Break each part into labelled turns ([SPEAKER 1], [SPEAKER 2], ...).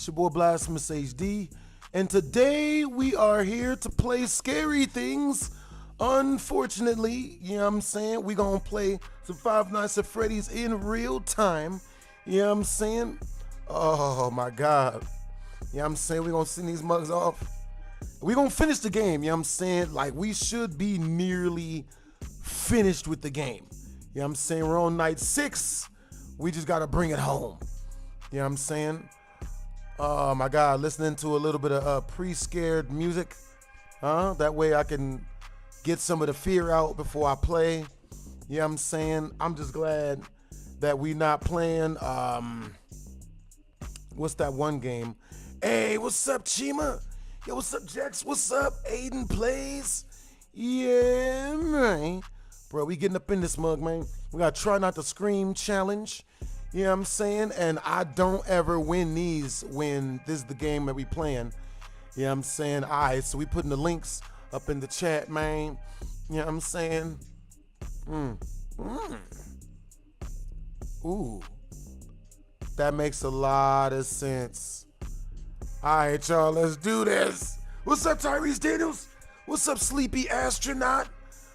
[SPEAKER 1] It's your boy Blasphemous HD, and today we are here to play Scary Things. Unfortunately, you know what I'm saying, we gonna play some Five Nights at Freddy's in real time. You know what I'm saying? Oh my God. You know what I'm saying? we gonna send these mugs off. we gonna finish the game, you know what I'm saying? Like, we should be nearly finished with the game. You know what I'm saying? We're on night 6. We just gotta bring it home. You know what I'm saying? Oh my God, listening to a little bit of pre-scared music. That way I can get some of the fear out before I play. You know what I'm saying? I'm just glad that we not playing, what's that one game? Hey, what's up, Chima? Yo, what's up, Jax? What's up, Aiden Plays? Yeah, man. Bro, we getting up in this mug, man. We gotta try not to scream challenge. You know what I'm saying? And I don't ever win these when this is the game that we playing. You know what I'm saying? All right, so we putting the links up in the chat, man. You know what I'm saying? Ooh. That makes a lot of sense. All right, y'all, let's do this. What's up, Tyrese Daniels? What's up, Sleepy Astronaut?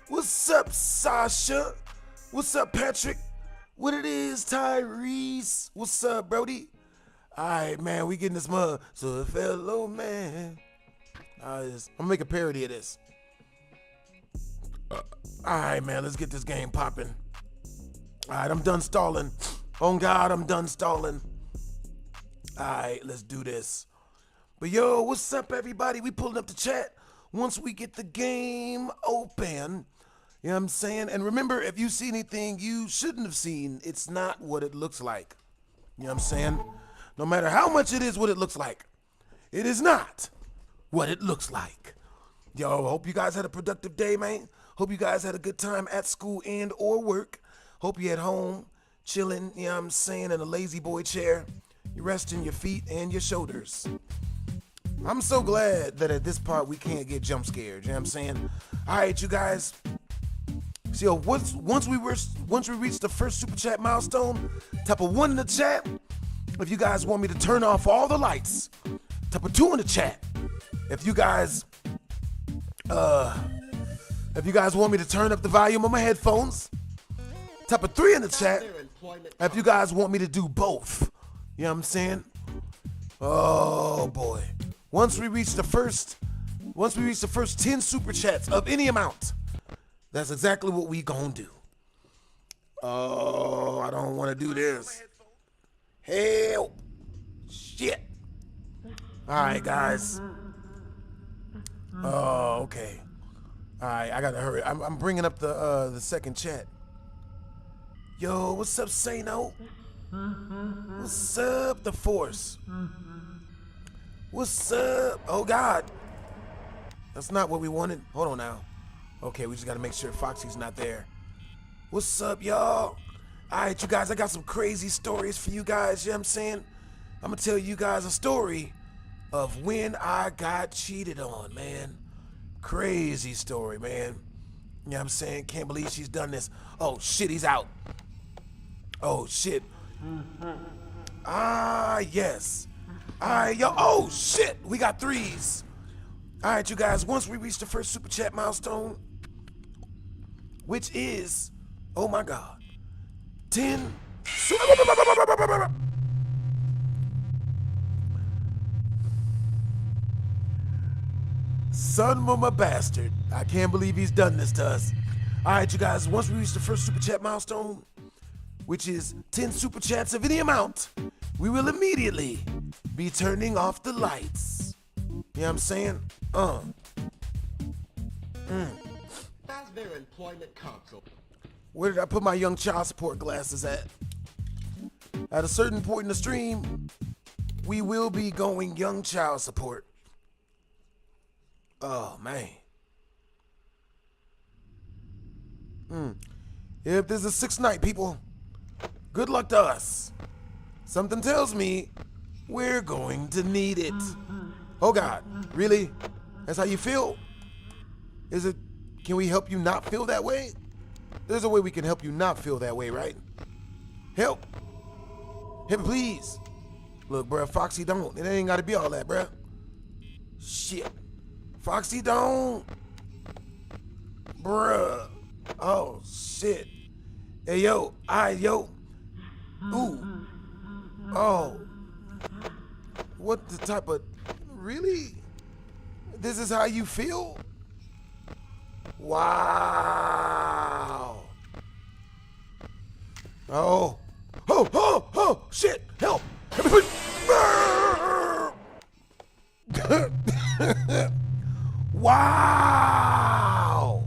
[SPEAKER 1] What's up, Sasha? What's up, Patrick? What it is, Tyrese? What's up, Brody? All right, man, we getting this mug. So, fellow man. I'm gonna make a parody of this. All right, man, let's get this game popping. All right, I'm done stalling. Oh, God, I'm done stalling. All right, let's do this. But, yo, what's up, everybody? We pulling up the chat once we get the game open. You know what I'm saying? And remember, if you see anything you shouldn't have seen, it's not what it looks like. You know what I'm saying? No matter how much it is what it looks like, it is not what it looks like. Yo, hope you guys had a productive day, man. Hope you guys had a good time at school and or work. Hope you at home, chilling, you know what I'm saying, in a lazy boy chair. You're resting your feet and your shoulders. I'm so glad that at this part we can't get jump scared, you know what I'm saying? All right, you guys. So once we reach the first super chat milestone, type a 1 in the chat if you guys want me to turn off all the lights. Type a 2 in the chat if you guys want me to turn up the volume on my headphones. Type a 3 in the chat if you guys want me to do both. You know what I'm saying? Oh boy. Once we reach the first 10 super chats of any amount, that's exactly what we gonna do. Oh, I don't want to do this. Help. Shit. All right, guys. Oh, okay. All right, I gotta hurry. I'm bringing up the second chat. Yo, what's up, Sano? What's up, The Force? What's up? Oh, God. That's not what we wanted. Hold on now. Okay, we just gotta make sure Foxy's not there. What's up, y'all? All right, you guys, I got some crazy stories for you guys, you know what I'm saying? I'm gonna tell you guys a story of when I got cheated on, man. Crazy story, man. You know what I'm saying? Can't believe she's done this. Oh, shit, he's out. Oh, shit. Ah, yes. All right, yo. Oh, shit. We got 3s. All right, you guys. Once we reach the first super chat milestone, which is, oh my God, 10. Son of a bastard. I can't believe he's done this to us. All right, you guys. Once we reach the first super chat milestone, which is 10 super chats of any amount, we will immediately be turning off the lights. You know what I'm saying?
[SPEAKER 2] That's their employment console.
[SPEAKER 1] Where did I put my young child support glasses at? At a certain point in the stream, we will be going young child support. Oh, man. If this is 6th night, people, good luck to us. Something tells me we're going to need it. Oh, God. Really? That's how you feel? Is it? Can we help you not feel that way? There's a way we can help you not feel that way, right? Help. Help, please. Look, bruh, Foxy don't. It ain't gotta be all that, bruh. Shit. Foxy don't. Bruh. Oh, shit. Hey, yo. Alright, yo. Ooh. Oh. What the type of... Really? This is how you feel? Wow. Oh. Oh, oh, oh, shit. Help. Wow.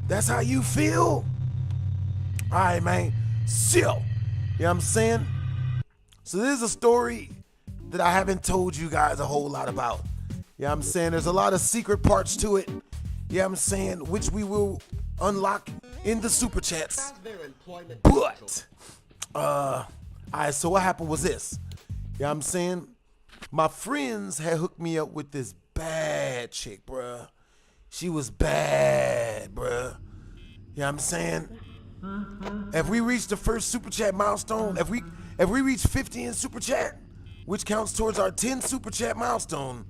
[SPEAKER 1] That's how you feel? All right, man. Chill. You know what I'm saying? So this is a story that I haven't told you guys a whole lot about. You know what I'm saying? There's a lot of secret parts to it. You know what I'm saying? Which we will unlock in the super chats. But, alright, so what happened was this. You know what I'm saying? My friends had hooked me up with this bad chick, bruh. She was bad, bruh. You know what I'm saying? If we reach the first super chat milestone, if we reach 50 in super chat, which counts towards our 10 super chat milestone,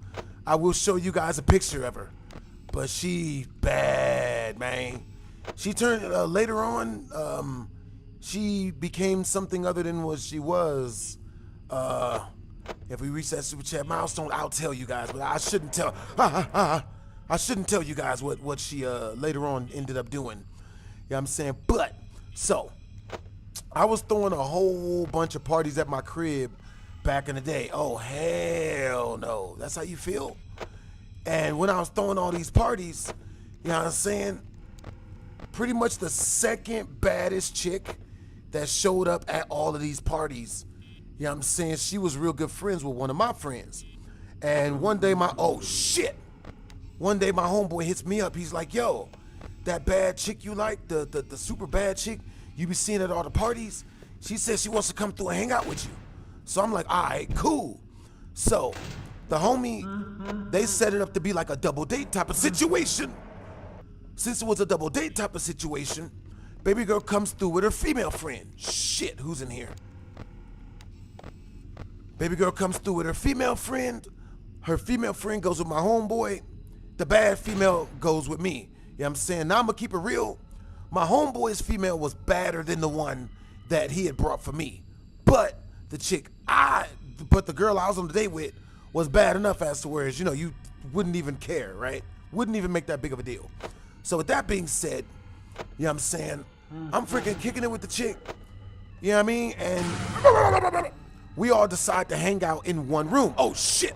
[SPEAKER 1] I will show you guys a picture of her. But she bad, man. She turned later on. She became something other than what she was. If we reach that super chat milestone, I'll tell you guys. But I shouldn't tell. I shouldn't tell you guys what she later on ended up doing. You know what I'm saying? But so I was throwing a whole bunch of parties at my crib back in the day. Oh hell no! That's how you feel? And when I was throwing all these parties, you know what I'm saying? Pretty much the second baddest chick that showed up at all of these parties, you know what I'm saying? She was real good friends with one of my friends. And one day one day my homeboy hits me up. He's like, yo, that bad chick you like, the super bad chick you be seeing at all the parties, she says she wants to come through and hang out with you. So I'm like, all right, cool. So the homie, they set it up to be like a double date type of situation. Since it was a double date type of situation, baby girl comes through with her female friend. Shit, who's in here? Baby girl comes through with her female friend. Her female friend goes with my homeboy. The bad female goes with me. You know what I'm saying? Now I'm gonna keep it real. My homeboy's female was badder than the one that he had brought for me. But the girl I was on the date with was bad enough as to where, you wouldn't even care, right? Wouldn't even make that big of a deal. So with that being said, you know what I'm saying? I'm freaking kicking it with the chick. You know what I mean? And we all decide to hang out in one room. Oh shit.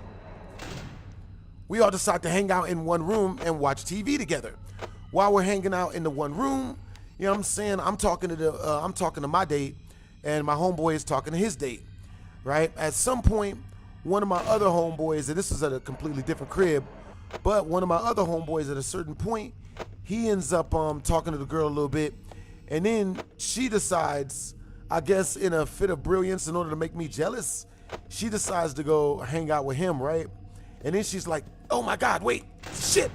[SPEAKER 1] We all decide to hang out in one room and watch TV together. While we're hanging out in the one room, you know what I'm saying? I'm talking to my date, and my homeboy is talking to his date, right? At some point, one of my other homeboys, and this is at a completely different crib, but one of my other homeboys at a certain point, he ends up talking to the girl a little bit, and then she decides, I guess in a fit of brilliance, in order to make me jealous, she decides to go hang out with him, right? And then she's like, oh my God, wait, shit.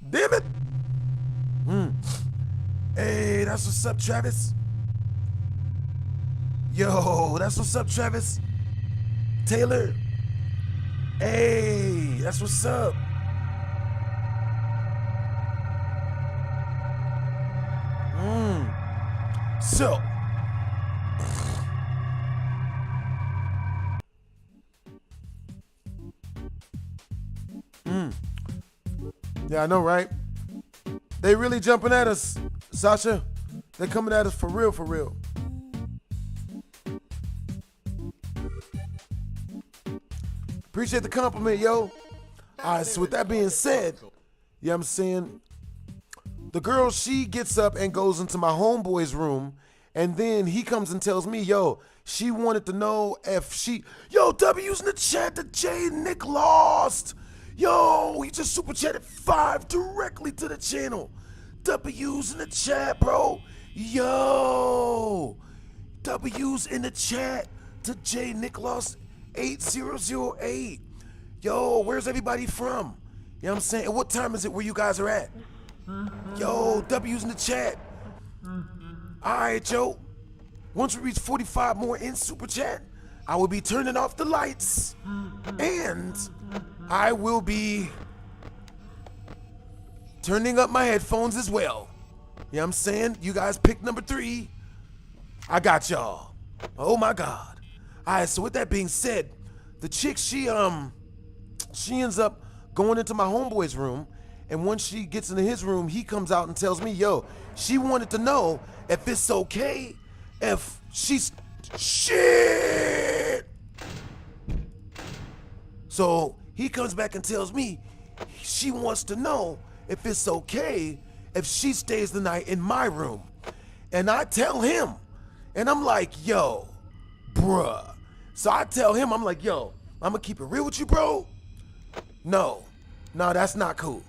[SPEAKER 1] Damn it. Hey, that's what's up, Travis. Yo, that's what's up, Travis. Taylor. Hey, that's what's up. So. Yeah, I know, right? They really jumping at us, Sasha. They're coming at us for real, for real. Appreciate the compliment, yo. All right, so with that being said, you know what I'm saying? The girl, she gets up and goes into my homeboy's room, and then he comes and tells me, yo, she wanted to know if W's in the chat that Jay and Nick lost. Yo, he just super chatted 5 directly to the channel. W's in the chat, bro. Yo, W's in the chat to J Nick lost 8008. Yo, where's everybody from? You know what I'm saying? And what time is it where you guys are at? Yo, W's in the chat. All right, yo. once we reach 45 more in Super Chat, I will be turning off the lights. And I will be turning up my headphones as well. You know what I'm saying? You guys pick number 3. I got y'all. Oh my God. Alright, so with that being said, the chick, she ends up going into my homeboy's room, and once she gets into his room, he comes out and tells me, yo, she wanted to know if it's okay if she's shit. So he comes back and tells me she wants to know if it's okay if she stays the night in my room. And I tell him, and I'm like, yo, bruh. So I tell him, I'm like, yo, I'm gonna keep it real with you, bro. No, that's not cool.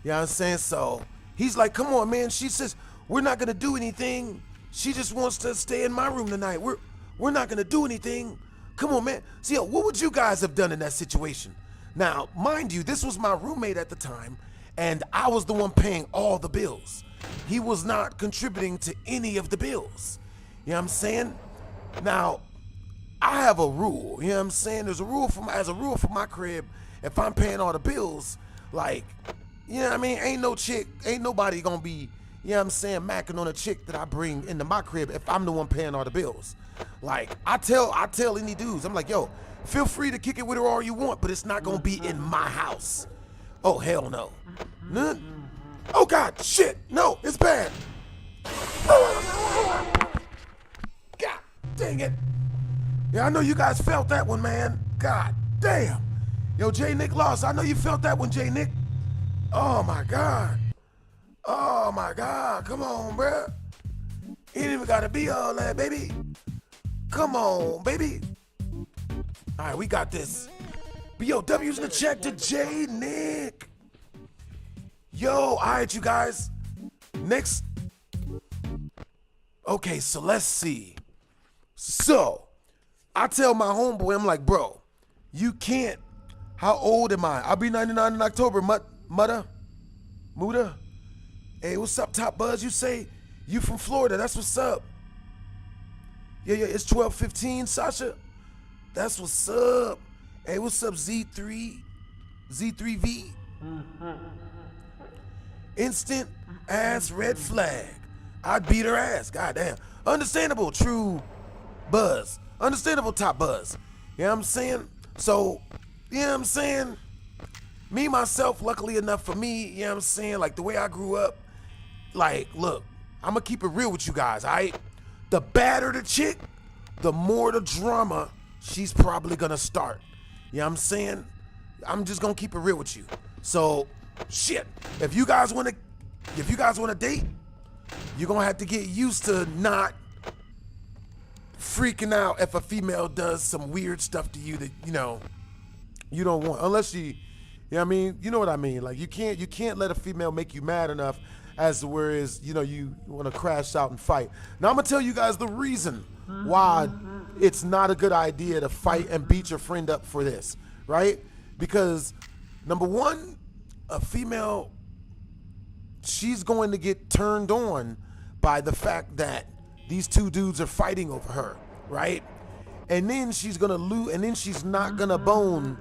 [SPEAKER 1] You know what I'm saying? So he's like, come on, man. She says, we're not gonna do anything. She just wants to stay in my room tonight. We're not gonna do anything. Come on, man. So, yo, what would you guys have done in that situation? Now, mind you, this was my roommate at the time, and I was the one paying all the bills. He was not contributing to any of the bills. You know what I'm saying? Now, I have a rule. You know what I'm saying? There's a rule for my crib. If I'm paying all the bills, like, you know what I mean? Ain't nobody gonna be, you know what I'm saying, macking on a chick that I bring into my crib if I'm the one paying all the bills. Like, I tell any dudes, I'm like, yo, feel free to kick it with her all you want, but it's not gonna be in my house. Oh, hell no. Oh God, shit, no, it's bad. God dang it. Yeah, I know you guys felt that one, man. God damn. Yo, J. Nick Lost, I know you felt that one, J. Nick. Oh my God. Oh my God, come on, bruh. Ain't even gotta be all that, baby. Come on, baby. All right, we got this. But yo, W's in the check to J. Nick. Yo, all right, you guys. Next. Okay, so let's see. So, I tell my homeboy, I'm like, bro, you can't. How old am I? I'll be 99 in October, Muda. Hey, what's up, Top Buzz? You say you from Florida. That's what's up. Yeah, it's 12:15, Sasha. That's what's up. Hey, what's up, Z3V? Instant ass red flag. I'd beat her ass. Goddamn. Understandable, True Buzz. Understandable, Top Buzz. You know what I'm saying? So, you know what I'm saying? Me, myself, luckily enough for me, you know what I'm saying? Like, the way I grew up, like, look, I'm gonna keep it real with you guys, all right? The badder the chick, the more the drama she's probably gonna start. You know what I'm saying? I'm just gonna keep it real with you. So, shit, if you guys wanna date, you're gonna have to get used to not freaking out if a female does some weird stuff to you that, you know, you don't want. Unless you know what I mean? You know what I mean? Like, you can't let a female make you mad enough as to whereas, you know, you want to crash out and fight. Now, I'm going to tell you guys the reason why it's not a good idea to fight and beat your friend up for this, right? Because, number one, a female, she's going to get turned on by the fact that these two dudes are fighting over her, right? And then she's going to lose, and then she's not going to bone.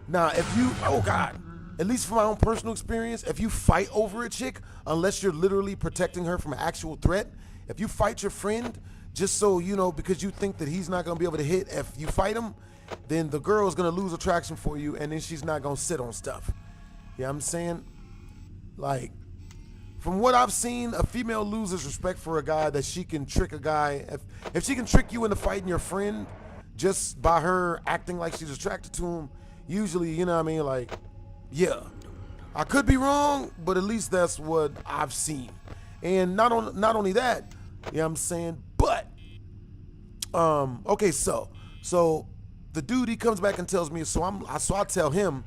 [SPEAKER 1] Now, if you, oh God, at least from my own personal experience, if you fight over a chick, unless you're literally protecting her from an actual threat, if you fight your friend just so, you know, because you think that he's not going to be able to hit, if you fight him, then the girl is going to lose attraction for you, and then she's not going to sit on stuff. You know what I'm saying? Like, from what I've seen, a female loses respect for a guy that she can trick a guy. If she can trick you into fighting your friend just by her acting like she's attracted to him, usually, you know what I mean? Like, yeah. I could be wrong, but at least that's what I've seen. And not only that, you know what I'm saying? But, okay, so the dude, he comes back and tells me, so I tell him,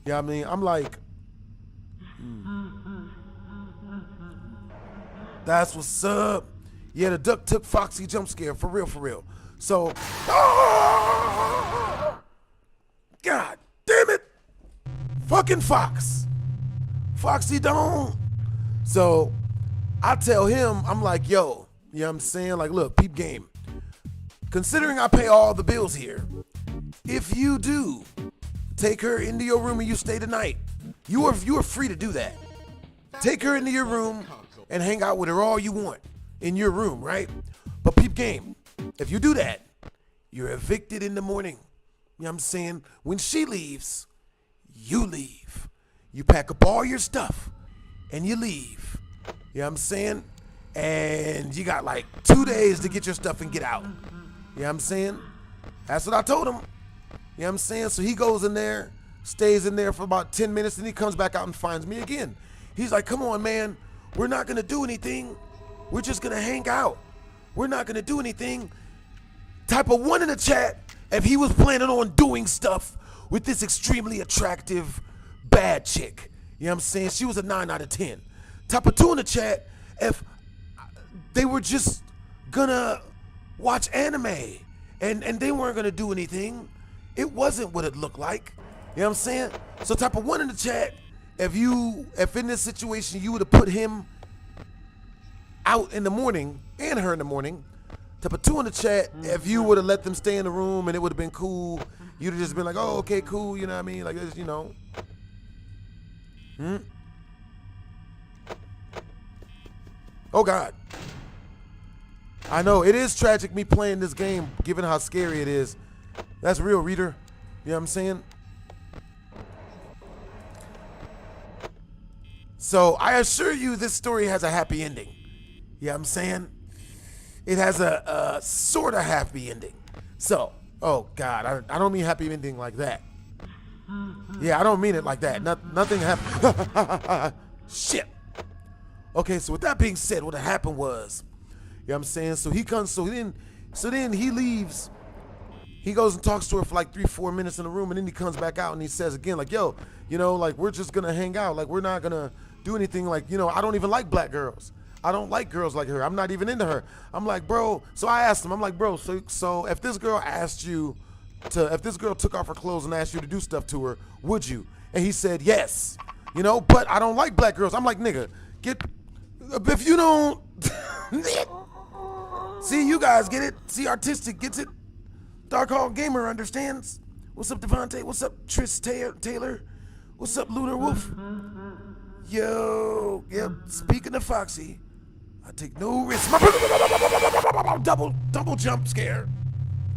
[SPEAKER 1] you know what I mean? I'm like, that's what's up. Yeah, the duck took Foxy jump scare, for real. So, God damn it. Fucking Foxy don't. So, I tell him, I'm like, yo, you know what I'm saying? Like, look, peep game. considering I pay all the bills here, if you do take her into your room and you stay the night, you are free to do that. Take her into your room and hang out with her all you want in your room, right? But peep game, if you do that, you're evicted in the morning. You know what I'm saying? When she leaves, you leave. You pack up all your stuff and you leave. You know what I'm saying? And you got like 2 days to get your stuff and get out. You know what I'm saying? That's what I told him. You know what I'm saying? So he goes in there, stays in there for about 10 minutes, and he comes back out and finds me again. He's like, come on, man. We're not going to do anything. We're just going to hang out. We're not going to do anything. Type a 1 in the chat if he was planning on doing stuff with this extremely attractive bad chick. You know what I'm saying? She was a 9 out of 10. Type a 2 in the chat if they were just gonna watch anime and they weren't gonna do anything. It wasn't what it looked like. You know what I'm saying? So type a 1 in the chat if in this situation you would have put him out in the morning and her in the morning. Type a 2 in the chat if you would have let them stay in the room and it would have been cool. You'd have just been like, oh, okay, cool, you know what I mean? Like this, you know. Oh God. I know, it is tragic me playing this game, given how scary it is. That's real, reader. You know what I'm saying? So I assure you this story has a happy ending. You know what I'm saying? It has a sort of happy ending. So, oh God, I don't mean happy ending like that. Yeah, I don't mean it like that. Nothing happened. Shit. Okay, so with that being said, what happened was, you know what I'm saying? So he comes, so then he leaves. He goes and talks to her for like 3-4 minutes in the room, and then he comes back out and he says again, like, yo, you know, like, we're just gonna hang out. Like, we're not gonna do anything. Like, you know, I don't even like black girls. I don't like girls like her. I'm not even into her. I'm like, bro. So I asked him, I'm like, bro, so if this girl if this girl took off her clothes and asked you to do stuff to her, would you? And he said, yes. You know, but I don't like black girls. I'm like, nigga, if you don't, see, you guys get it. See, Artistic gets it. Dark Hawk Gamer understands. What's up, Devontae? What's up, Tris Taylor? What's up, Lunar Wolf? Yo, yep. Speaking of Foxy, I take no risks. Double jump scare.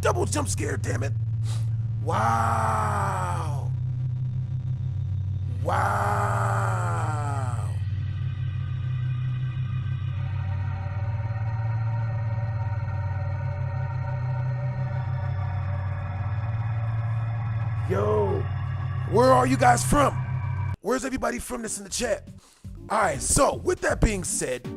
[SPEAKER 1] Double jump scare, damn it. Wow. Wow. Yo, where are you guys from? Where's everybody from that's in the chat? All right, so with that being said,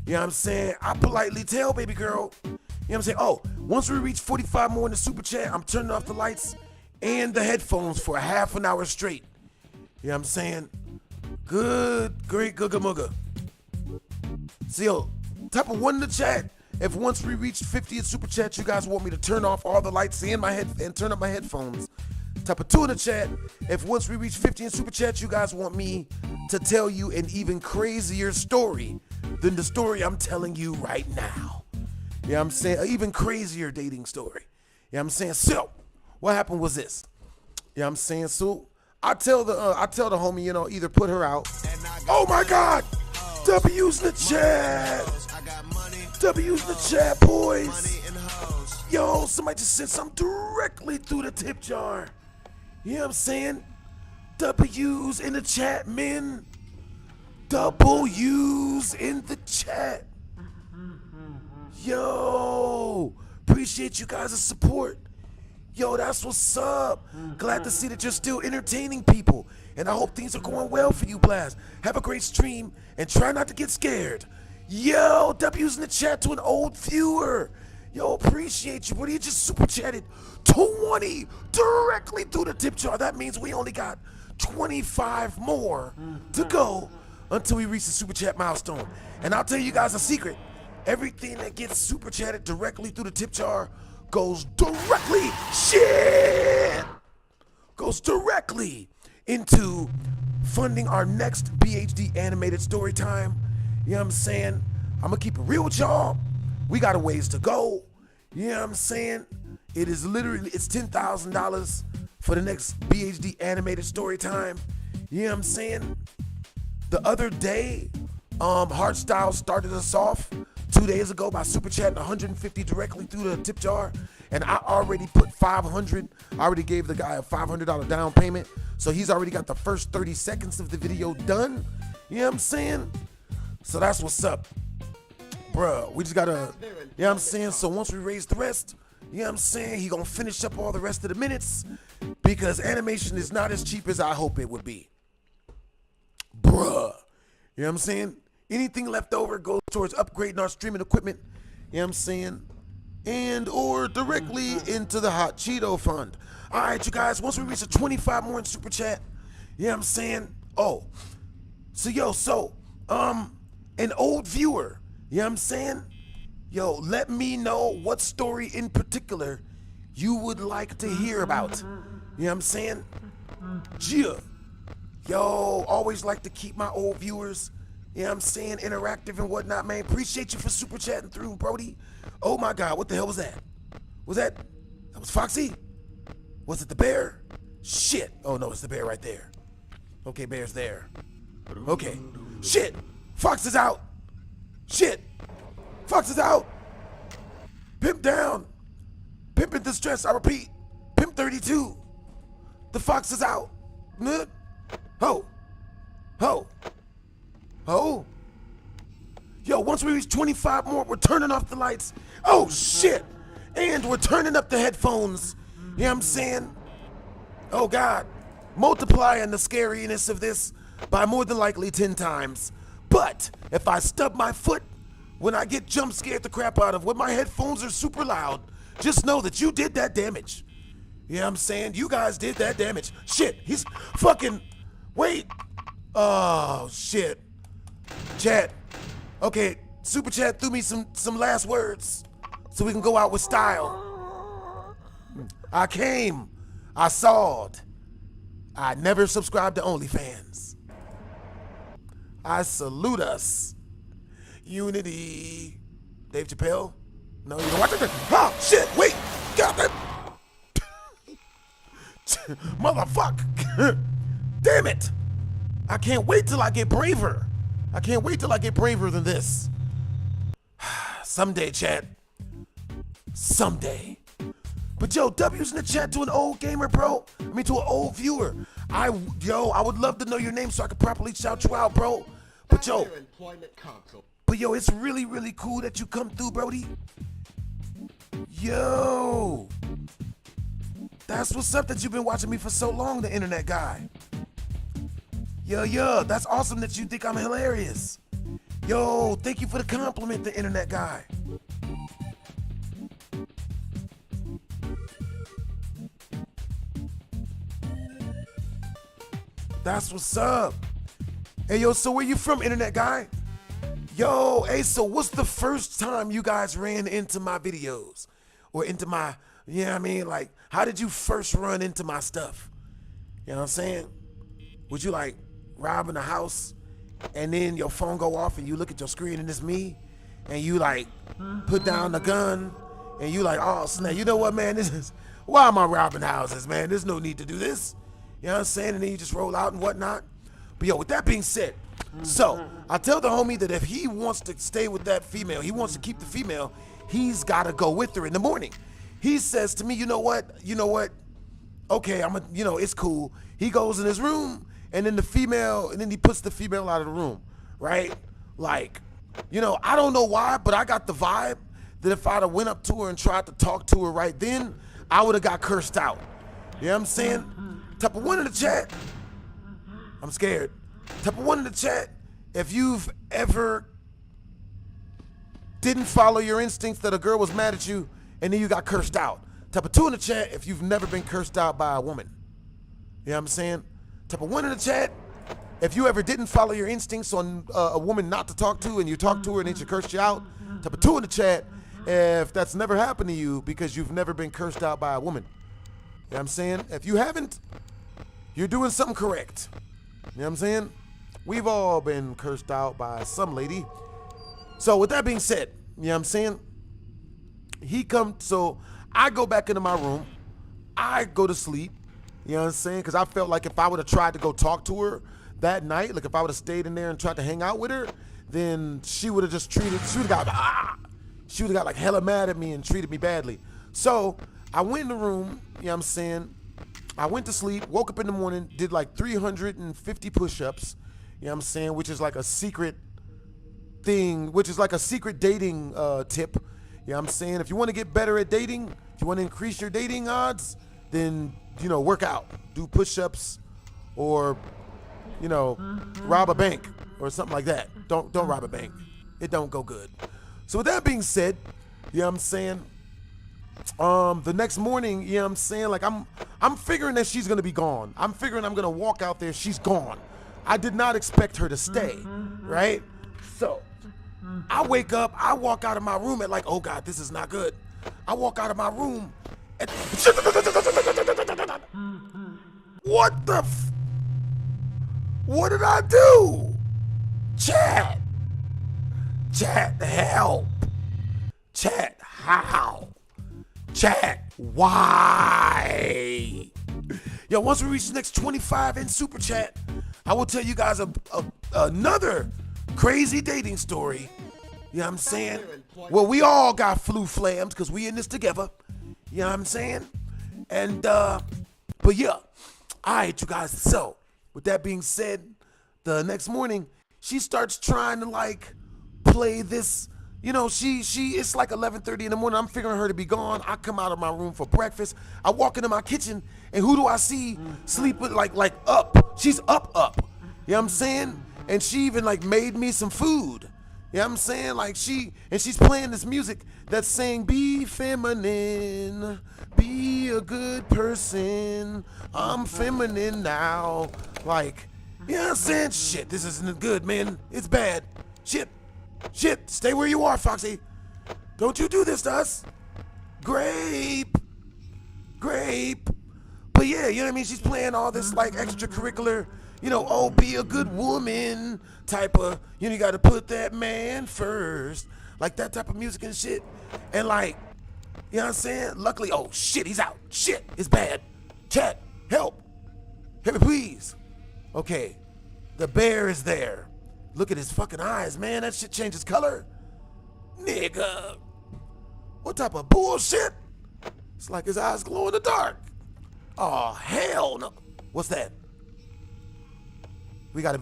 [SPEAKER 1] you know what I'm saying? I politely tell baby girl, you know what I'm saying? Oh, once we reach 45 more in the super chat, I'm turning off the lights and the headphones for a half an hour straight. You know what I'm saying? Good, great, googa mugga. So yo, type a 1 in the chat if once we reach 50 in super chat, you guys want me to turn off all the lights and turn up my headphones. Type a 2 in the chat if once we reach 50 in super chat, you guys want me to tell you an even crazier story than the story I'm telling you right now. You know what I'm saying? An even crazier dating story. You know what I'm saying? So, what happened was this. You know what I'm saying? So, I tell the homie, you know, either put her out. Oh my God! W's in the chat! W's in the chat, boys! Yo, somebody just sent something directly through the tip jar. You know what I'm saying? W's in the chat, men. W's in the chat. Yo, appreciate you guys' support. Yo, that's what's up. Glad to see that you're still entertaining people. And I hope things are going well for you, Blast. Have a great stream and try not to get scared. Yo, W's in the chat to an old viewer. Yo, appreciate you. What, you just super chatted 20 directly through the tip jar. That means we only got 25 more to go until we reach the super chat milestone. And I'll tell you guys a secret. Everything that gets super chatted directly through the tip jar goes directly into funding our next BHD animated story time. You know what I'm saying? I'm gonna keep it real with y'all. We got a ways to go. You You know what I'm saying? It is literally, it's $10,000 for the next BHD animated story time. You know what I'm saying? The other day, Hardstyle started us off 2 days ago by super chatting 150 directly through the tip jar, and I already put 500. I already gave the guy a $500 down payment, so he's already got the first 30 seconds of the video done. You know what I'm saying? So that's what's up, bruh. We just gotta, you know what I'm saying? So once we raise the rest, you know what I'm saying, he gonna finish up all the rest of the minutes, because animation is not as cheap as I hope it would be, bruh. You know what I'm saying? Anything left over goes towards upgrading our streaming equipment, you know what I'm saying? And or directly into the Hot Cheeto Fund. All right, you guys, once we reach a 25 more in Super Chat, you know what I'm saying? Oh, so an old viewer, you know what I'm saying? Yo, let me know what story in particular you would like to hear about. You know what I'm saying? Yeah. Yo, always like to keep my old viewers, you know what I'm saying, interactive and whatnot, man. Appreciate you for super chatting through, Brody. Oh my God, what the hell was that? That was Foxy? Was it the bear? Shit. Oh no, it's the bear right there. Okay, bear's there. Okay. Shit. Fox is out. Shit. Fox is out. Pimp down. Pimp in distress. I repeat. Pimp 32. The fox is out. Ho. Ho. Ho. Yo, once we reach 25 more, we're turning off the lights. Oh, shit. And we're turning up the headphones. You know what I'm saying? Oh, God. Multiplying the scariness of this by more than likely 10 times. But if I stub my foot when I get jump scared the crap out of when my headphones are super loud, just know that you did that damage. You know what I'm saying? You guys did that damage. Shit, he's fucking, wait. Oh, shit. Chat. Okay, Super Chat threw me some last words so we can go out with style. I came. I sawed. I never subscribed to OnlyFans. I salute us. Unity. Dave Chappelle? No, you don't watch it? Oh, shit, wait. God, that. Motherfuck. Damn it. I can't wait till I get braver. I can't wait till I get braver than this. Someday, chat. Someday. But yo, W's in the chat to an old gamer, bro. I mean, to an old viewer. I would love to know your name so I could properly shout you out, bro. But yo, it's really, really cool that you come through, Brody. Yo. That's what's up that you've been watching me for so long, the internet guy. Yo, that's awesome that you think I'm hilarious. Yo, thank you for the compliment, the internet guy. That's what's up. Hey, yo, so where you from, internet guy? Yo, hey, so what's the first time you guys ran into my videos? Or into my, you know what I mean? Like, how did you first run into my stuff? You know what I'm saying? Would you like robbing a house and then your phone go off and you look at your screen and it's me? And you like put down the gun and you like, oh snap, you know what, man, this is, why am I robbing houses, man? There's no need to do this. You know what I'm saying? And then you just roll out and whatnot. But yo, with that being said, so I tell the homie that if he wants to stay with that female, he wants to keep the female, he's gotta go with her in the morning. He says to me, you know what? Okay, it's cool. He goes in his room and then he puts the female out of the room, right? Like, I don't know why, but I got the vibe that if I'd have went up to her and tried to talk to her right then, I would have got cursed out. You know what I'm saying? Type of one in the chat. I'm scared. Type of one in the chat. If you've ever didn't follow your instincts that a girl was mad at you and then you got cursed out. Type of two in the chat if you've never been cursed out by a woman. You know what I'm saying? Type of one in the chat if you ever didn't follow your instincts on a woman not to talk to and you talk to her and then she cursed you out. Type of two in the chat if that's never happened to you because you've never been cursed out by a woman. You know what I'm saying? If you haven't, you're doing something correct. You know what I'm saying? We've all been cursed out by some lady. So with that being said, you know what I'm saying? So I go back into my room. I go to sleep. You know what I'm saying? Because I felt like if I would have tried to go talk to her that night, like if I would have stayed in there and tried to hang out with her, then she would have just she would have got like hella mad at me and treated me badly. So I went in the room, you know what I'm saying? I went to sleep, woke up in the morning, did like 350 push-ups, you know what I'm saying? Which is like a secret thing, which is like a secret dating tip. You know what I'm saying? If you want to get better at dating, if you want to increase your dating odds, then, you know, work out, do push-ups, or, you know, rob a bank or something like that. Don't rob a bank. It don't go good. So with that being said, you know what I'm saying? The next morning, you know what I'm saying? Like I'm figuring that she's gonna be gone. I'm figuring I'm gonna walk out there, she's gone. I did not expect her to stay, right? So I wake up, I walk out of my room at like, oh God, this is not good. I walk out of my room and what did I do? Chat, help. Chat, how? Chat, why? Yo, once we reach the next 25 in Super Chat, I will tell you guys another crazy dating story. You know what I'm saying? Well, we all got flu flams because we in this together. You know what I'm saying? And, but yeah. All right, you guys. So, with that being said, the next morning, she starts trying to, like, play this. You know, it's like 11:30 in the morning. I'm figuring her to be gone. I come out of my room for breakfast. I walk into my kitchen, and who do I see sleeping like up? She's up. You know what I'm saying? And she even like made me some food. You know what I'm saying? Like she's playing this music that's saying, be feminine, be a good person. I'm feminine now. Like, you know what I'm saying? Shit, this isn't good, man. It's bad. Shit, stay where you are, Foxy. Don't you do this to us. Grape. But yeah, you know what I mean? She's playing all this like extracurricular, you know, oh, be a good woman type of, you know, you got to put that man first. Like that type of music and shit. And like, you know what I'm saying? Luckily, oh shit, he's out. Shit, it's bad. Chat, help. Help me, please. Okay, the bear is there. Look at his fucking eyes, man. That shit changes color. Nigga. What type of bullshit? It's like his eyes glow in the dark. Oh, hell no. What's that? We gotta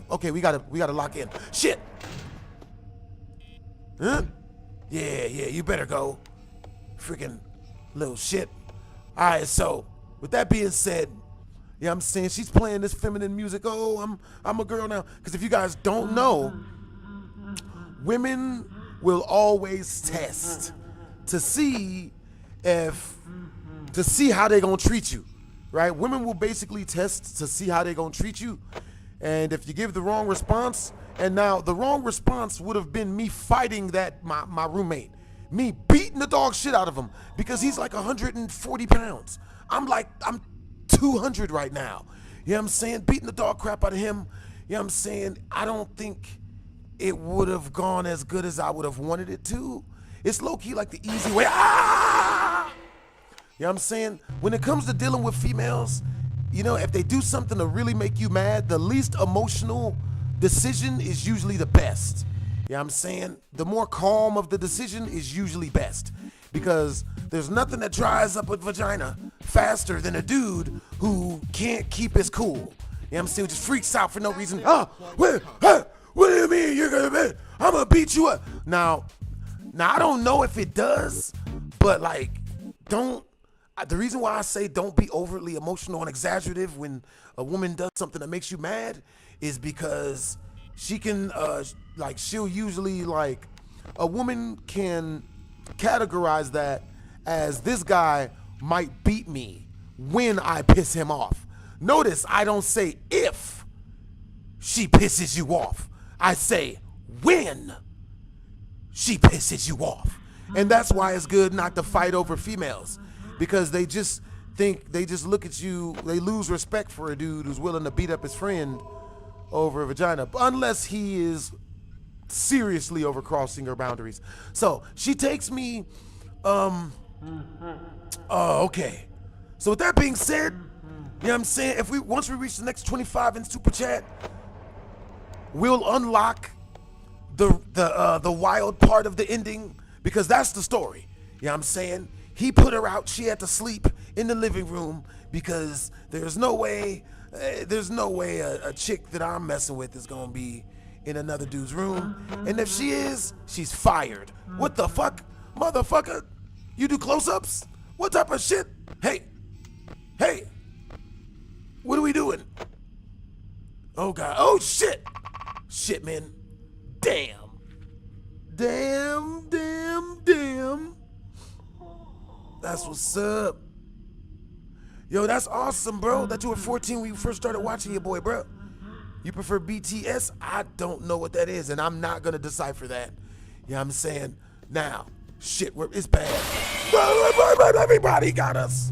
[SPEAKER 1] lock in. Shit. Huh? Yeah, you better go. Freaking little shit. All right, so with that being said, yeah, I'm saying she's playing this feminine music. Oh, I'm a girl now. Because if you guys don't know, women will always test to see how they're gonna treat you, right? Women will basically test to see how they're gonna treat you, and if you give the wrong response, and now the wrong response would have been me fighting my roommate, me beating the dog shit out of him because he's like 140 pounds. I'm 200 right now. You know what I'm saying? Beating the dog crap out of him. You know what I'm saying? I don't think it would have gone as good as I would have wanted it to. It's low-key like the easy way. Ah! You know what I'm saying? When it comes to dealing with females, you know, if they do something to really make you mad, the least emotional decision is usually the best. You know what I'm saying? The more calm of the decision is usually best. Because there's nothing that dries up a vagina faster than a dude who can't keep his cool. You know what I'm saying? Who just freaks out for no reason. Oh, what do you mean you're gonna I'm gonna beat you up? Now I don't know if it does, but like, the reason why I say don't be overly emotional and exaggerative when a woman does something that makes you mad is because she can, she'll usually, like, a woman can categorize that as this guy might beat me when I piss him off. Notice I don't say if she pisses you off. I say when she pisses you off. And that's why it's good not to fight over females, because they just look at you, they lose respect for a dude who's willing to beat up his friend over a vagina, unless he is seriously overcrossing her boundaries. So she takes me Okay. So with that being said, you know what I'm saying? If once we reach the next 25 in Super Chat, we'll unlock the wild part of the ending, because that's the story. You know what I'm saying? He put her out. She had to sleep in the living room because there's no way a chick that I'm messing with is gonna be in another dude's room. And if she is, she's fired. What the fuck, motherfucker? You do close-ups? What type of shit? Hey, what are we doing? Oh God, oh shit, man. Damn. That's what's up. Yo, that's awesome, bro. That you were 14 when you first started watching your boy, bro. You prefer BTS? I don't know what that is, and I'm not gonna decipher that. You know what I'm saying? Now, shit, it's bad. Everybody got us.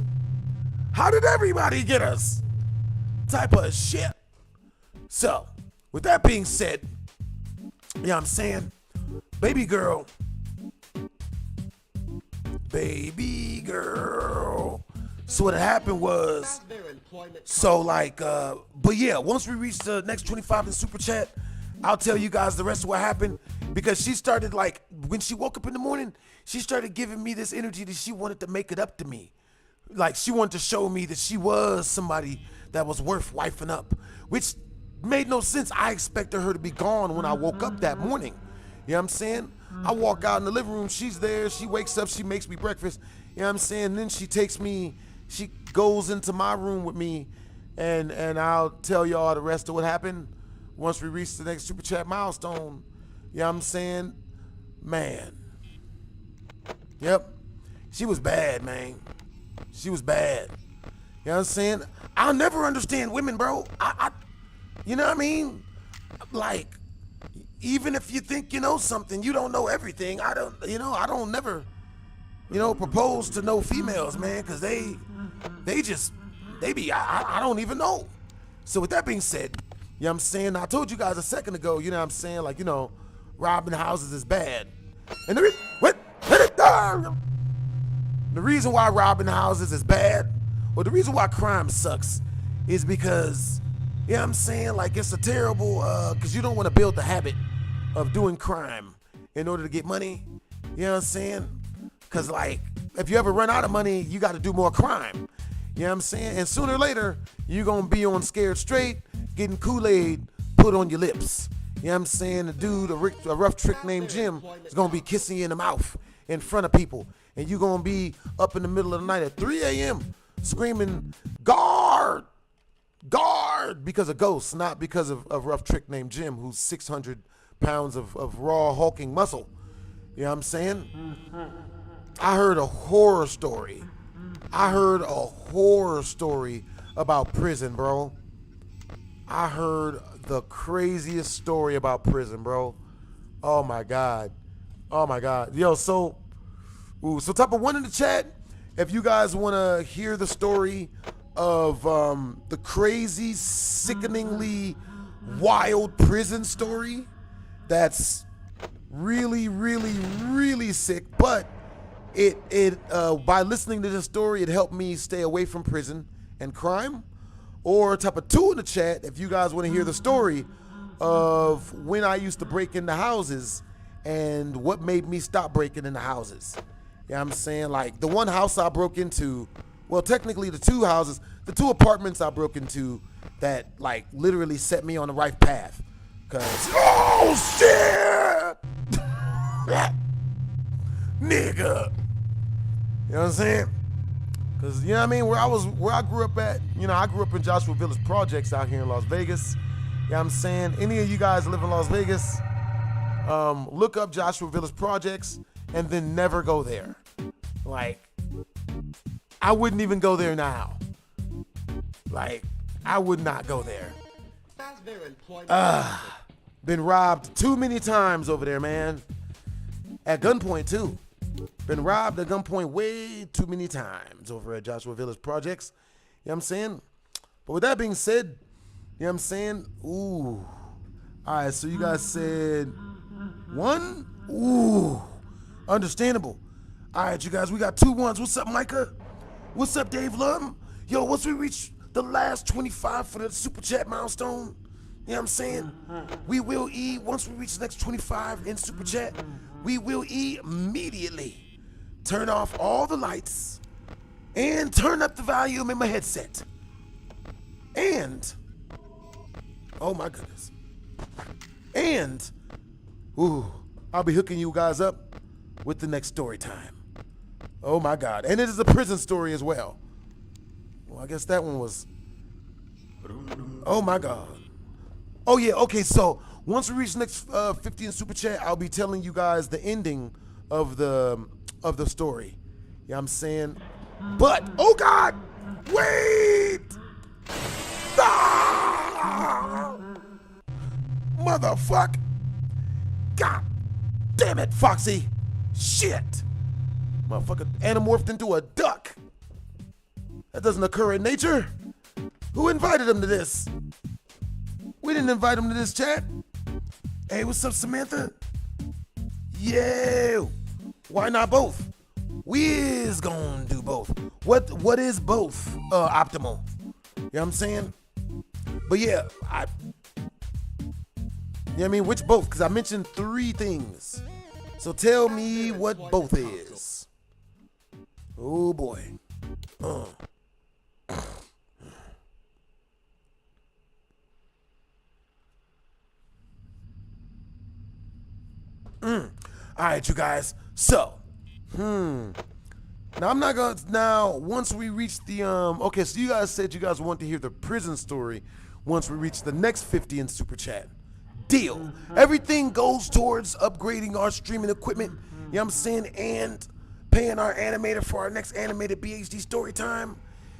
[SPEAKER 1] How did everybody get us? Type of shit. So, with that being said, you know what I'm saying? Baby girl. So what happened was, but yeah, once we reach the next 25 in Super Chat, I'll tell you guys the rest of what happened, because she started, like, when she woke up in the morning, she started giving me this energy that she wanted to make it up to me. Like, she wanted to show me that she was somebody that was worth wifing up, which made no sense. I expected her to be gone when I woke up that morning. You know what I'm saying? I walk out in the living room, she's there, she wakes up, she makes me breakfast. You know what I'm saying? Then she goes into my room with me, and I'll tell y'all the rest of what happened once we reach the next Super Chat milestone. You know what I'm saying? Man. Yep. She was bad, man. She was bad. You know what I'm saying? I'll never understand women, bro. You know what I mean? Like, even if you think you know something, you don't know everything. I don't never, propose to no females, man, because I don't even know. So with that being said, you know what I'm saying? I told you guys a second ago, you know what I'm saying? Like, robbing houses is bad. And the reason why robbing houses is bad, or the reason why crime sucks, is because, you know what I'm saying? Like, it's a terrible, because you don't want to build the habit of doing crime in order to get money. You know what I'm saying? Because, like, if you ever run out of money, you got to do more crime. You know what I'm saying? And sooner or later, you're going to be on Scared Straight, getting Kool-Aid put on your lips. You know what I'm saying? A dude, a rough trick named Jim, is going to be kissing you in the mouth in front of people. And you're going to be up in the middle of the night at 3 a.m. screaming, guard, because of ghosts, not because of a rough trick named Jim, who's 600 pounds of raw hulking muscle. You know what I'm saying? I heard a horror story. About prison, bro. I heard the craziest story about prison, bro. Oh my God. Yo, so type of one in the chat if you guys want to hear the story of the crazy, sickeningly wild prison story that's really, really, really sick, but it by listening to this story, it helped me stay away from prison and crime. Or type of two in the chat if you guys want to hear the story of when I used to break into houses and what made me stop breaking into houses. You know what I'm saying? Like, the one house I broke into, well, technically the two apartments I broke into that, like, literally set me on the right path. Cause, oh shit! Nigga. You know what I'm saying? Cause, you know what I mean? Where I grew up at, I grew up in Joshua Village Projects out here in Las Vegas. You know what I'm saying? Any of you guys live in Las Vegas, look up Joshua Village Projects and then never go there. Like, I wouldn't even go there now. Like, I would not go there. Been robbed too many times over there, man. At gunpoint, too. Been robbed at gunpoint way too many times over at Joshua Village Projects. You know what I'm saying? But with that being said, you know what I'm saying? Ooh. All right, so you guys said one? Ooh. Understandable. All right, you guys, we got 2 ones. What's up, Micah? What's up, Dave Lum? Yo, once we reach the last 25 for the super chat milestone, you know what I'm saying? We will once we reach the next 25 in super chat, we will immediately turn off all the lights and turn up the volume in my headset. And, oh my goodness. And, I'll be hooking you guys up with the next story time. Oh my God. And it is a prison story as well. Well, I guess that one was, oh my God. Oh yeah, okay, so once we reach the next 50 in Super Chat, I'll be telling you guys the ending of the story. You know what I'm saying? But, oh God, wait! Ah! Motherfuck! God damn it, Foxy! Shit! Motherfucker anamorphed into a duck. That doesn't occur in nature. Who invited him to this? We didn't invite him to this chat. Hey, what's up, Samantha? Yeah. Why not both? We is gonna do both. What is both? Optimal. You know what I'm saying? But yeah, you know what I mean? Which both? Because I mentioned 3 things. So tell me what both is. Oh boy. All right, you guys. So, now I'm not gonna. Now, once we reach the okay, so you guys said you guys want to hear the prison story. Once we reach the next 50 in Super Chat. Deal. Everything goes towards upgrading our streaming equipment, you know what I'm saying, and paying our animator for our next animated BHD story time. You know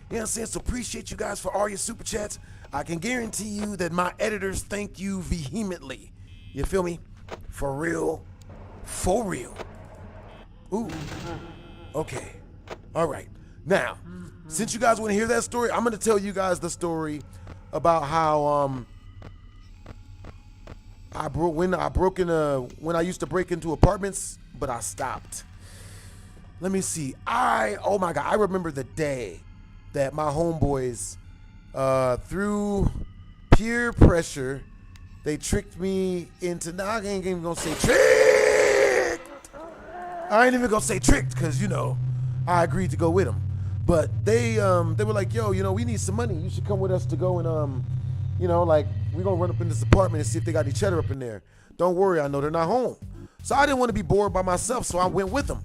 [SPEAKER 1] what I'm saying? So appreciate you guys for all your super chats. I can guarantee you that my editors thank you vehemently. You feel me? For real. For real. Ooh. Okay. All right. Now, since you guys want to hear that story, I'm going to tell you guys the story about how when I used to break into apartments, but I stopped. Let me see. Oh my God, I remember the day that my homeboys, through peer pressure, they tricked me into, I ain't even gonna say tricked. I ain't even gonna say tricked, cause you know, I agreed to go with them. But they were like, yo, you know, we need some money. You should come with us to go and, you know, like, we're gonna run up in this apartment and see if they got any cheddar up in there. Don't worry, I know they're not home. So I didn't want to be bored by myself, so I went with them.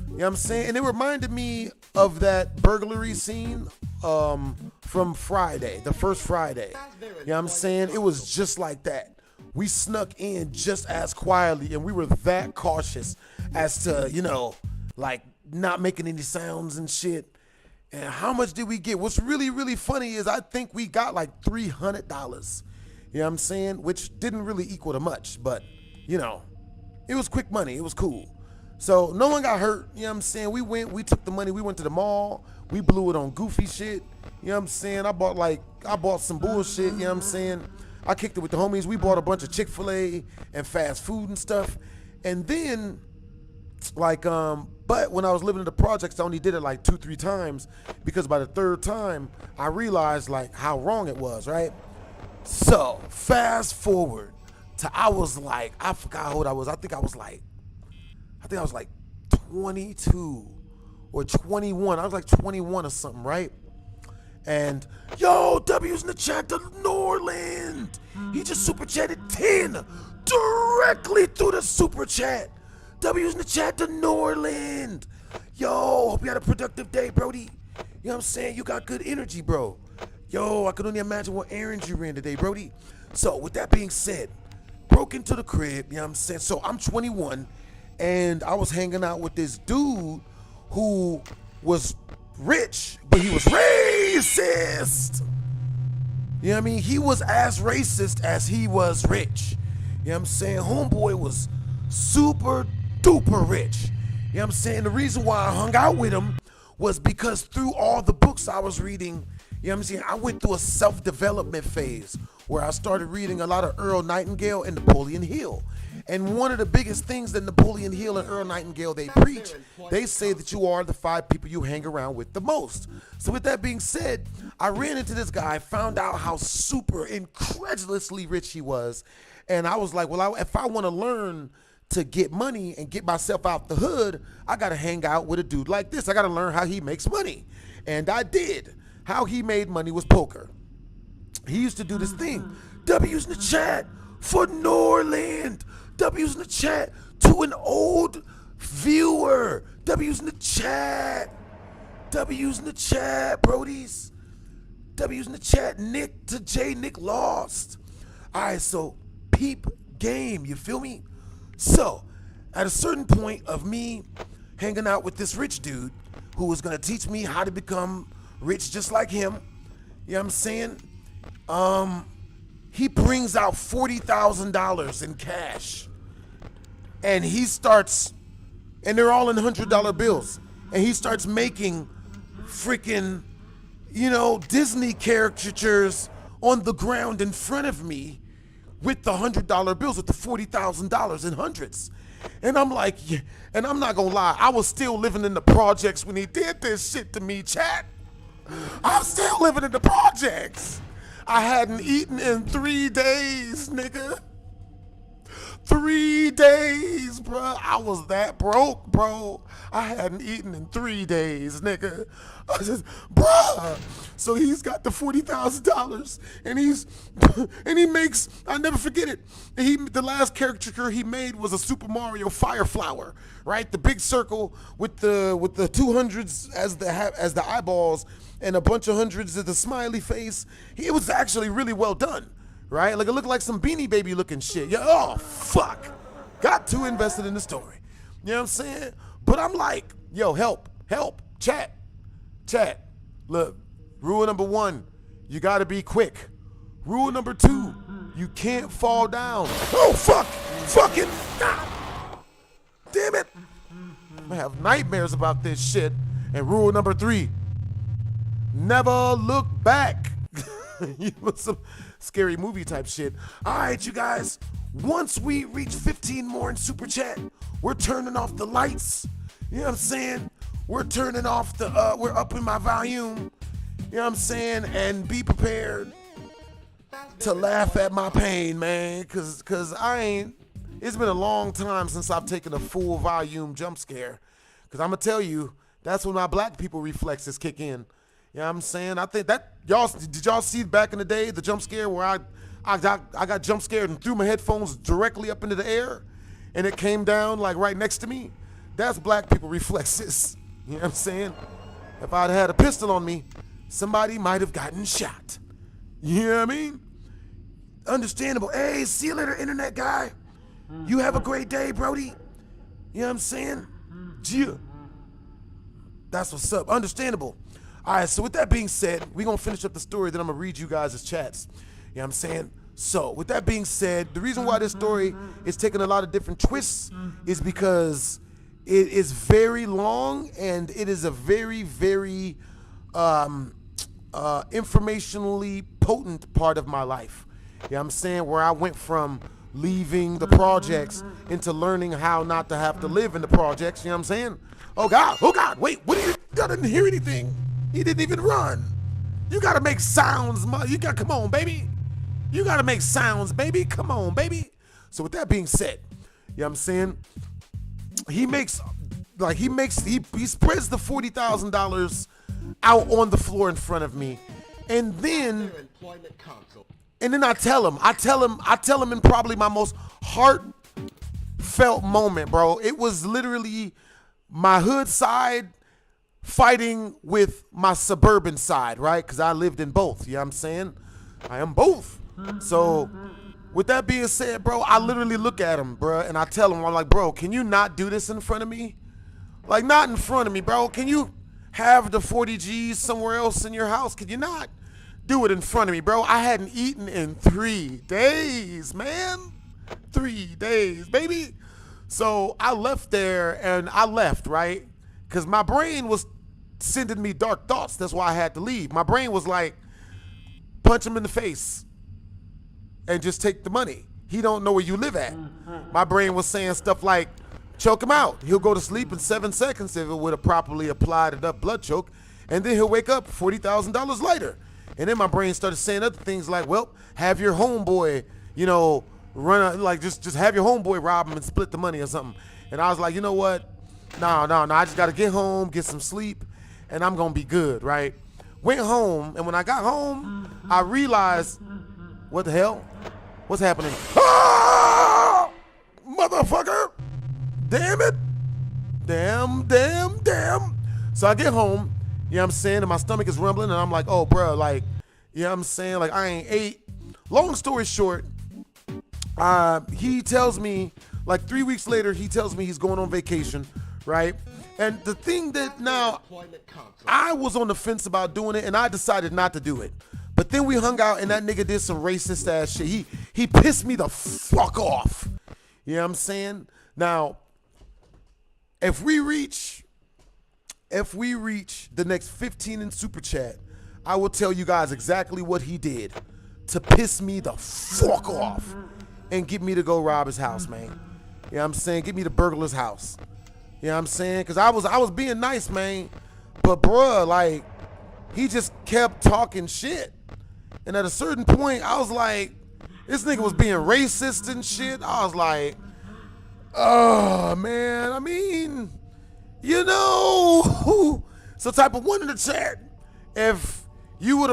[SPEAKER 1] You know what I'm saying? And it reminded me of that burglary scene from Friday, the first Friday. You know what I'm saying? It was just like that. We snuck in just as quietly, and we were that cautious as to, you know, like not making any sounds and shit. And how much did we get? What's really, really funny is I think we got like $300. You know what I'm saying? Which didn't really equal to much, but, you know, it was quick money. It was cool. So no one got hurt. You know what I'm saying? We took the money. We went to the mall. We blew it on goofy shit. You know what I'm saying? I bought some bullshit. You know what I'm saying? I kicked it with the homies. We bought a bunch of Chick-fil-A and fast food and stuff. And then, like, but when I was living in the projects, I only did it like 2-3 times, because by the 3rd time, I realized like how wrong it was, right? So fast forward to, I forgot how old I was. I think I was like 22 or 21. I was like 21 or something, right? And yo, W's in the chat to Norland. He just super chatted 10 directly through the super chat. W's in the chat to Norland. Yo, hope you had a productive day, Brody. You know what I'm saying? You got good energy, bro. Yo, I can only imagine what errands you ran today, Brody. So with that being said, broke into the crib, you know what I'm saying? So I'm 21, and I was hanging out with this dude who was rich, but he was racist. You know what I mean? He was as racist as he was rich. You know what I'm saying? Homeboy was super duper rich. You know what I'm saying? The reason why I hung out with him was because through all the books I was reading, You know what I'm saying? I went through a self-development phase where I started reading a lot of Earl Nightingale and Napoleon Hill. And one of the biggest things that Napoleon Hill and Earl Nightingale, they preach, they say that you are the 5 people you hang around with the most. So with that being said, I ran into this guy, found out how super incredulously rich he was. And I was like, well, if I want to learn to get money and get myself out the hood, I got to hang out with a dude like this. I got to learn how he makes money. And I did. How he made money was poker. He used to do this thing. W's in the chat for Norland. W's in the chat to an old viewer. W's in the chat. W's in the chat, Brodies. W's in the chat. Nick to J. Nick lost. All right, so peep game. You feel me? So at a certain point of me hanging out with this rich dude who was going to teach me how to become rich just like him, you know what I'm saying? He brings out $40,000 in cash, and he starts, and they're all in $100 bills, and he starts making freaking, you know, Disney caricatures on the ground in front of me with the $100 bills, with the $40,000 in hundreds. And I'm like, yeah, and I'm not gonna lie, I was still living in the projects when he did this shit to me, chat. I'm still living in the projects. I hadn't eaten in 3 days, nigga. 3 days, bro. I was that broke, bro. I hadn't eaten in 3 days, nigga. I just, bruh. So he's got the $40,000, and he makes. I never forget it. The last caricature he made was a Super Mario Fire Flower, right? The big circle with the 200s as the eyeballs and a bunch of hundreds as the smiley face. It was actually really well done. Right? Like it looked like some Beanie Baby looking shit. Yeah, oh, fuck. Got too invested in the story. You know what I'm saying? But I'm like, yo, help, chat. Look, rule number 1, you gotta be quick. Rule number 2, you can't fall down. Oh, fucking, God. Damn it. I have nightmares about this shit. And rule number 3, never look back. You know, some scary movie type shit. All right, you guys, once we reach 15 more in Super Chat, we're turning off the lights. You know what I'm saying? We're turning off we're upping my volume. You know what I'm saying? And be prepared to laugh at my pain, man, cause it's been a long time since I've taken a full volume jump scare. Cause I'm gonna tell you, that's when my black people reflexes kick in. You know what I'm saying? I think that did y'all see back in the day the jump scare where I got jump scared and threw my headphones directly up into the air and it came down like right next to me? That's black people reflexes. You know what I'm saying? If I'd had a pistol on me, somebody might have gotten shot. You know what I mean? Understandable. Hey, see you later, internet guy. You have a great day, Brody. You know what I'm saying? Yeah. That's what's up. Understandable. All right, so with that being said, we're going to finish up the story, then I'm going to read you guys' chats. You know what I'm saying? So with that being said, the reason why this story is taking a lot of different twists is because it is very long and it is a very, very informationally potent part of my life. You know what I'm saying? Where I went from leaving the projects into learning how not to have to live in the projects. You know what I'm saying? Oh God, wait, what are you? I didn't hear anything. He didn't even run. You gotta make sounds, come on, baby. You gotta make sounds, baby. Come on, baby. So with that being said, you know what I'm saying? He spreads the $40,000 out on the floor in front of me. And then I tell him in probably my most heartfelt moment, bro. It was literally my hood side fighting with my suburban side, right? Because I lived in both, you know what I'm saying? I am both. So with that being said, bro, I literally look at him, bro, and I tell him, I'm like, bro, can you not do this in front of me? Like, not in front of me, bro. Can you have the 40 G's somewhere else in your house? Can you not do it in front of me, bro? I hadn't eaten in 3 days, man. 3 days, baby. So I left there, and I left, right? Because my brain was sending me dark thoughts. That's why I had to leave. My brain was like, punch him in the face and just take the money. He don't know where you live at. My brain was saying stuff like, choke him out. He'll go to sleep in 7 seconds if it would have properly applied enough blood choke, and then he'll wake up $40,000 later. And then my brain started saying other things like, well, have your homeboy, you know, just have your homeboy rob him and split the money or something. And I was like, you know what? No, I just got to get home, get some sleep, and I'm going to be good, right? Went home, and when I got home, I realized, what the hell? What's happening? Ah! Motherfucker! Damn it! Damn. So I get home, you know what I'm saying, and my stomach is rumbling, and I'm like, oh, bro, like, you know what I'm saying, like, I ain't ate. Long story short, he tells me, like 3 weeks later, he tells me he's going on vacation, right? And the thing that now, I was on the fence about doing it, and I decided not to do it. But then we hung out, and that nigga did some racist ass shit. He pissed me the fuck off. You know what I'm saying? Now, if we reach the next 15 in Super Chat, I will tell you guys exactly what he did to piss me the fuck off and get me to go rob his house, man. You know what I'm saying? Get me to burglar's house. You know what I'm saying? Because I was being nice, man. But, bruh, like, he just kept talking shit. And at a certain point, I was like, this nigga was being racist and shit. I was like, oh, man. I mean, you know. So type of one in the chat. If you would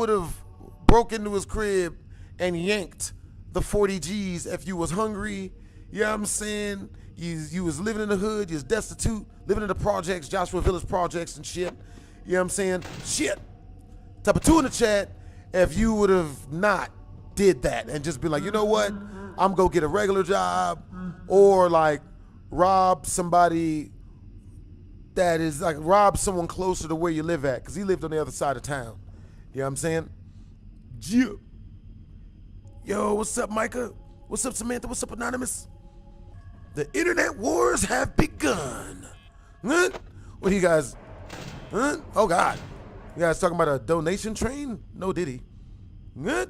[SPEAKER 1] have broke into his crib and yanked the 40 G's if you was hungry, you know what I'm saying? You was living in the hood, you was destitute, living in the projects, Joshua Village projects and shit. You know what I'm saying? Shit. Type of 2 in the chat if you would have not did that and just be like, you know what? I'm gonna get a regular job or like rob somebody that is like rob someone closer to where you live at, because he lived on the other side of town. You know what I'm saying? Yeah. Yo, what's up, Micah? What's up, Samantha? What's up, Anonymous? The internet wars have begun. Huh? What do you guys? Huh? Oh God. You guys talking about a donation train? No diddy. Huh?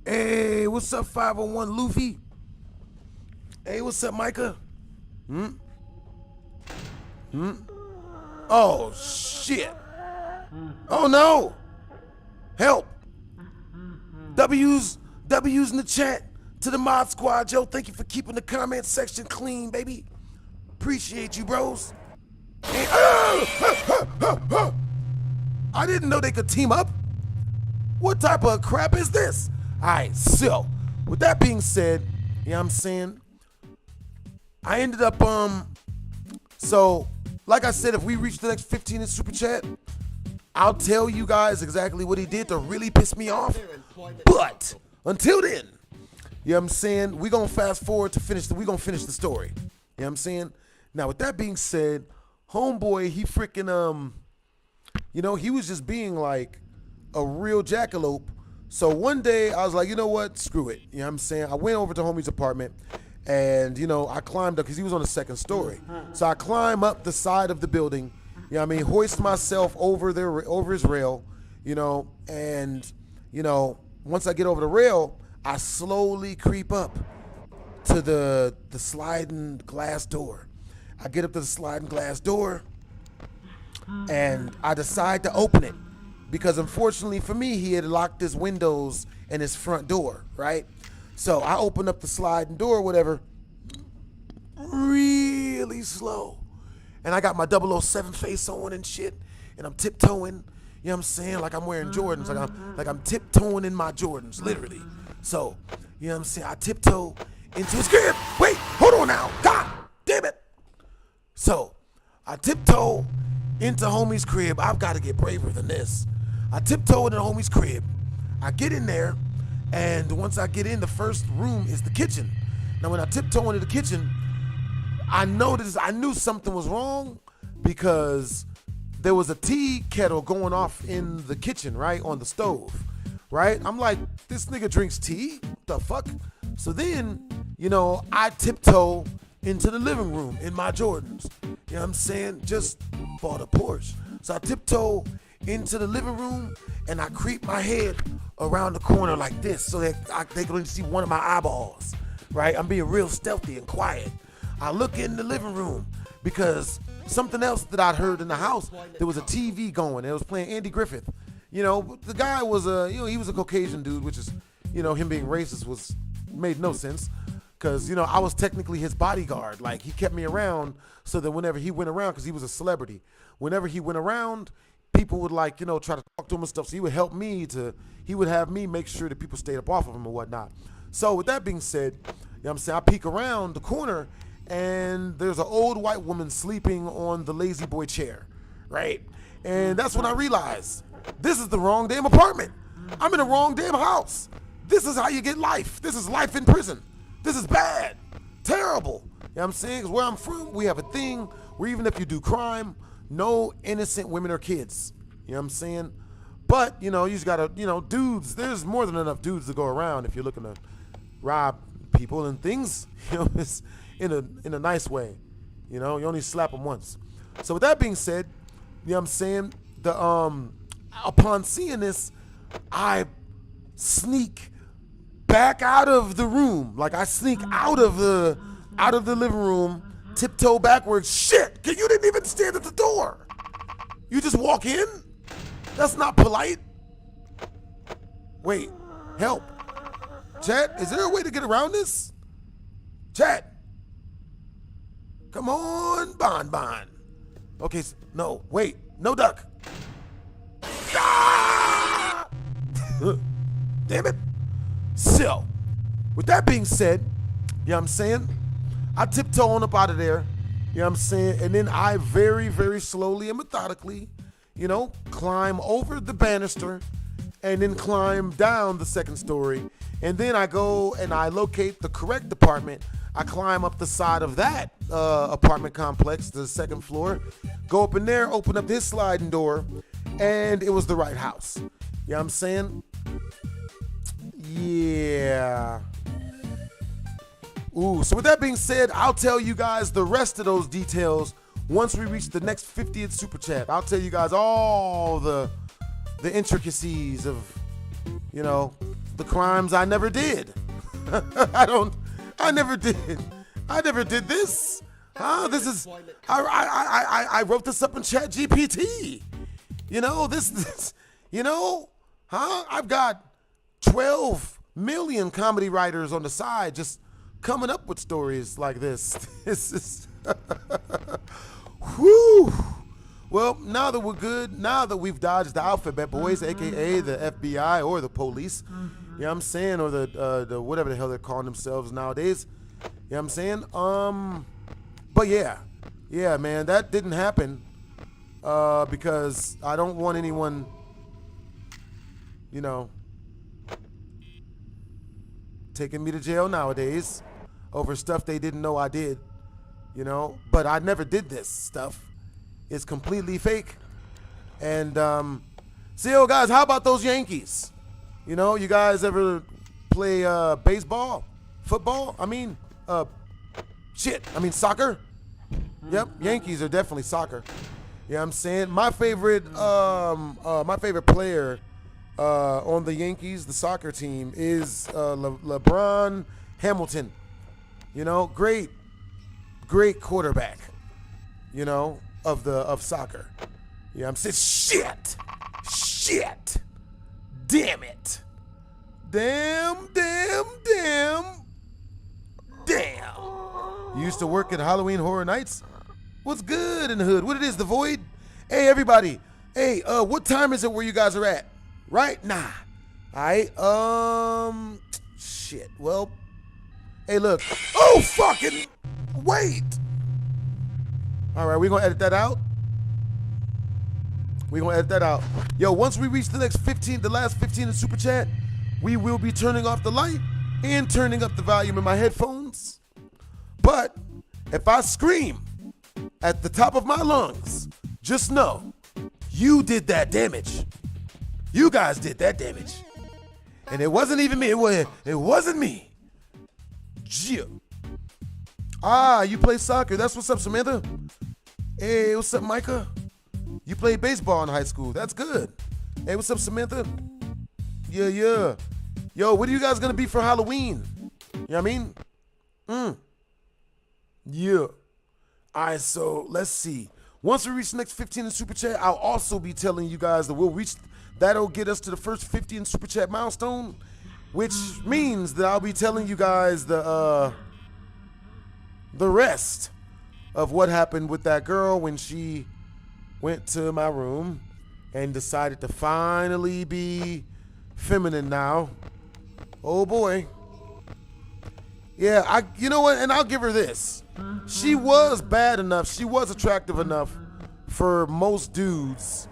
[SPEAKER 1] Hey, what's up, 501 Luffy? Hey, what's up, Micah? Oh, shit. Oh, no. Help. W's in the chat to the mod squad, Joe. Thank you for keeping the comment section clean, baby. Appreciate you, bros. And, I didn't know they could team up. What type of crap is this? All right, so with that being said, you know what I'm saying? I ended up, so like I said, if we reach the next 15 in Super Chat, I'll tell you guys exactly what he did to really piss me off. But until then, you know what I'm saying? We're going to fast forward to we're going to finish the story. You know what I'm saying? Now, with that being said, homeboy, he freaking, you know, he was just being like a real jackalope. So one day I was like, you know what? Screw it. You know what I'm saying? I went over to homie's apartment and, you know, I climbed up because he was on the second story. So I climb up the side of the building, you know what I mean? Hoist myself over his rail, you know, and, you know, once I get over the rail, I slowly creep up to the sliding glass door. I get up to the sliding glass door and I decide to open it. Because unfortunately for me, he had locked his windows and his front door, right? So I opened up the sliding door, whatever, really slow. And I got my 007 face on and shit, and I'm tiptoeing, you know what I'm saying? Like I'm wearing Jordans, like I'm tiptoeing in my Jordans, literally. So, you know what I'm saying? I tiptoe into his crib. Wait, hold on now. God damn it. So, I tiptoe into homie's crib. I've got to get braver than this. I tiptoe into homie's crib. I get in there, and once I get in, the first room is the kitchen. Now, when I tiptoe into the kitchen, I knew something was wrong because there was a tea kettle going off in the kitchen, right? On the stove, right? I'm like, this nigga drinks tea? What the fuck? So then, I tiptoe into the living room in my Jordans. You know what I'm saying? Just bought a Porsche. So I tiptoe into the living room and I creep my head around the corner like this so that they can only see one of my eyeballs, right? I'm being real stealthy and quiet. I look in the living room because something else that I'd heard in the house, there was a TV going. It was playing Andy Griffith. The guy was he was a Caucasian dude, which is, him being racist made no sense. Because, I was technically his bodyguard. Like, he kept me around so that whenever he went around, because he was a celebrity, whenever he went around, people would, try to talk to him and stuff. So he would help me he would have me make sure that people stayed up off of him and whatnot. So with that being said, I peek around the corner and there's an old white woman sleeping on the lazy boy chair, right? And that's when I realized this is the wrong damn apartment. I'm in the wrong damn house. This is how you get life. This is life in prison. This is bad, terrible. You know what I'm saying? Because where I'm from, we have a thing where even if you do crime, no innocent women or kids. You know what I'm saying? But, you just gotta, dudes, there's more than enough dudes to go around if you're looking to rob people and things, it's in a nice way. You only slap them once. So with that being said, you know what I'm saying? Upon seeing this, I sneak back out of the room. Like, I sneak out of the living room, tiptoe backwards. Shit, you didn't even stand at the door. You just walk in? That's not polite. Wait, help. Chat, is there a way to get around this? Chat. Come on, Bon. Okay, no, wait, no duck. Ah! Damn it. So, with that being said, you know what I'm saying? I tiptoe on up out of there, you know what I'm saying? And then I very, very slowly and methodically, climb over the banister and then climb down the second story. And then I go and I locate the correct apartment. I climb up the side of that apartment complex, the second floor, go up in there, open up this sliding door, and it was the right house. You know what I'm saying? Yeah. Ooh, so with that being said, I'll tell you guys the rest of those details once we reach the next 50th super chat. I'll tell you guys all the intricacies of, the crimes I never did. I never did this. This is, I wrote this up in Chat GPT. I've got 12 million comedy writers on the side just coming up with stories like this. This is, whew. Well, now that we're good, now that we've dodged the alphabet boys, aka the FBI or the police, you know what I'm saying, or the whatever the hell they're calling themselves nowadays, you know what I'm saying? But yeah, man, that didn't happen because I don't want anyone, taking me to jail nowadays over stuff they didn't know I did, but I never did this stuff. It's completely fake. And so guys, how about those Yankees? You guys ever play baseball, football? Soccer? Yep, Yankees are definitely soccer. You know what I'm saying? My favorite player on the Yankees, the soccer team, is LeBron Hamilton. Great quarterback, of soccer. Yeah, I'm saying shit. Damn it. Damn. You used to work at Halloween Horror Nights? What's good in the hood? What it is, the Void? Hey, everybody. Hey, what time is it where you guys are at? Right? Nah. Alright, shit. Well, hey, look. Oh, fucking wait. Alright, we're gonna edit that out. Yo, once we reach the last 15 in Super Chat, we will be turning off the light and turning up the volume in my headphones. But if I scream at the top of my lungs, just know you did that damage. You guys did that damage. And it wasn't even me. It wasn't me. Yeah. Ah, you play soccer. That's what's up, Samantha. Hey, what's up, Micah? You played baseball in high school. That's good. Hey, what's up, Samantha? Yeah. Yo, what are you guys gonna be for Halloween? You know what I mean? Yeah. All right, so let's see. Once we reach the next 15 in Super Chat, I'll also be telling you guys that we'll reach, that'll get us to the first 50 in Super Chat milestone, which means that I'll be telling you guys the rest of what happened with that girl when she went to my room and decided to finally be feminine now. Oh boy. Yeah, you know what, and I'll give her this. She was bad enough, she was attractive enough for most dudes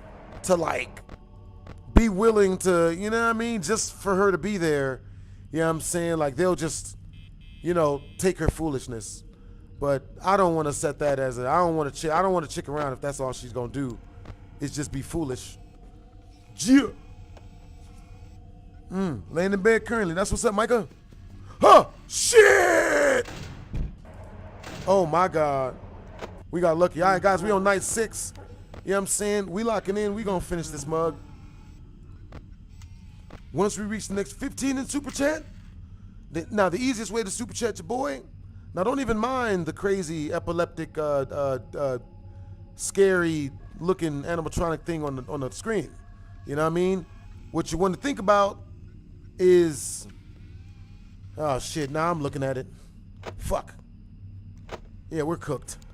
[SPEAKER 1] to like be willing to, you know what I mean, just for her to be there. You know what I'm saying? Like they'll just, you know, take her foolishness. But I don't want to set that as I don't want to chick around if that's all she's gonna do. Is just be foolish. Yeah. Laying in bed currently. That's what's up, Micah. Huh! Shit! Oh my God. We got lucky. All right, guys, we on night 6. You know what I'm saying? We locking in. We gonna finish this mug. Once we reach the next 15 in Super Chat, now the easiest way to Super Chat your boy, now don't even mind the crazy epileptic, scary looking animatronic thing on the screen. You know what I mean? What you want to think about is, oh shit, now I'm looking at it. Fuck. Yeah, we're cooked. You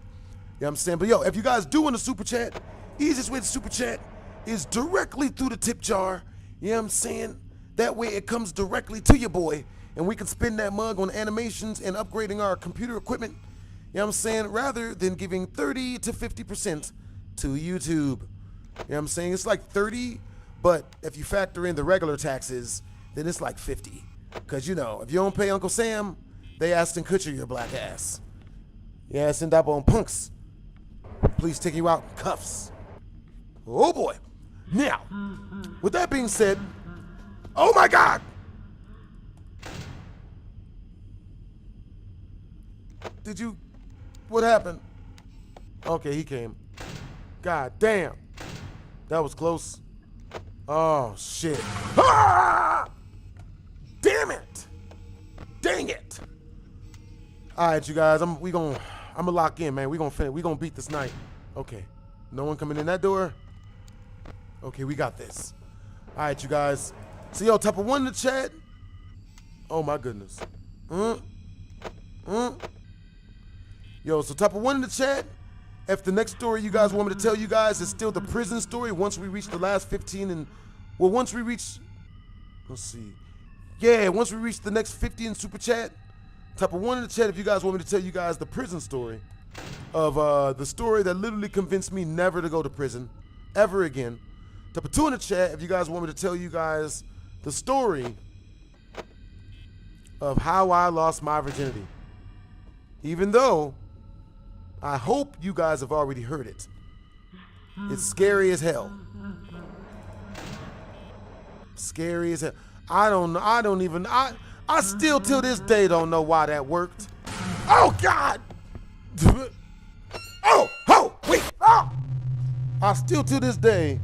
[SPEAKER 1] know what I'm saying? But yo, if you guys do want to Super Chat, easiest way to Super Chat is directly through the tip jar. You know what I'm saying? That way it comes directly to your boy, and we can spend that mug on animations and upgrading our computer equipment. You know what I'm saying? Rather than giving 30 to 50% to YouTube. You know what I'm saying? It's like 30, but if you factor in the regular taxes, then it's like 50. Because, you know, if you don't pay Uncle Sam, they Aston Kutcher your black ass. Yeah, send up on punks. Please take you out in cuffs. Oh boy. Now, with that being said, oh my God! What happened? Okay, he came. God damn. That was close. Oh shit. Ah! Damn it. Dang it. All right, you guys, I'm gonna lock in, man. We gonna beat this night. Okay. No one coming in that door? Okay, we got this. All right, you guys. So, yo, type of 1 in the chat. Oh, my goodness. Yo, so type of 1 in the chat. If the next story you guys want me to tell you guys is still the prison story, once we reach the last 15 and, well, once we reach, let's see. Yeah, once we reach the next 50 in Super Chat, type of 1 in the chat if you guys want me to tell you guys the prison story of the story that literally convinced me never to go to prison ever again. Type of 2 in the chat if you guys want me to tell you guys the story of how I lost my virginity. Even though I hope you guys have already heard it. It's scary as hell. Scary as hell. I still till this day don't know why that worked. Oh God! Wait! I still to this day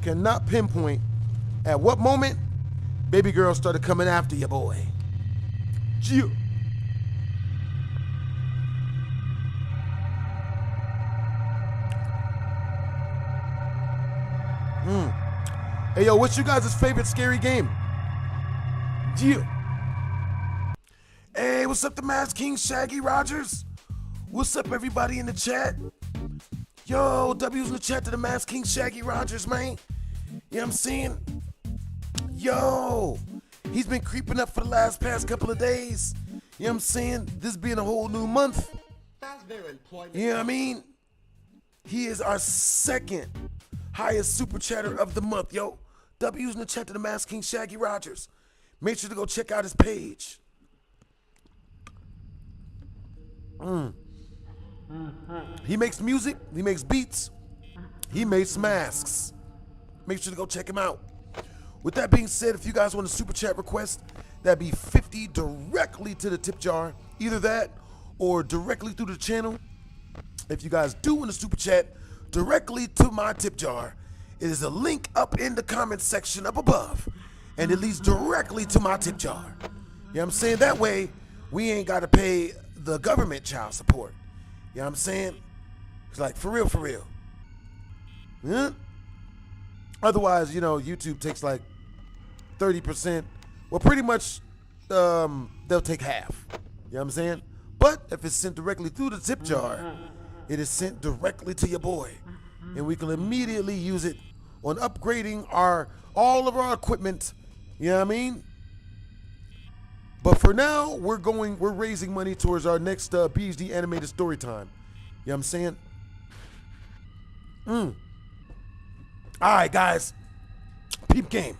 [SPEAKER 1] cannot pinpoint at what moment baby girl started coming after your boy. Gee. Hey yo, what's you guys' favorite scary game? Yeah. Hey, what's up, the Masked King Shaggy Rogers? What's up, everybody in the chat? Yo, W's in the chat to the Masked King Shaggy Rogers, man. You know what I'm saying? Yo, he's been creeping up for the past couple of days. You know what I'm saying? This being a whole new month. You know what I mean? He is our second highest super chatter of the month, yo. W's in the chat to the Masked King Shaggy Rogers. Make sure to go check out his page. He makes music, he makes beats, he makes masks. Make sure to go check him out. With that being said, if you guys want a super chat request, that'd be 50 directly to the tip jar. Either that or directly through the channel. If you guys do want a super chat directly to my tip jar, it is a link up in the comment section up above. And it leads directly to my tip jar. You know what I'm saying? That way, we ain't got to pay the government child support. You know what I'm saying? It's like, for real, for real. Huh? Otherwise, you know, YouTube takes like 30%. Well, pretty much, they'll take half. You know what I'm saying? But if it's sent directly through the tip jar, it is sent directly to your boy. And we can immediately use it on upgrading all of our equipment. You know what I mean? But for now, we're raising money towards our next PhD animated story time. You know what I'm saying? All right, guys. Peep game.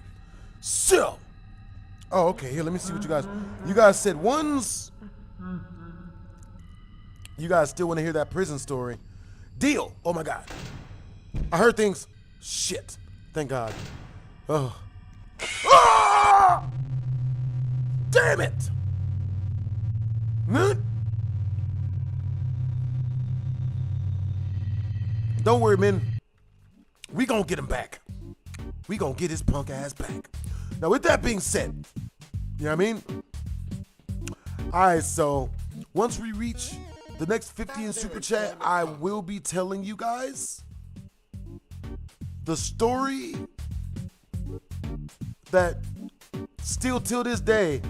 [SPEAKER 1] So. Oh, okay. Here, let me see what you guys said ones. You guys still want to hear that prison story. Deal. Oh, my God. I heard things. Shit. Thank God. Oh. Ah! Damn it. Don't worry, man. We gonna get him back. We gonna get his punk ass back. Now, with that being said, you know what I mean? All right, so once we reach the next 50 in Super Chat, I will be telling you guys the story that still till this day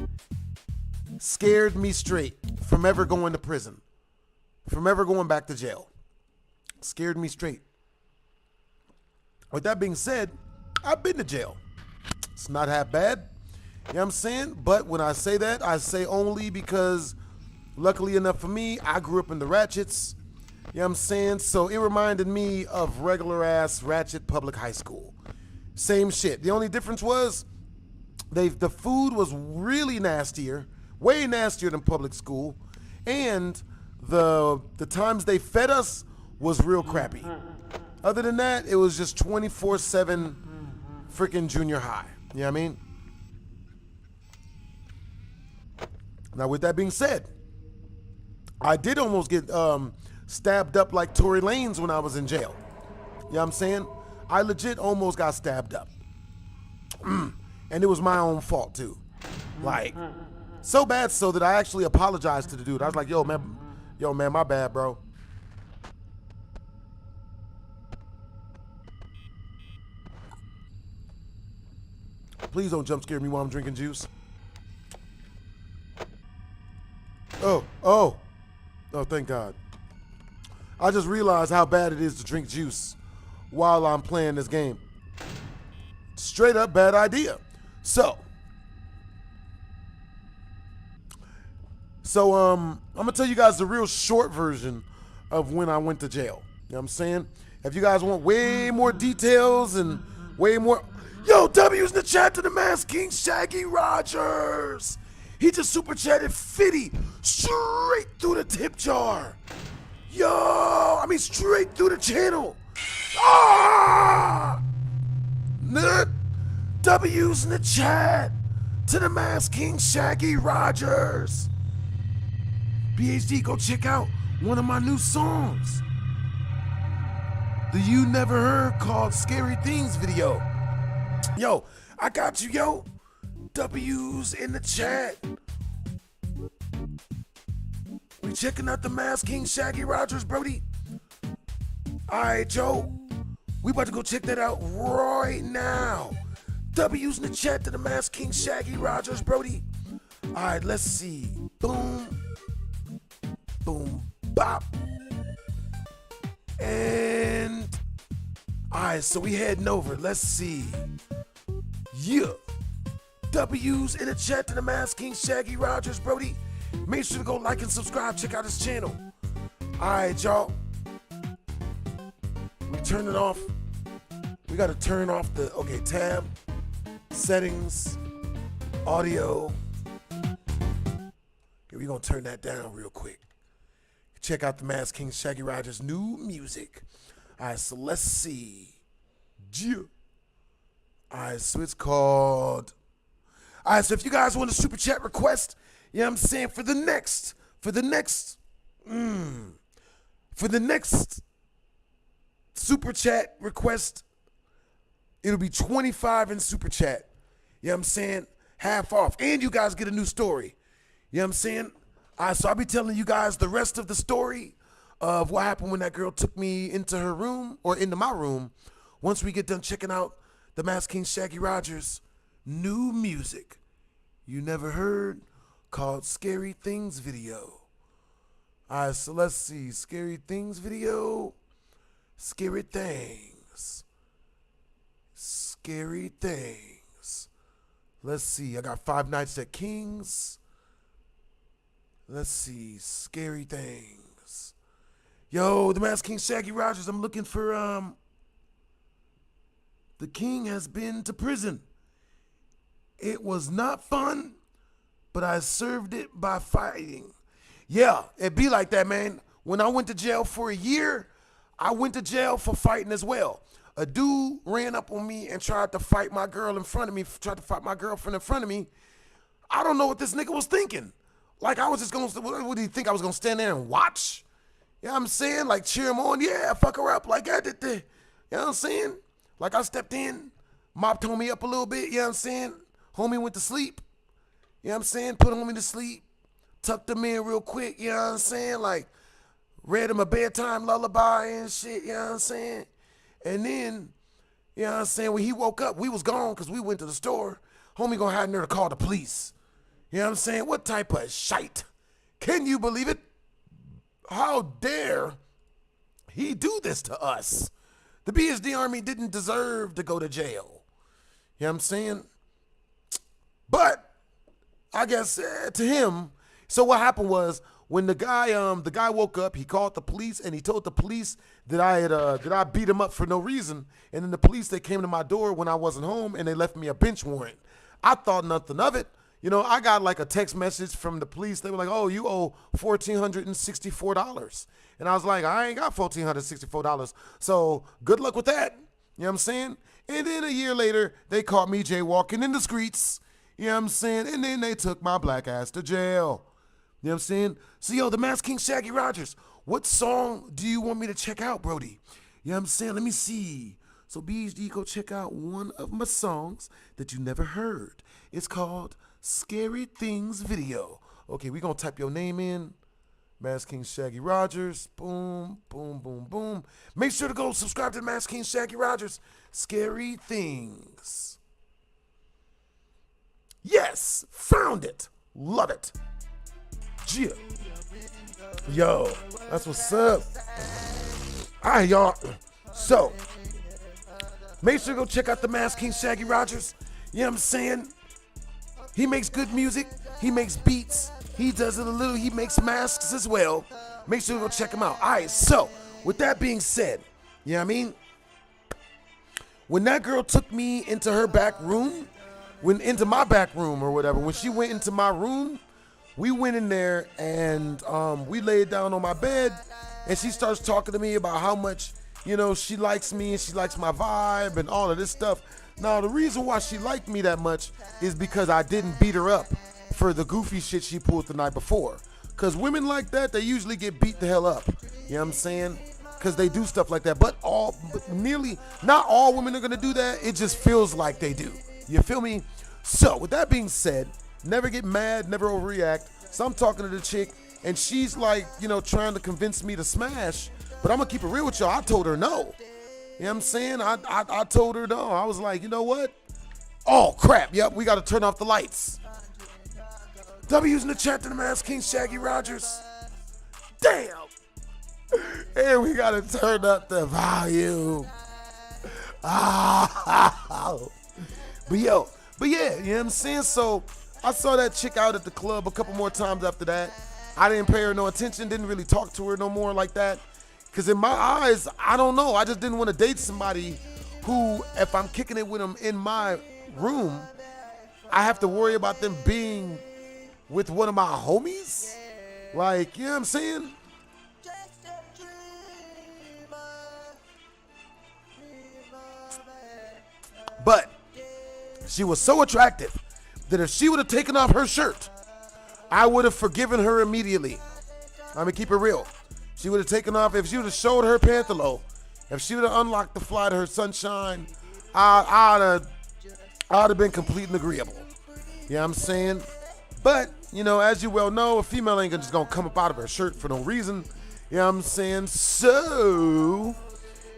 [SPEAKER 1] scared me straight from ever going to prison, from ever going back to jail. Scared me straight. With that being said, I've been to jail. It's not half bad. You know what I'm saying? But when I say that, I say only because luckily enough for me, I grew up in the Ratchets. You know what I'm saying? So it reminded me of regular ass Ratchet Public High School. Same shit. The only difference was the food was really nastier, way nastier than public school, and the times they fed us was real crappy. Other than that, it was just 24/7 freaking junior high. You know what I mean? Now, with that being said, I did almost get stabbed up like Tory Lanez when I was in jail. You know what I'm saying? I legit almost got stabbed up. And it was my own fault, too. Like, so bad so that I actually apologized to the dude. I was like, yo, man, my bad, bro. Please don't jump scare me while I'm drinking juice. Oh, thank God. I just realized how bad it is to drink juice while I'm playing this game. Straight up bad idea. So I'm gonna tell you guys the real short version of when I went to jail. You know what I'm saying? If you guys want way more details and way more, yo, W's in the chat to the Masked King Shaggy Rogers. He just super chatted 50 straight through the tip jar. Yo, I mean straight through the channel. Ah! W's in the chat to the Masked King Shaggy Rogers. PhD, go check out one of my new songs. The You Never Heard called Scary Things video. Yo, I got you, yo. W's in the chat. We checking out the Masked King Shaggy Rogers, Brody. All right, Joe. We about to go check that out right now. W's in the chat to the Masked King Shaggy Rogers, Brody. All right, let's see. Boom. Boom. Bop. And all right, so we heading over. Let's see. Yeah. W's in the chat to the Masked King Shaggy Rogers, Brody. Make sure to go like and subscribe. Check out his channel. All right, y'all. We turn it off. We got to turn off the, okay, tab, settings, audio. Here, we going to turn that down real quick. check out the Mass King Shaggy Rogers' new music. All right, so let's see. Yeah. All right, so it's called. All right, so if you guys want a super chat request, you know what I'm saying, for the next super chat request, it'll be 25 in super chat. You know what I'm saying? Half off. And you guys get a new story. You know what I'm saying? All right, so I'll be telling you guys the rest of the story of what happened when that girl took me into her room, or into my room, once we get done checking out the Mass King Shaggy Rogers' new music you never heard, called Scary Things Video. All right, so let's see. Scary Things Video. Scary Things. Scary Things. Let's see. I got Five Nights at King's. Let's see. Scary Things. Yo, the Mass King Shaggy Rogers. I'm looking for, the king has been to prison. It was not fun, but I served it by fighting. Yeah, it be like that, man. When I went to jail for a year, I went to jail for fighting as well. A dude ran up on me and tried to fight my girl in front of me, tried to fight my girlfriend in front of me. I don't know what this nigga was thinking. Like, I was just going to, what do you think? I was going to stand there and watch? You know what I'm saying? Like, cheer him on. Yeah, fuck her up. Like, I did the, you know what I'm saying? Like, I stepped in, mopped homie up a little bit, you know what I'm saying? Homie went to sleep, you know what I'm saying? Put homie to sleep, tucked him in real quick, you know what I'm saying? Like, read him a bedtime lullaby and shit, you know what I'm saying? And then, you know what I'm saying, when he woke up, we was gone because we went to the store. Homie gonna have there to call the police. You know what I'm saying? What type of shite? Can you believe it? How dare he do this to us? The BSD Army didn't deserve to go to jail. You know what I'm saying? But I guess to him, so what happened was when the guy woke up, he called the police and he told the police that I beat him up for no reason. And then the police, they came to my door when I wasn't home and they left me a bench warrant. I thought nothing of it. You know, I got like a text message from the police. They were like, "Oh, you owe $1,464. And I was like, I ain't got $1,464. So good luck with that. You know what I'm saying? And then a year later, they caught me jaywalking in the streets. You know what I'm saying? And then they took my black ass to jail. You know what I'm saying? So, yo, the Mass King Shaggy Rogers, what song do you want me to check out, Brody? You know what I'm saying? Let me see. So, BHD, go check out one of my songs that you never heard. It's called Scary Things Video. Okay, we're going to type your name in. Mass King Shaggy Rogers. Boom, boom, boom, boom. Make sure to go subscribe to Mass King Shaggy Rogers. Scary Things. Yes, found it. Love it. Yeah. Yo, that's what's up. All right, y'all. So, make sure to go check out the Mass King Shaggy Rogers. You know what I'm saying? He makes good music. He makes beats. He does it a little. He makes masks as well. Make sure to go check him out. All right, so with that being said, you know what I mean? When that girl took me into her back room, into my back room or whatever, when she went into my room, we went in there and we laid down on my bed and she starts talking to me about how much, you know, she likes me and she likes my vibe and all of this stuff. Now, the reason why she liked me that much is because I didn't beat her up for the goofy shit she pulled the night before. Because women like that, they usually get beat the hell up. You know what I'm saying? Because they do stuff like that. But nearly, not all women are going to do that. It just feels like they do. You feel me? So, with that being said, never get mad, never overreact. So I'm talking to the chick, and she's like, you know, trying to convince me to smash. But I'm going to keep it real with y'all. I told her no. You know what I'm saying? I told her no. I was like, you know what? Oh, crap. Yep, we got to turn off the lights. W's in the chat to the Mass King Shaggy Rogers. Damn. And we got to turn up the volume. But yeah, you know what I'm saying? So I saw that chick out at the club a couple more times after that. I didn't pay her no attention, didn't really talk to her no more like that. Because in my eyes, I don't know. I just didn't want to date somebody who, if I'm kicking it with them in my room, I have to worry about them being with one of my homies. Like, you know what I'm saying? But she was so attractive that if she would have taken off her shirt, I would have forgiven her immediately. I'm gonna keep it real. She would have taken off, if she would have showed her pantaloon, if she would have unlocked the fly to her sunshine, I'd have been complete and agreeable. You know what I'm saying? But, you know, as you well know, a female ain't just gonna come up out of her shirt for no reason. You know what I'm saying? So,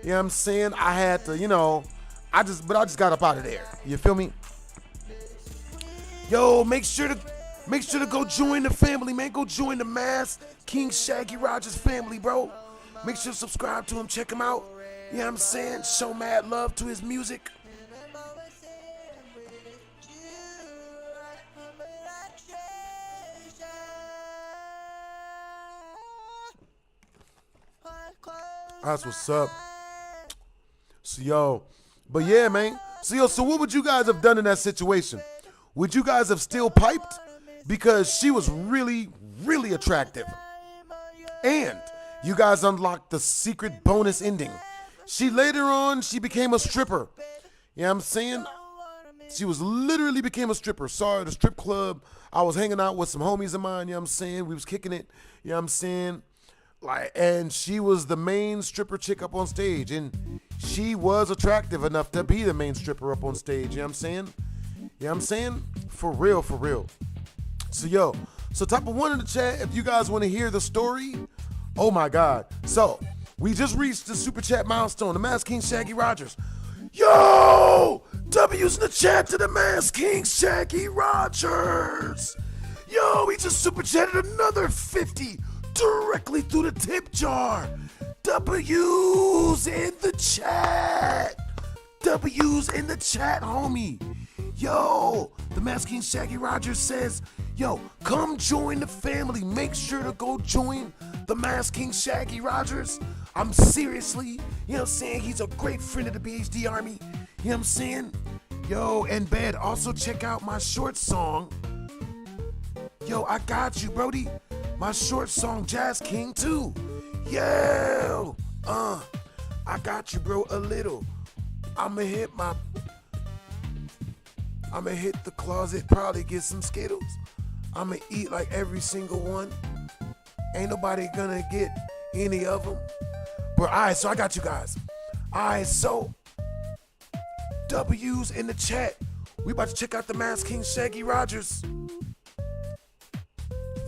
[SPEAKER 1] you know what I'm saying? I had to, you know, I just got up out of there. You feel me? Yo, make sure to go join the family, man. Go join the Mass King Shaggy Rogers family, bro. Make sure to subscribe to him, check him out. You know what I'm saying? Show mad love to his music. That's what's up. So, yo, but yeah, man. So what would you guys have done in that situation? Would you guys have still piped? Because she was really, really attractive. And you guys unlocked the secret bonus ending. Later on, she became a stripper. You know what I'm saying? She literally became a stripper. Sorry, the strip club. I was hanging out with some homies of mine, you know what I'm saying? We was kicking it, you know what I'm saying? And she was the main stripper chick up on stage. And she was attractive enough to be the main stripper up on stage, you know what I'm saying? You know what I'm saying? For real, for real. So, yo, type of one in the chat if you guys want to hear the story. Oh, my God. So, we just reached the super chat milestone. The Mass King Shaggy Rogers. Yo! W's in the chat to the Mass King Shaggy Rogers. Yo, he just super chatted another 50 directly through the tip jar. W's in the chat. W's in the chat, homie. Yo, the Mass King Shaggy Rogers says, yo, come join the family. Make sure to go join the Mass King Shaggy Rogers. I'm seriously, you know what I'm saying? He's a great friend of the BHD Army. You know what I'm saying? Yo, and bed, also check out my short song. Yo, I got you, Brody. My short song, Jazz King 2. Yo, I got you, bro, a little. I'ma hit the closet, probably get some Skittles. I'ma eat like every single one. Ain't nobody gonna get any of them. But alright, so I got you guys. Alright, so W's in the chat. We about to check out the Mass King Shaggy Rogers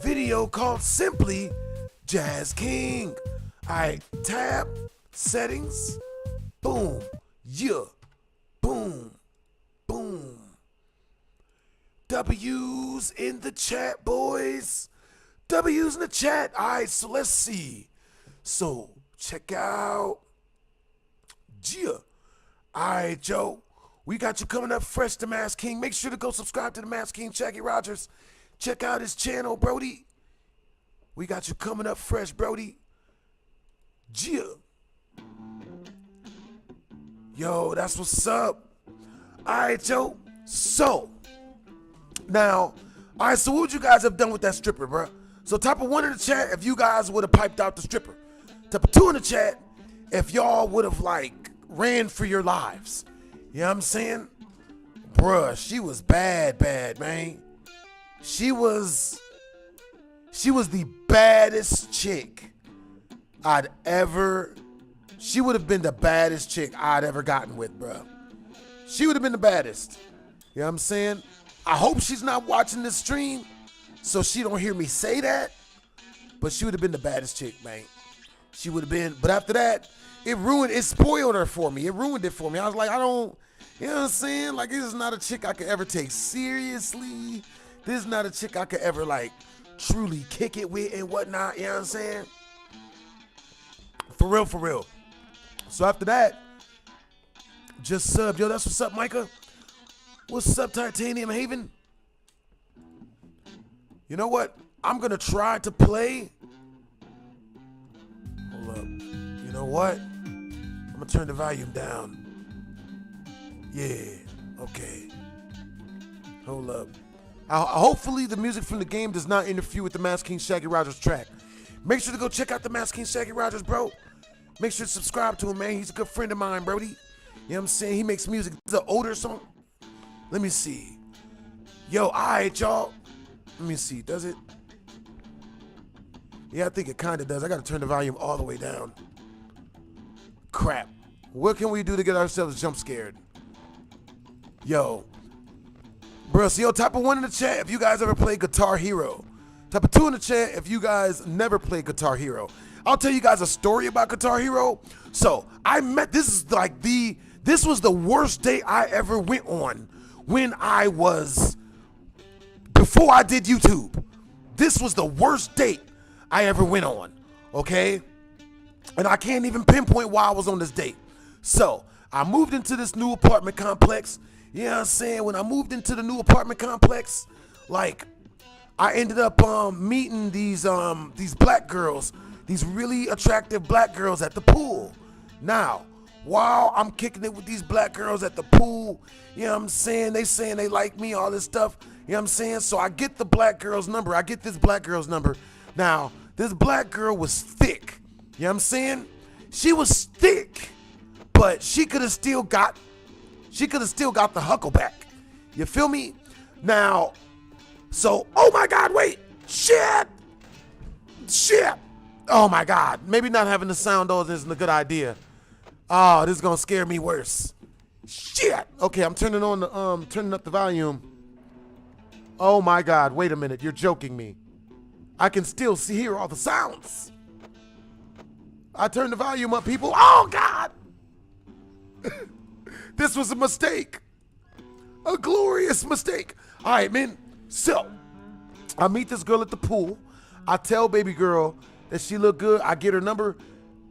[SPEAKER 1] video called simply Jazz King. Alright, tab, settings, boom, yeah, boom, boom. W's in the chat, boys. W's in the chat. All right, so let's see. So check out. Yeah. All right, Joe. We got you coming up fresh to Mass King. Make sure to go subscribe to the Mass King Shaggy Rogers. Check out his channel, Brody. We got you coming up fresh, Brody. Yeah. Yo, that's what's up. All right, Joe. So, now, all right, so what would you guys have done with that stripper, bro? So type of one in the chat if you guys would have piped out the stripper. Type of two in the chat if y'all would have, like, ran for your lives. You know what I'm saying? Bruh, she was bad, man. She was the baddest chick she would have been the baddest chick I'd ever gotten with, bruh. She would have been the baddest. You know what I'm saying? I hope she's not watching this stream so she don't hear me say that, but she would have been the baddest chick, man. She would have been, but after that, it spoiled her for me. It ruined it for me. I was like, you know what I'm saying? Like, this is not a chick I could ever take seriously. This is not a chick I could ever, like, truly kick it with and whatnot. You know what I'm saying? For real, for real. So after that, just sub. Yo, that's what's up, Micah. What's up, Titanium Haven? You know what? I'm going to try to play. Hold up. You know what? I'm going to turn the volume down. Yeah. Okay. Hold up. Hopefully the music from the game does not interfere with the Mass King Shaggy Rogers track. Make sure to go check out the Mass King Shaggy Rogers, bro. Make sure to subscribe to him, man. He's a good friend of mine, Brody. You know what I'm saying? He makes music. It's an older song. Let me see. Yo, all right, y'all. Let me see. Does it? Yeah, I think it kind of does. I got to turn the volume all the way down. Crap. What can we do to get ourselves jump scared? Yo. Bro, so yo, type of 1 in the chat if you guys ever played Guitar Hero. Type of 2 in the chat if you guys never played Guitar Hero. I'll tell you guys a story about Guitar Hero. So, this was the worst date I ever went on before I did YouTube. This was the worst date I ever went on, okay? And I can't even pinpoint why I was on this date. So, I moved into this new apartment complex. You know what I'm saying? When I moved into the new apartment complex, like, I ended up meeting these black girls, these really attractive black girls at the pool. Now, while I'm kicking it with these black girls at the pool, you know what I'm saying? They saying they like me, all this stuff. You know what I'm saying? So I get the black girl's number. I get this black girl's number. Now, this black girl was thick. You know what I'm saying? She was thick, but she could have still got the huckleback. You feel me? Now, so, oh my God, wait. Shit. Oh my God. Maybe not having the sound on isn't a good idea. Oh, this is gonna scare me worse. Shit. Okay, I'm turning up the volume. Oh my God, wait a minute, you're joking me. I can still hear all the sounds. I turned the volume up, people. Oh God. This was a mistake. A glorious mistake. All right, man. So, I meet this girl at the pool. I tell baby girl that she look good. I get her number.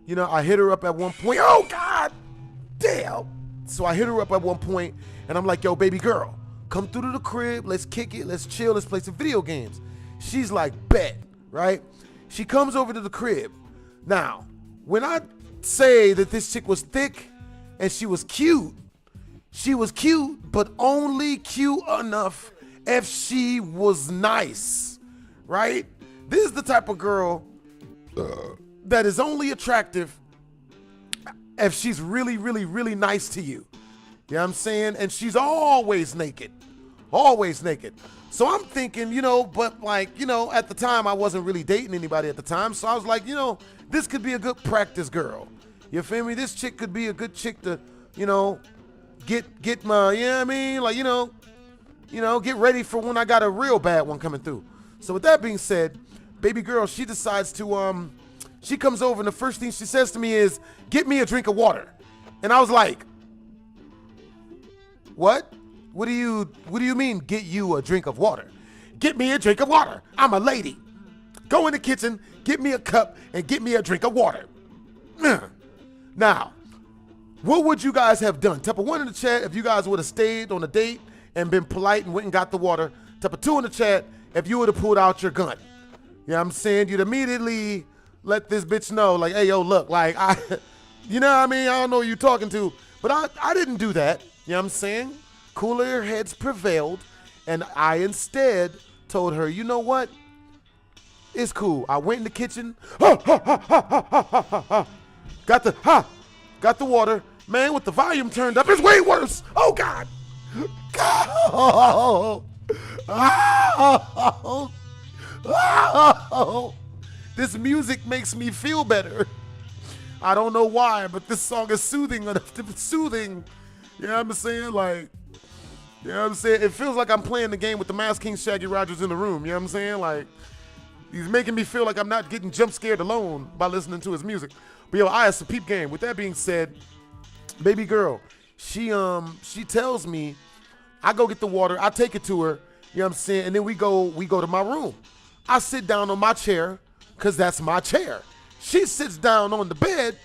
[SPEAKER 1] You know, I hit her up at one point. Oh, God damn. So I hit her up at one point, and I'm like, yo, baby girl, come through to the crib. Let's kick it. Let's chill. Let's play some video games. She's like, bet, right? She comes over to the crib. Now, when I say that this chick was thick and she was cute, but only cute enough if she was nice, right? This is the type of girl that is only attractive if she's really, really, really nice to you. You know what I'm saying? And she's always naked. Always naked. So I'm thinking, but like, at the time I wasn't really dating anybody at the time. So I was like, this could be a good practice girl. You feel me? This chick could be a good chick to, get my, you know what I mean? Like, get ready for when I got a real bad one coming through. So with that being said, baby girl, she decides to, she comes over and the first thing she says to me is, get me a drink of water. And I was like, what? What do you mean get you a drink of water? Get me a drink of water. I'm a lady. Go in the kitchen, get me a cup, and get me a drink of water. Now, what would you guys have done? Type of 1 in the chat if you guys would have stayed on a date and been polite and went and got the water. Type of 2 in the chat if you would have pulled out your gun. You know what I'm saying? You'd immediately let this bitch know, like, hey, yo, look, like, you know what I mean? I don't know who you're talking to, but I didn't do that. You know what I'm saying? Cooler heads prevailed, and I instead told her, you know what? It's cool. I went in the kitchen, got the water. Man, with the volume turned up, it's way worse. Oh, God. This music makes me feel better. I don't know why, but this song is soothing enough to be soothing. You know what I'm saying? Like, you know what I'm saying? It feels like I'm playing the game with the Masked King Shaggy Rogers in the room. You know what I'm saying? Like, he's making me feel like I'm not getting jump scared alone by listening to his music. But yo, it's a peep game. With that being said, baby girl, she tells me, I go get the water, I take it to her, you know what I'm saying? And then we go to my room. I sit down on my chair, because that's my chair. She sits down on the bed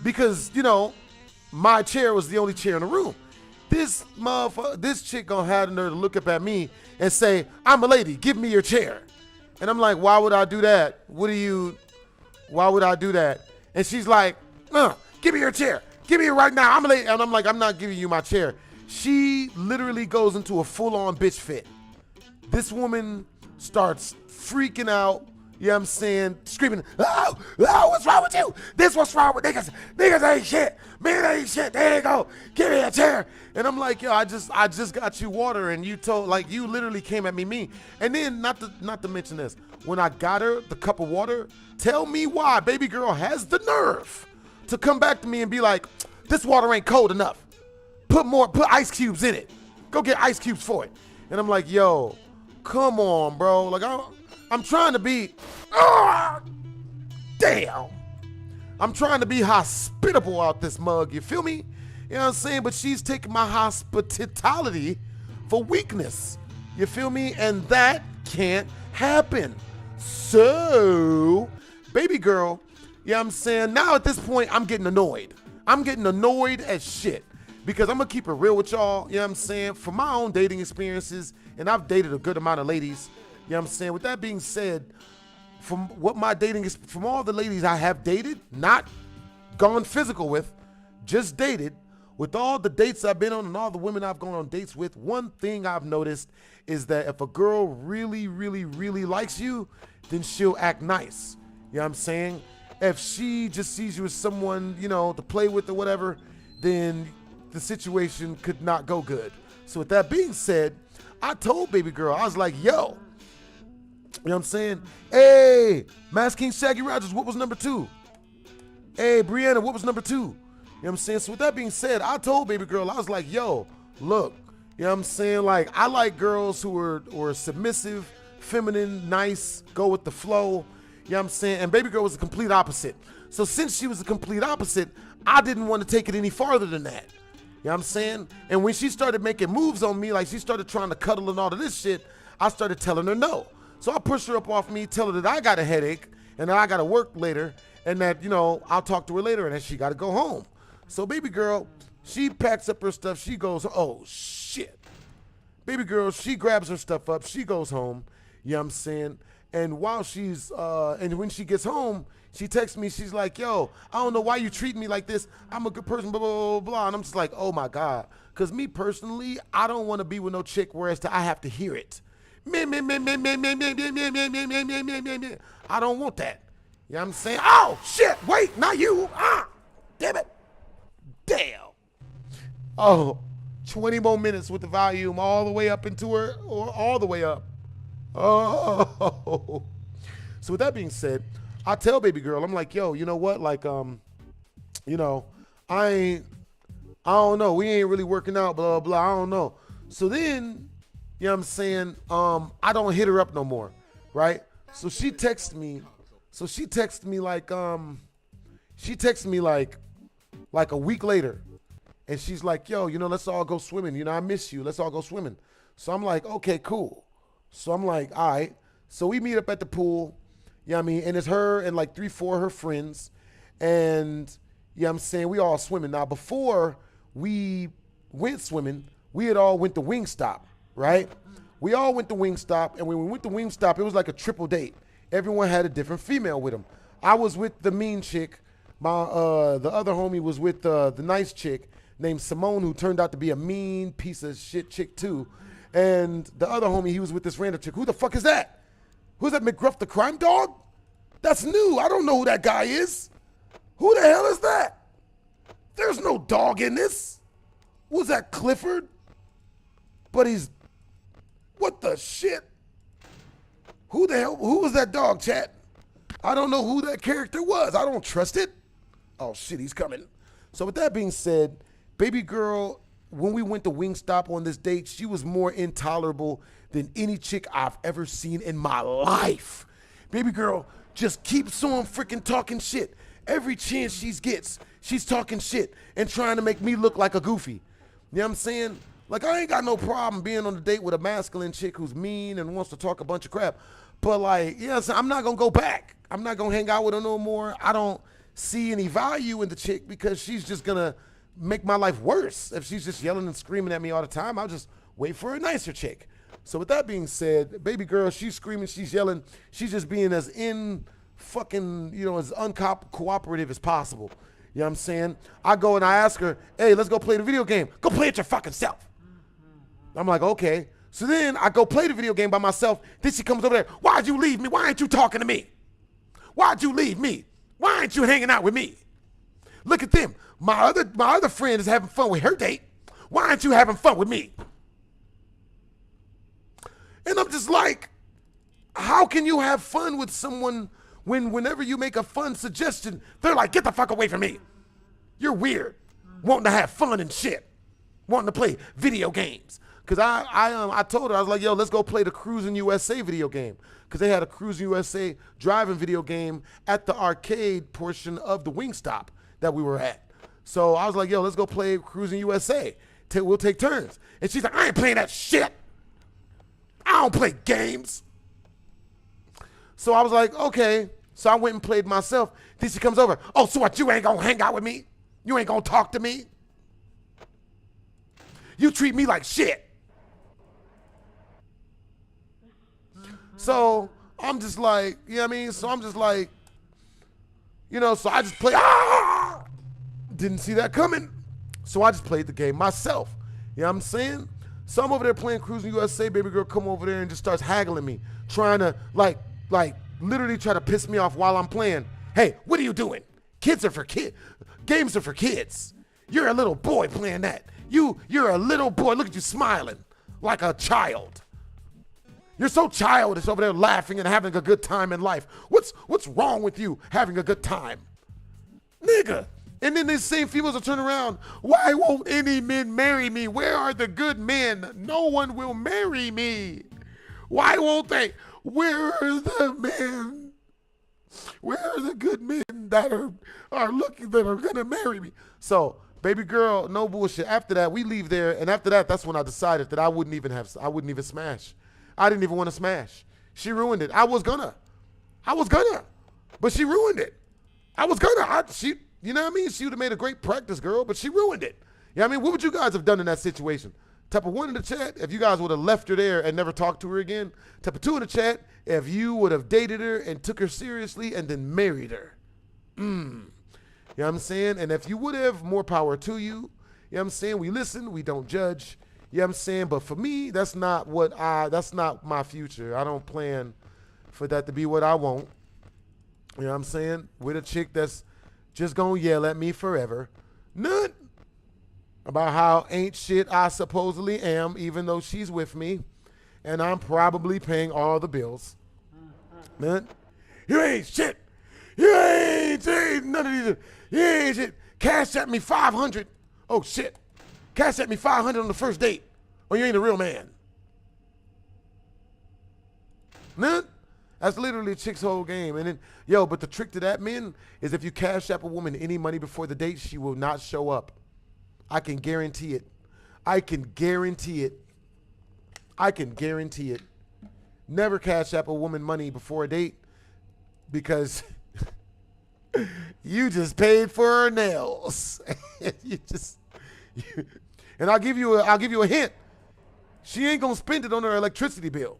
[SPEAKER 1] because, my chair was the only chair in the room. This chick gonna have the nerve to look up at me and say, I'm a lady, give me your chair. And I'm like, why would I do that? Why would I do that? And she's like, give me your chair. Give me it right now. I'm a lady. And I'm like, I'm not giving you my chair. She literally goes into a full-on bitch fit. This woman starts freaking out, You know what I'm saying? Screaming, oh, what's wrong with you? This what's wrong with niggas. Niggas ain't shit. Men ain't shit. There you go. Give me a chair. And I'm like, yo, I just got you water, and you told, like, you literally came at me mean. And then, not to mention this, when I got her the cup of water, tell me why baby girl has the nerve to come back to me and be like, this water ain't cold enough. Put ice cubes in it. Go get ice cubes for it. And I'm like, yo, come on, bro. Like, I'm trying to be, damn. I'm trying to be hospitable out this mug, you feel me? You know what I'm saying? But she's taking my hospitality for weakness. You feel me? And that can't happen. So, baby girl, you know what I'm saying? Now at this point, I'm getting annoyed. I'm getting annoyed as shit. Because I'm going to keep it real with y'all, you know what I'm saying? From my own dating experiences, and I've dated a good amount of ladies, you know what I'm saying? With that being said, from what my dating is, from all the ladies I have dated, not gone physical with, just dated, with all the dates I've been on and all the women I've gone on dates with, one thing I've noticed is that if a girl really, really, really likes you, then she'll act nice. You know what I'm saying? If she just sees you as someone, you know, to play with or whatever, then the situation could not go good. So with that being said, I told baby girl, I was like, yo, you know what I'm saying? Hey, Mass King Shaggy Rogers, what was number 2? Hey, Brianna, what was number 2? You know what I'm saying? So with that being said, I told baby girl, I was like, yo, look, you know what I'm saying? Like, I like girls who are submissive, feminine, nice, go with the flow. You know what I'm saying? And baby girl was the complete opposite. So since she was the complete opposite, I didn't want to take it any farther than that. You know what I'm saying? And when she started making moves on me, like she started trying to cuddle and all of this shit, I started telling her no. So I pushed her up off me, tell her that I got a headache and that I got to work later and that, you know, I'll talk to her later and that she got to go home. So baby girl, she packs up her stuff. She goes, oh, shit. Baby girl, she grabs her stuff up. She goes home. You know what I'm saying? And while she's, and when she gets home, she texts me. She's like, yo, I don't know why you treat me like this. I'm a good person, blah, blah, blah, blah. And I'm just like, oh, my God. Because me personally, I don't want to be with no chick whereas I have to hear it. I don't want that. You know what I'm saying? Oh, shit, wait, not you. Damn it. Damn. Oh, 20 more minutes with the volume all the way up into her, or all the way up. Oh. So with that being said, I tell baby girl, I'm like, yo, you know what? Like, you know, I don't know. We ain't really working out, blah, blah, I don't know. So then, you know what I'm saying? I don't hit her up no more, right? So she texts me. So she texts me like a week later. And she's like, yo, you know, let's all go swimming. You know, I miss you. Let's all go swimming. So I'm like, okay, cool. So I'm like, all right. So we meet up at the pool. You know what I mean? And it's her and like 3-4 of her friends. And, you know what I'm saying? We all swimming. Now, before we went swimming, we had all went to Wingstop, right? We all went to Wingstop. And when we went to Wingstop, it was like a triple date. Everyone had a different female with them. I was with the mean chick. The other homie was with the nice chick named Simone, who turned out to be a mean piece of shit chick too. And the other homie, he was with this random chick. Who the fuck is that? Who's that, McGruff the crime dog? That's new. I don't know who that guy is. Who the hell is that? There's no dog in this. Who's that, Clifford? But he's, what the shit? Who the hell, who was that dog, chat? I don't know who that character was. I don't trust it. Oh shit, he's coming. So with that being said, baby girl, when we went to Wingstop on this date, she was more intolerable than any chick I've ever seen in my life. Baby girl just keeps on freaking talking shit. Every chance she gets, she's talking shit and trying to make me look like a goofy. You know what I'm saying? Like, I ain't got no problem being on a date with a masculine chick who's mean and wants to talk a bunch of crap. But like, you know what I'm saying? I'm not going to go back. I'm not going to hang out with her no more. I don't see any value in the chick because she's just going to make my life worse. If she's just yelling and screaming at me all the time, I'll just wait for a nicer chick. So with that being said, baby girl, she's screaming, she's yelling, she's just being as as uncooperative as possible. You know what I'm saying? I go and I ask her, hey, let's go play the video game. Go play it your fucking self. I'm like, okay. So then I go play the video game by myself. Then she comes over there. Why'd you leave me? Why ain't you talking to me? Why'd you leave me? Why ain't you hanging out with me? Look at them. My other friend is having fun with her date. Why aren't you having fun with me? And I'm just like, how can you have fun with someone whenever you make a fun suggestion, they're like, get the fuck away from me. You're weird. Wanting to have fun and shit. Wanting to play video games. Because I told her, I was like, yo, let's go play the Cruising USA video game. Because they had a Cruising USA driving video game at the arcade portion of the Wingstop that we were at. So I was like, yo, let's go play Cruising USA. We'll take turns. And she's like, I ain't playing that shit. I don't play games. So I was like, okay. So I went and played myself. Then she comes over. Oh, so what, you ain't gonna hang out with me? You ain't gonna talk to me? You treat me like shit. So I'm just like, you know what I mean? So I'm just like, you know, so I just play. Didn't see that coming. So I just played the game myself. You know what I'm saying? So I'm over there playing Cruising USA. Baby girl come over there and just starts haggling me. Trying to like literally try to piss me off while I'm playing. Hey, what are you doing? Kids are for kids. Games are for kids. You're a little boy playing that. You're a little boy. Look at you smiling like a child. You're so childish over there laughing and having a good time in life. What's wrong with you having a good time? Nigga. And then these same females will turn around. Why won't any men marry me? Where are the good men? No one will marry me. Why won't they? Where are the men? Where are the good men that are looking, that are gonna marry me? So, baby girl, no bullshit. After that, we leave there, and after that, that's when I decided that I wouldn't even smash. I didn't even want to smash. She ruined it. I was gonna, but she ruined it. You know what I mean? She would have made a great practice girl, but she ruined it. You know what I mean? What would you guys have done in that situation? Type of 1 in the chat, if you guys would have left her there and never talked to her again. Type of 2 in the chat, if you would have dated her and took her seriously and then married her. You know what I'm saying? And if you would have, more power to you. You know what I'm saying? We listen, we don't judge. You know what I'm saying? But for me, that's not my future. I don't plan for that to be what I want. You know what I'm saying? With a chick that's just gonna yell at me forever. None about how ain't shit I supposedly am, even though she's with me, and I'm probably paying all the bills. None. You ain't shit. You ain't none of these. You ain't shit. Cash at me 500. Oh shit. Cash at me 500 on the first date, or you ain't a real man. None. That's literally a chick's whole game. And then, yo, but the trick to that, men, is if you cash app a woman any money before the date, she will not show up. I can guarantee it. I can guarantee it. I can guarantee it. Never cash app a woman money before a date because you just paid for her nails. And I'll give you a hint. She ain't gonna spend it on her electricity bill.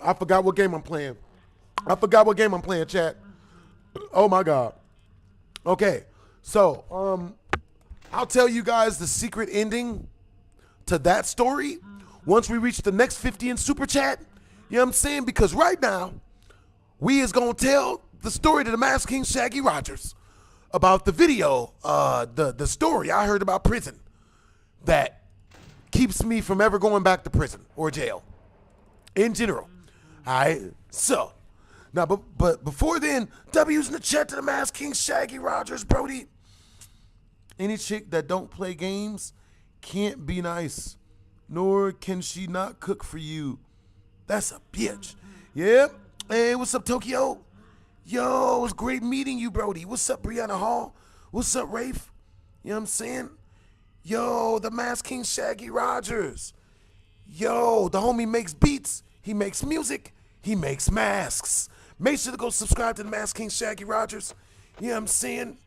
[SPEAKER 1] I forgot what game I'm playing. Chat. Oh my God. Okay, so I'll tell you guys the secret ending to that story once we reach the next 50 in Super Chat. You know what I'm saying? Because right now, we is gonna tell the story to the Masked King Shaggy Rogers about the video, the story I heard about prison that keeps me from ever going back to prison or jail in general. All right, so now, but before then, W's in the chat to the Masked King Shaggy Rogers, Brody. Any chick that don't play games can't be nice, nor can she not cook for you. That's a bitch. Yep. Hey, what's up, Tokyo? Yo, it was great meeting you, Brody. What's up, Brianna Hall? What's up, Rafe? You know what I'm saying? Yo, the Masked King Shaggy Rogers. Yo, the homie makes beats. He makes music. He makes masks. Make sure to go subscribe to the Masked King Shaggy Rogers. You know what I'm saying?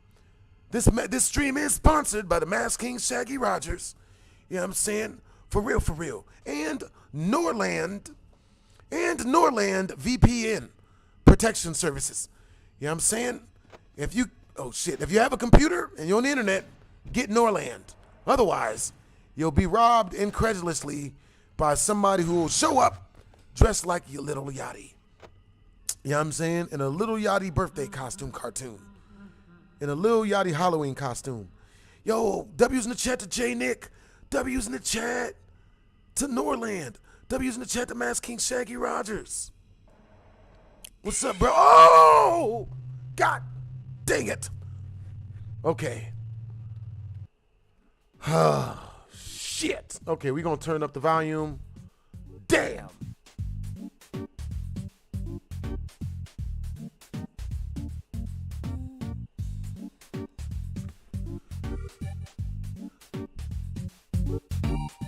[SPEAKER 1] This stream is sponsored by the Masked King Shaggy Rogers. You know what I'm saying? For real, for real. And Norland VPN. protection services. You know what I'm saying? If you have a computer and you're on the internet, get Norland. Otherwise, you'll be robbed incredulously by somebody who will show up dressed like your Little Yachty. You know what I'm saying? In a Little Yachty birthday costume cartoon. In a Lil Yachty Halloween costume. Yo, W's in the chat to J Nick. W's in the chat to Norland. W's in the chat to Mass King Shaggy Rogers. What's up, bro? Oh! God dang it. Okay. Shit. Okay, we're going to turn up the volume. Damn.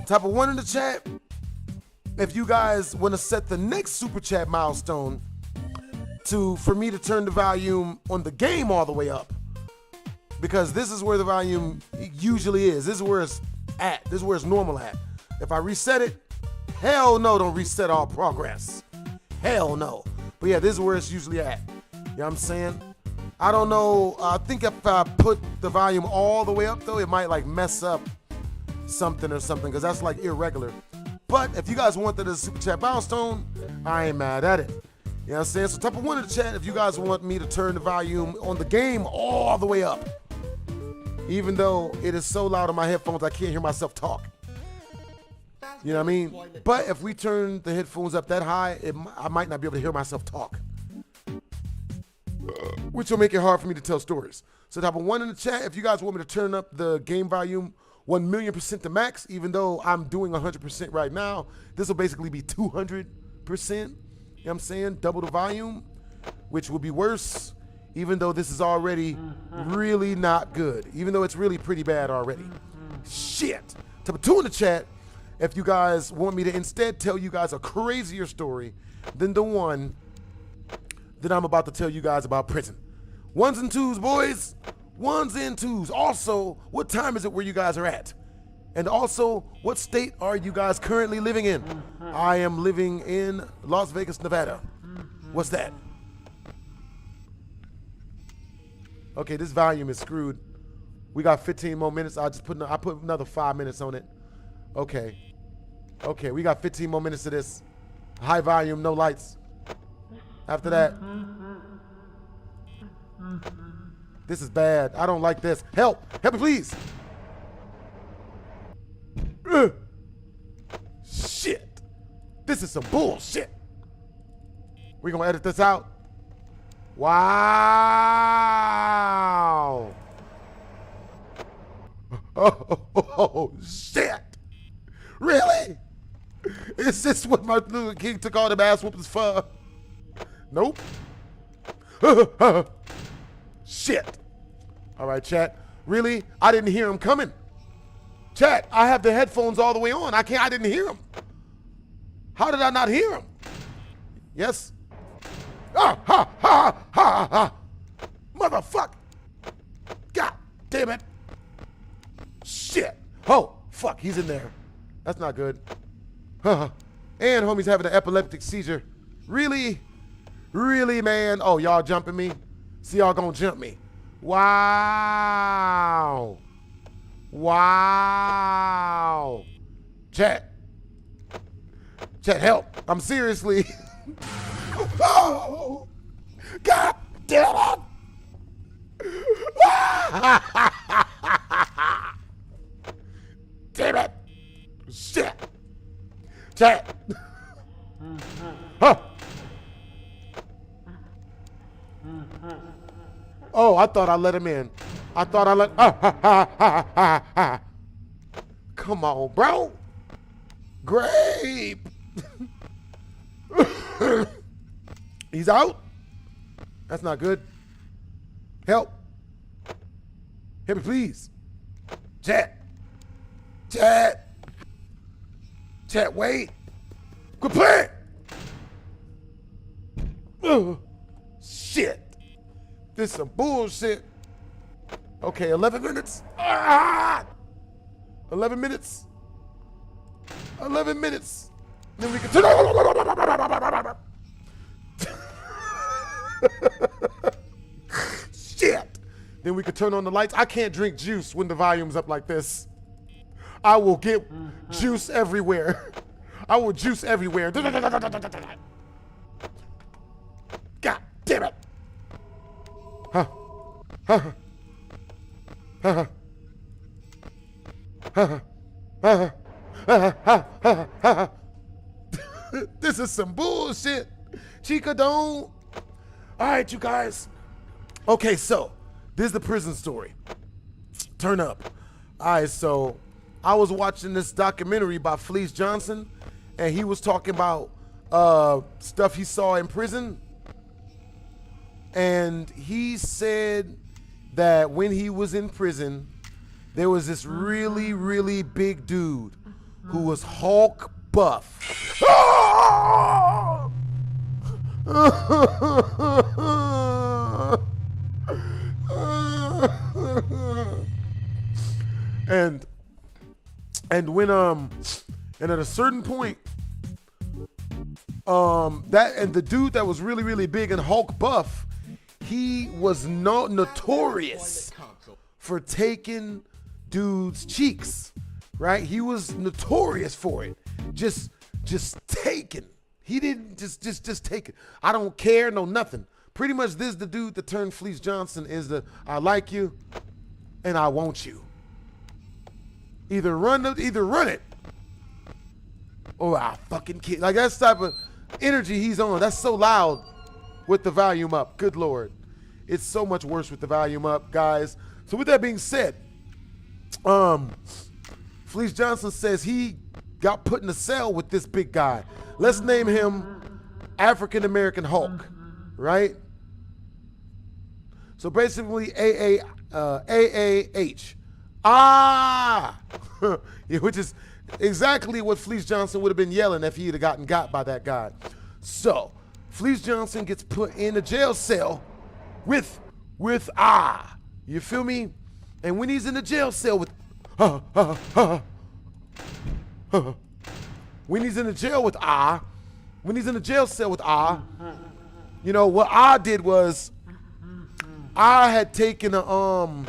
[SPEAKER 1] Type of 1 in the chat if you guys want to set the next super chat milestone for me to turn the volume on the game all the way up, because this is where the volume usually is. This is where it's at. This is where it's normal at. If I reset it, hell no, don't reset all progress. Hell no. But yeah, this is where it's usually at. You know what I'm saying? I don't know. I think if I put the volume all the way up though, it might like mess up something or something, because that's like irregular. But if you guys want that as a super chat milestone, I ain't mad at it. You know what I'm saying? So type of 1 in the chat if you guys want me to turn the volume on the game all the way up, even though it is so loud on my headphones I can't hear myself talk. You know what I mean? But if we turn the headphones up that high, I might not be able to hear myself talk, which will make it hard for me to tell stories. So type of 1 in the chat if you guys want me to turn up the game volume 1,000,000% to max, even though I'm doing 100% right now. This will basically be 200%. You know what I'm saying? Double the volume, which will be worse, even though this is already really not good, even though it's really pretty bad already. Shit. Type of 2 in the chat if you guys want me to instead tell you guys a crazier story than the one that I'm about to tell you guys about prison. 1s and 2s, boys. 1s and 2s. Also, what time is it where you guys are at? And also, what state are you guys currently living in? I am living in Las Vegas, Nevada. What's that? Okay, this volume is screwed. We got 15 more minutes. I put another 5 minutes on it. Okay. Okay, we got 15 more minutes of this. High volume, no lights. After that. This is bad. I don't like this. Help! Help me, please! Shit! This is some bullshit. We're gonna edit this out. Wow! Oh, shit! Really? Is this what Martin Luther King took all the ass whoopings for? Nope. Shit. All right, chat. Really? I didn't hear him coming. Chat, I have the headphones all the way on. I didn't hear him. How did I not hear him? Yes? Ah, ha, ha, ha, ha. Motherfucker. God damn it. Shit. Oh, fuck, he's in there. That's not good. And homie's having an epileptic seizure. Really? Really, man? Oh, y'all jumping me? See, y'all gonna jump me. Wow. Wow. Chat. Chat, help. I'm seriously. Oh, God damn it. Damn it. Shit. Chat. Huh. Oh, I thought I let him in. I thought I let. Come on, bro. Grape. He's out. That's not good. Help. Help me, please. Chat. Chat. Chat, wait. Quit playing. Shit. This is some bullshit. Okay, 11 minutes. 11 minutes. 11 minutes. Then we can turn. Then we could turn on the lights. I can't drink juice when the volume's up like this. I will get juice everywhere. I will juice everywhere. God damn it. Huh. Huh. Huh. Huh. Huh. Huh. This is some bullshit. Chica, don't. All right, you guys. Okay, so this is the prison story. Turn up. All right, so I was watching this documentary by Fleece Johnson, and he was talking about stuff he saw in prison. And he said that when he was in prison, there was this really, really big dude who was Hulk buff. and when and at a certain point, the dude that was really, really big and Hulk buff, he was notorious for taking dudes' cheeks, right? He was notorious for it. Just taking. He didn't just take it. I don't care, no nothing. Pretty much this is the dude that turned Fleece Johnson is the I like you and I want you. Either run it or I fucking kid. Like that's the type of energy he's on. That's so loud with the volume up. Good Lord. It's so much worse with the volume up, guys. So with that being said, Fleece Johnson says he got put in a cell with this big guy. Let's name him African American Hulk, right? So basically AAH. Yeah, which is exactly what Fleece Johnson would have been yelling if he had gotten got by that guy. So Fleece Johnson gets put in a jail cell with you feel me? And when he's in the jail cell with when he's in the jail with you know what I did was I had taken so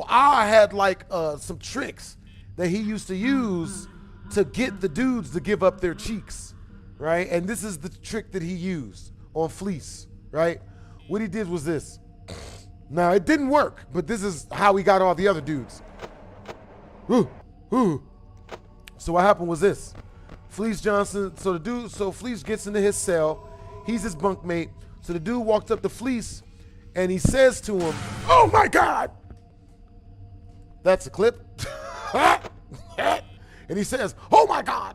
[SPEAKER 1] I had like some tricks that he used to use to get the dudes to give up their cheeks, right? And this is the trick that he used on Fleece, right? What he did was this. Now it didn't work, but this is how he got all the other dudes. So what happened was this. Fleece Johnson, so Fleece gets into his cell. He's his bunkmate. So the dude walked up to Fleece and he says to him, "Oh my God." That's a clip. And he says, "Oh my God,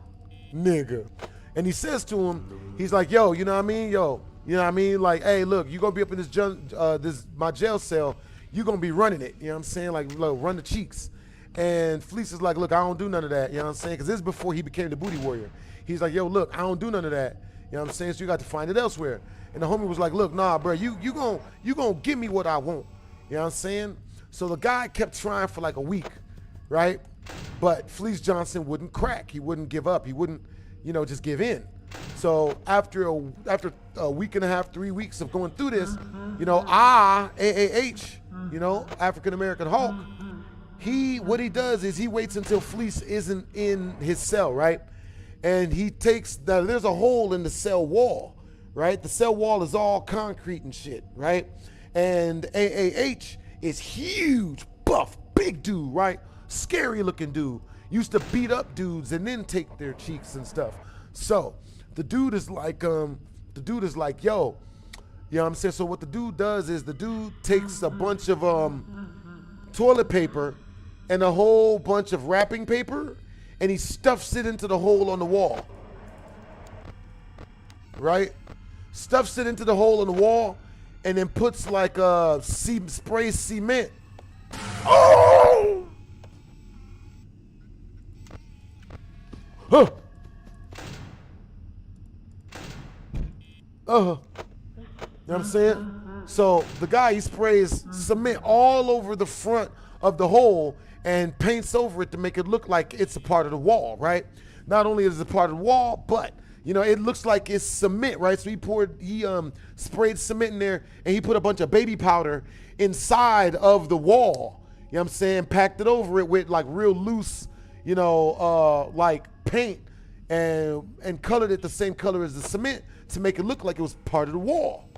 [SPEAKER 1] nigga." And he says to him, he's like, "Yo, you know what I mean? Yo, you know what I mean? Like, hey, look, you gonna be up in this my jail cell. You gonna be running it. You know what I'm saying? Like, look, run the cheeks." And Fleece is like, "Look, I don't do none of that." You know what I'm saying? Because this is before he became the booty warrior. He's like, "Yo, look, I don't do none of that." You know what I'm saying? So you got to find it elsewhere. And the homie was like, "Look, nah, bro, you gonna give me what I want." You know what I'm saying? So the guy kept trying for like a week, right? But Fleece Johnson wouldn't crack. He wouldn't give up. He wouldn't, just give in. So after a week and a half, 3 weeks of going through this, AAH, African American Hulk, what he does is he waits until Fleece isn't in his cell, right? And he takes there's a hole in the cell wall, right? The cell wall is all concrete and shit, right? And AAH is huge, buff, big dude, right? Scary looking dude. Used to beat up dudes and then take their cheeks and stuff. So the dude is like, yo, you know what I'm saying? So what the dude does is the dude takes a bunch of toilet paper and a whole bunch of wrapping paper and he stuffs it into the hole on the wall, right? Stuffs it into the hole in the wall and then puts like sprays cement. Oh! Huh. You know what I'm saying? So the guy, he sprays cement all over the front of the hole and paints over it to make it look like it's a part of the wall, right? Not only is it a part of the wall, but You know, it looks like it's cement, right? So he sprayed cement in there, and he put a bunch of baby powder inside of the wall. You know what I'm saying? Packed it over it with like real loose, you know, like paint, and colored it the same color as the cement to make it look like it was part of the wall.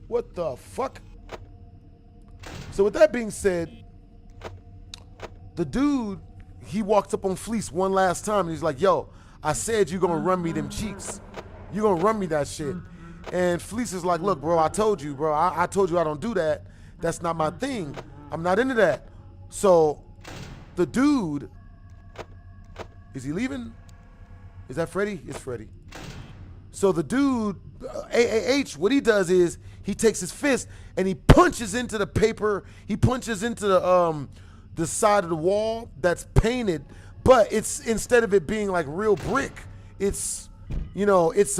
[SPEAKER 1] What the fuck? So with that being said, the dude, he walks up on Fleece one last time and he's like, yo, I said you gonna run me them cheeks. You gonna run me that shit. And Fleece is like, look, bro, I told you, bro. I told you I don't do that. That's not my thing. I'm not into that. So the dude, is he leaving? Is that Freddy? It's Freddy. So the dude, AAH, what he does is he takes his fist and he punches into the paper. He punches into the side of the wall that's painted, but it's, instead of it being like real brick, it's, you know, it's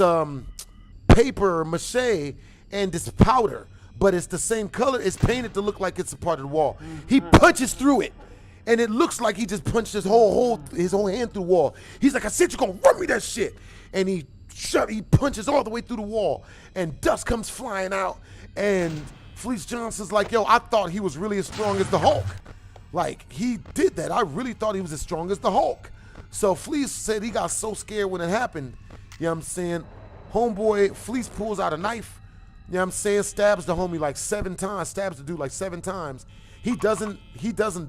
[SPEAKER 1] paper mache and this powder, but it's the same color. It's painted to look like it's a part of the wall. He punches through it, and it looks like he just punched his whole hand through the wall. He's like, I said you're gonna run me that shit, and he punches all the way through the wall, and dust comes flying out, and Fleece Johnson's like, yo, I thought he was really as strong as the Hulk. Like, he did that. I really thought he was as strong as the Hulk. So Fleece said he got so scared when it happened. You know what I'm saying? Homeboy, Fleece pulls out a knife. You know what I'm saying? Stabs the homie like 7 times. Stabs the dude like 7 times. He doesn't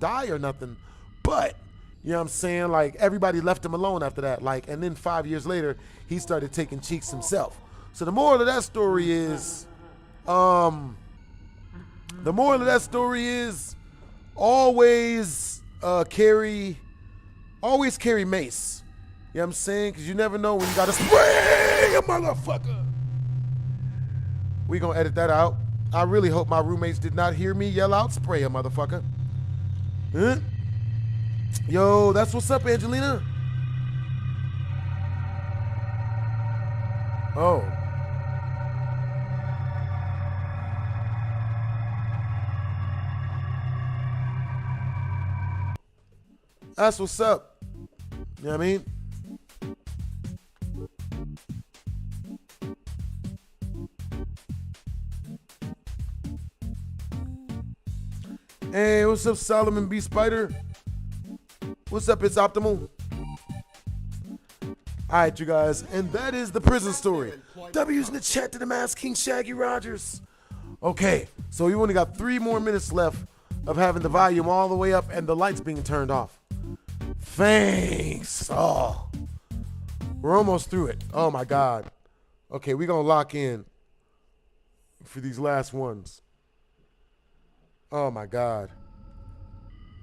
[SPEAKER 1] die or nothing. But, you know what I'm saying? Like, everybody left him alone after that. Like, and then 5 years later, he started taking cheeks himself. So the moral of that story is, always carry mace. You know what I'm saying? Because you never know when you got to spray a motherfucker. We gonna edit that out. I really hope my roommates did not hear me yell out, spray a motherfucker. Huh? Yo, that's what's up, Angelina. Oh. That's what's up. You know what I mean? Hey, what's up, Solomon B. Spider? What's up, it's Optimal? All right, you guys, and that is the prison story. W's in the chat to the Masked King Shaggy Rogers. Okay, so we only got 3 more minutes left of having the volume all the way up and the lights being turned off. Thanks. Oh, we're almost through it. Oh my God. Okay, we're gonna lock in for these last ones. Oh my God.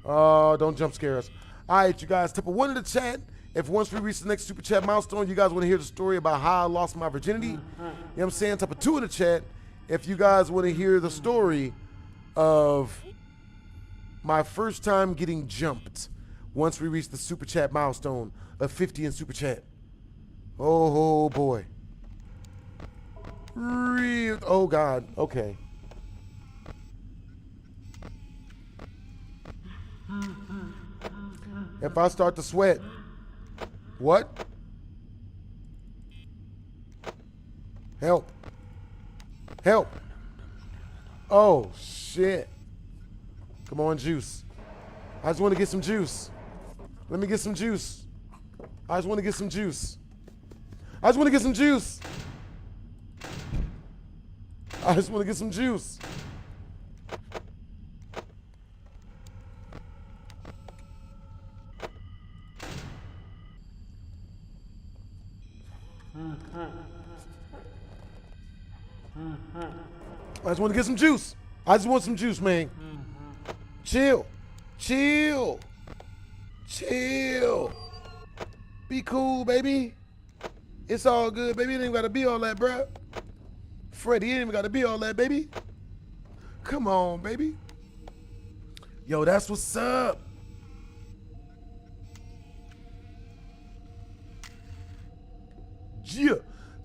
[SPEAKER 1] Oh, don't jump scare us. All right, you guys, type a 1 in the chat if once we reach the next super chat milestone, you guys want to hear the story about how I lost my virginity. You know what I'm saying? Type a 2 in the chat if you guys want to hear the story of my first time getting jumped once we reach the super chat milestone of 50 in super chat. Oh boy. Oh God. Okay. If I start to sweat, what? Help. Help. Oh shit. Come on, juice. I just want to get some juice. Let me get some juice. I just want to get some juice. I just want to get some juice. I just want to get some juice. I just want to get some juice. I just want some juice, man. Chill. Chill. Chill. Be cool, baby. It's all good, baby. It ain't got to be all that, bruh. Freddie, it ain't even got to be all that, baby. Come on, baby. Yo, that's what's up. Yeah.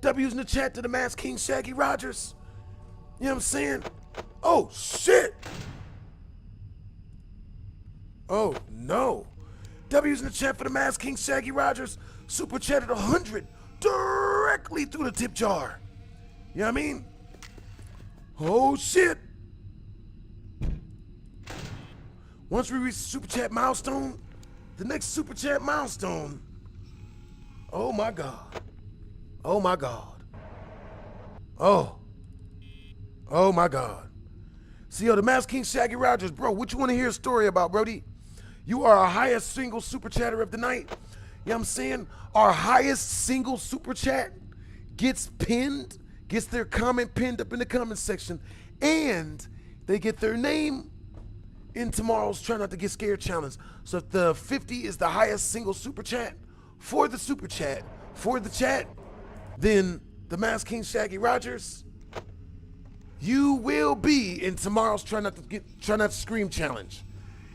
[SPEAKER 1] W's in the chat to the Masked King Shaggy Rogers. You know what I'm saying? Oh, shit. Oh, no. W's in the chat for the Masked King Shaggy Rogers. Super chatted 100 direct directly through the tip jar. You know what I mean? Oh shit. Once we reach the super chat milestone, the next super chat milestone. Oh my God. Oh my God. Oh. Oh my God. See, yo, the Mask King Shaggy Rogers, bro, what you want to hear a story about, Brody? You are our highest single super chatter of the night. You know what I'm saying? Our highest single super chat gets pinned, gets their comment pinned up in the comment section, and they get their name in tomorrow's Try Not to Get Scared challenge. So if the 50 is the highest single super chat for the super chat, for the chat, then the Mask King Shaggy Rogers, you will be in tomorrow's Try Not to Scream challenge.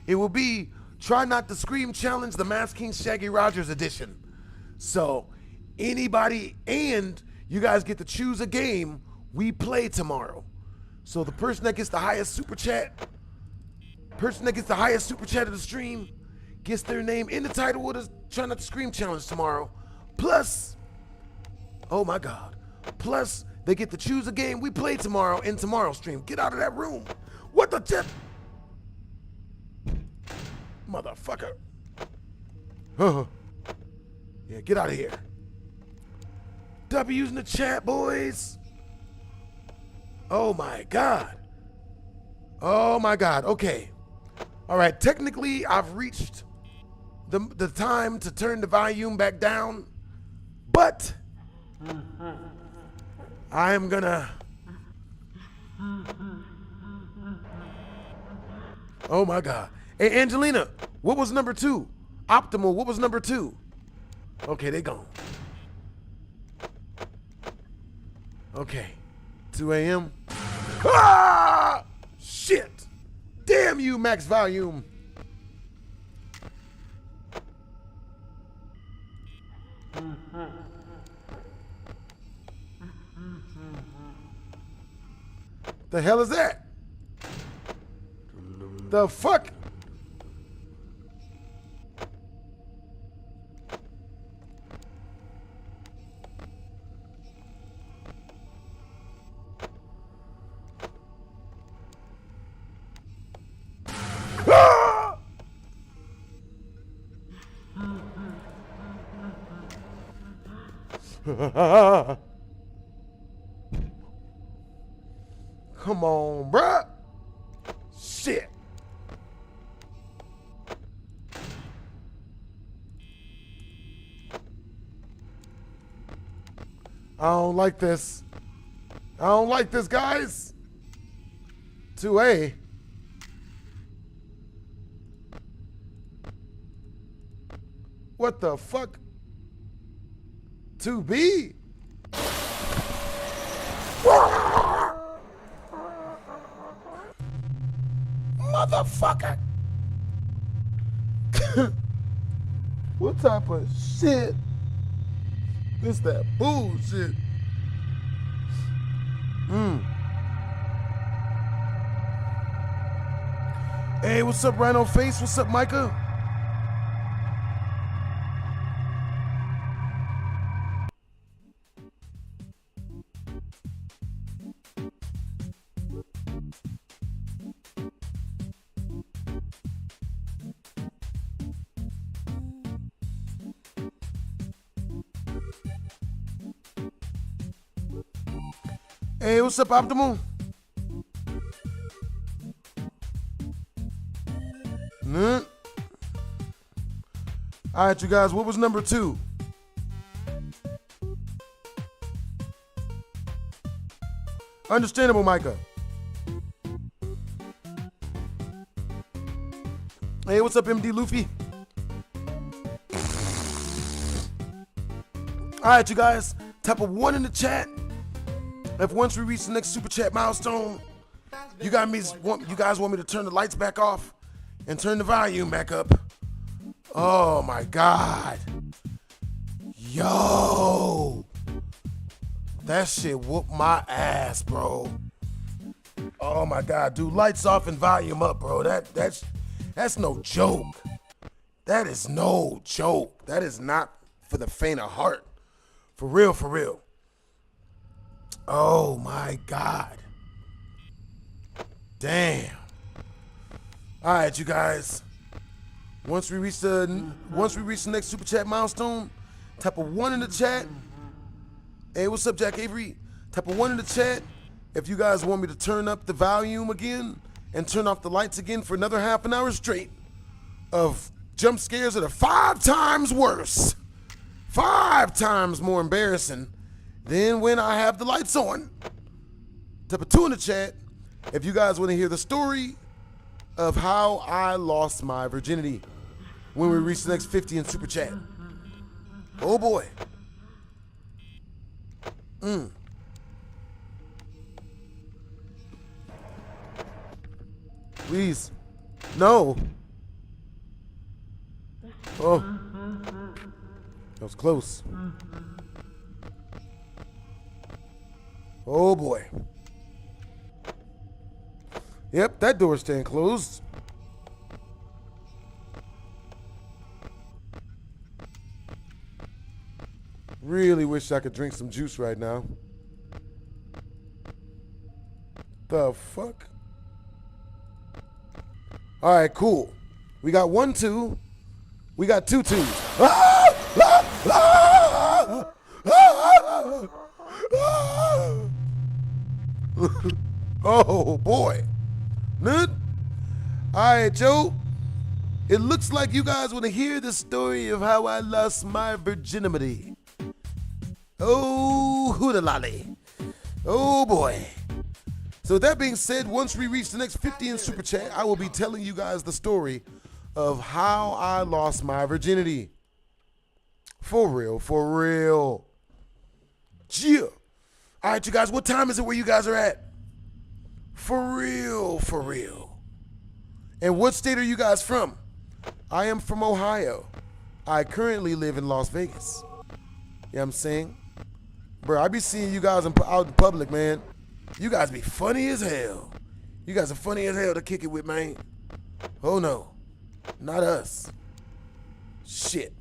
[SPEAKER 1] It will be Try Not to Scream challenge, the Mask King Shaggy Rogers edition. So anybody, and you guys get to choose a game we play tomorrow. So the person that gets the highest super chat, of the stream, gets their name in the title of the Try Not to Scream challenge tomorrow. Plus, oh my God, plus they get to choose a game we play tomorrow in tomorrow's stream. Get out of that room. What the tip? Motherfucker. Yeah, get out of here. W's in the chat, boys. Oh my God. Oh my God. Okay. All right. Technically, I've reached the time to turn the volume back down, but I am gonna. Oh my God. Hey, Angelina, what was number 2? Optimal, what was number 2? Okay, they gone. Okay, 2 a.m. Ah! Shit! Damn you, max volume. The hell is that? The fuck? Ah! Come on, bruh. Shit. I don't like this. I don't like this, guys. 2A. What the fuck? 2B? Motherfucker. What type of shit? This that bullshit. Hey, what's up, Rhino Face? What's up, Micah? Hey, what's up, Optimal? Nah. All right, you guys, what was number 2? Understandable, Micah. Hey, what's up, MD Luffy? All right, you guys, type of 1 in the chat. If once we reach the next super chat milestone, you guys want me to turn the lights back off and turn the volume back up. Oh my God. Yo. That shit whooped my ass, bro. Oh my God, dude, lights off and volume up, bro. That's no joke. That is no joke. That is not for the faint of heart. For real, for real. Oh my God. Damn. All right, you guys. Once we reach the next super chat milestone, type a 1 in the chat. Hey, what's up, Jack Avery? Type a 1 in the chat if you guys want me to turn up the volume again and turn off the lights again for another half an hour straight of jump scares that are 5 times worse, 5 times more embarrassing than when I have the lights on. Type a 2 in the chat if you guys want to hear the story of how I lost my virginity when we reach the next 50 in super chat. Oh boy. Please. No. Oh. That was close. Oh boy. Yep, that door's staying closed. Really wish I could drink some juice right now. The fuck? All right, cool. We got 1, 2. We got 2 twos. Ah! Ah! Ah! Ah! Ah! Oh boy. Nut. All right, Joe. It looks like you guys want to hear the story of how I lost my virginity. Oh, hootalolly. Oh boy. So with that being said, once we reach the next 50 in super chat, I will be telling you guys the story of how I lost my virginity. For real, for real. Yeah. All right, you guys, what time is it where you guys are at? For real, for real. And what state are you guys from? I am from Ohio. I currently live in Las Vegas. You know what I'm saying? Bro, I be seeing you guys out in public, man. You guys be funny as hell. You guys are funny as hell to kick it with, man. Oh no, not us. Shit.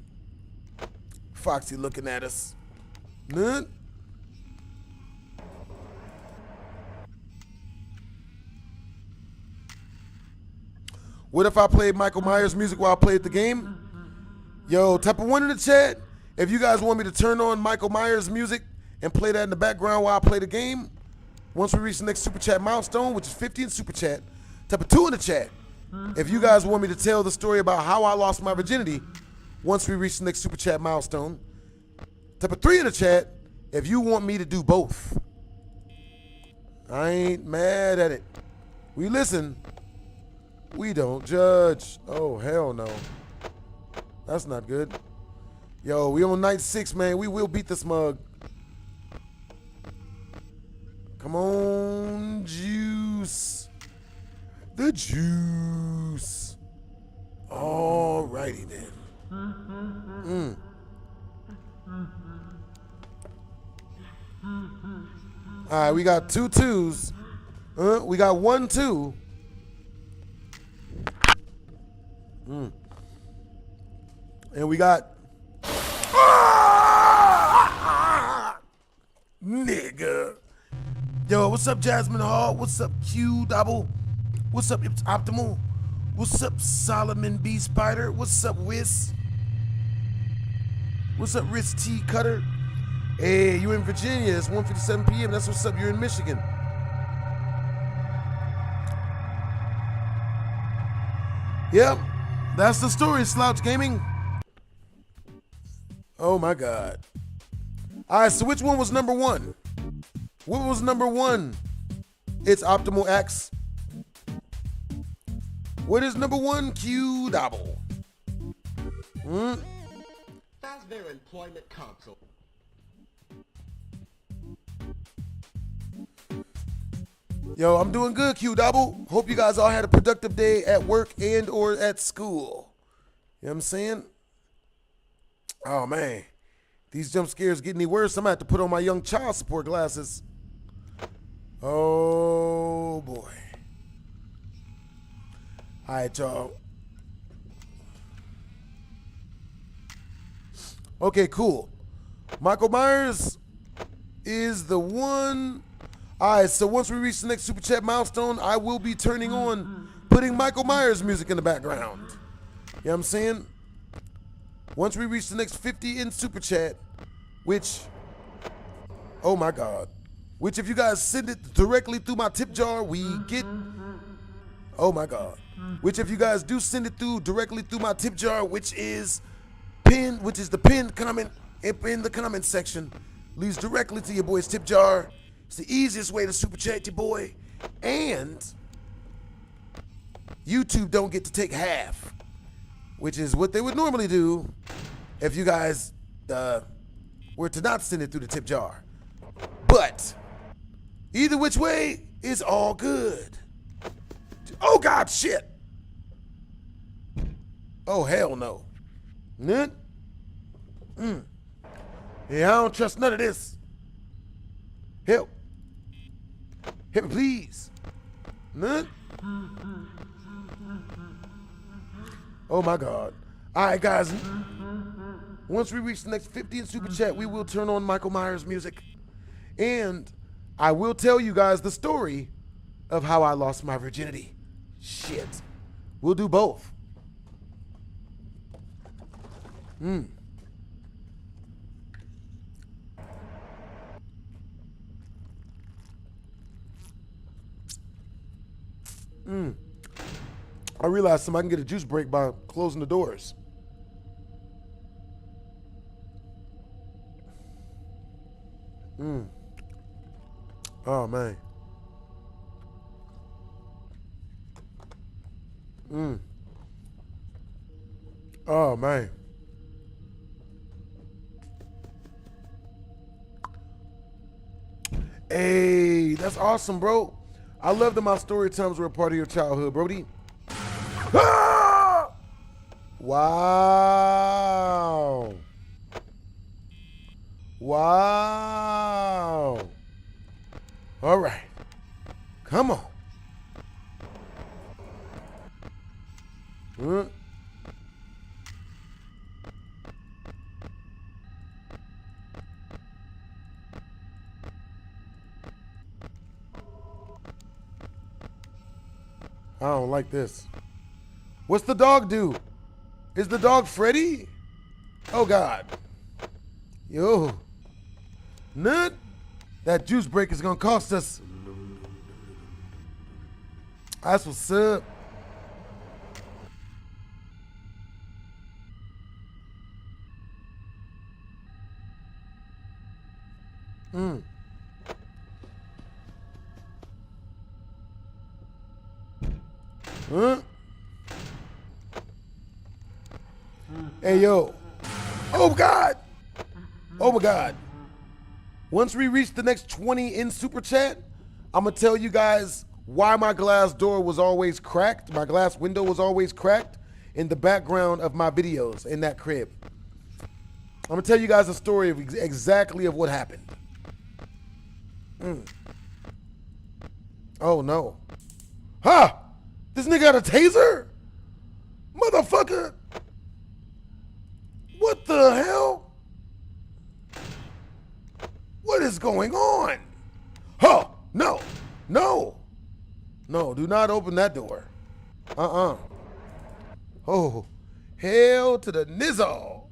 [SPEAKER 1] Foxy looking at us. None? What if I played Michael Myers music while I played the game? Yo, type a 1 in the chat if you guys want me to turn on Michael Myers music and play that in the background while I play the game. Once we reach the next super chat milestone, which is 50 in super chat, type a 2 in the chat if you guys want me to tell the story about how I lost my virginity. Once we reach the next super chat milestone, type a 3 in the chat if you want me to do both. I ain't mad at it. We listen. We don't judge. Oh, hell no. That's not good. Yo, we on night 6, man. We will beat this mug. Come on, juice. The juice. All righty then. All right, we got 2 twos. We got 1 2. And we got nigga. Yo, what's up, Jasmine Hall? What's up, Q Double? What's up, It's Optimal? What's up, Solomon B Spider? What's up, Wiz? What's up, Riz T Cutter? Hey, you in Virginia? It's 1:57 p.m. That's what's up. You're in Michigan. Yep, that's the story, Slouch Gaming. Oh my God. All right, so which one was number 1? What was number 1? It's Optimal X. What is number 1? Q Double.
[SPEAKER 2] As their employment console.
[SPEAKER 1] Yo, I'm doing good, Q Double. Hope you guys all had a productive day at work and or at school. You know what I'm saying? Oh, man. These jump scares get any worse. I'm going to have to put on my young child support glasses. Oh, boy. All right, y'all. Okay, cool. Michael Myers is the one. All right, so once we reach the next Super Chat milestone, I will be turning on, putting Michael Myers music in the background. You know what I'm saying? Once we reach the next 50 in Super Chat, which, oh my God, which if you guys send it directly through my tip jar, we get, oh my God, which if you guys do send it through directly through my tip jar, which is the pinned comment in the comment section, leads directly to your boy's tip jar. It's the easiest way to super chat your boy, and YouTube don't get to take half, which is what they would normally do if you guys were to not send it through the tip jar. But either which way is all good. Oh God, shit. Oh hell no. None? Yeah, I don't trust none of this. Help. Help me, please. None? Oh my God. All right, guys. Once we reach the next 50 in Super Chat, we will turn on Michael Myers music. And I will tell you guys the story of how I lost my virginity. Shit. We'll do both. I realized somebody can get a juice break by closing the doors. Oh man. Oh man. Hey, that's awesome, bro. I love that my story times were a part of your childhood, Brody. Ah! Wow. Wow. All right. Come on. Huh? I don't like this. What's the dog do? Is the dog Freddy? Oh God. Yo. Nut. That juice break is gonna cost us. That's what's up. Huh? Hey, yo. Oh, God. Oh, my God. Once we reach the next 20 in Super Chat, I'm going to tell you guys why my glass door was always cracked. My glass window was always cracked in the background of my videos in that crib. I'm going to tell you guys a story of exactly of what happened. Oh, no. Huh? This nigga got a taser? Motherfucker. What the hell? What is going on? Huh? No. No. No, do not open that door. Oh, hell to the nizzle.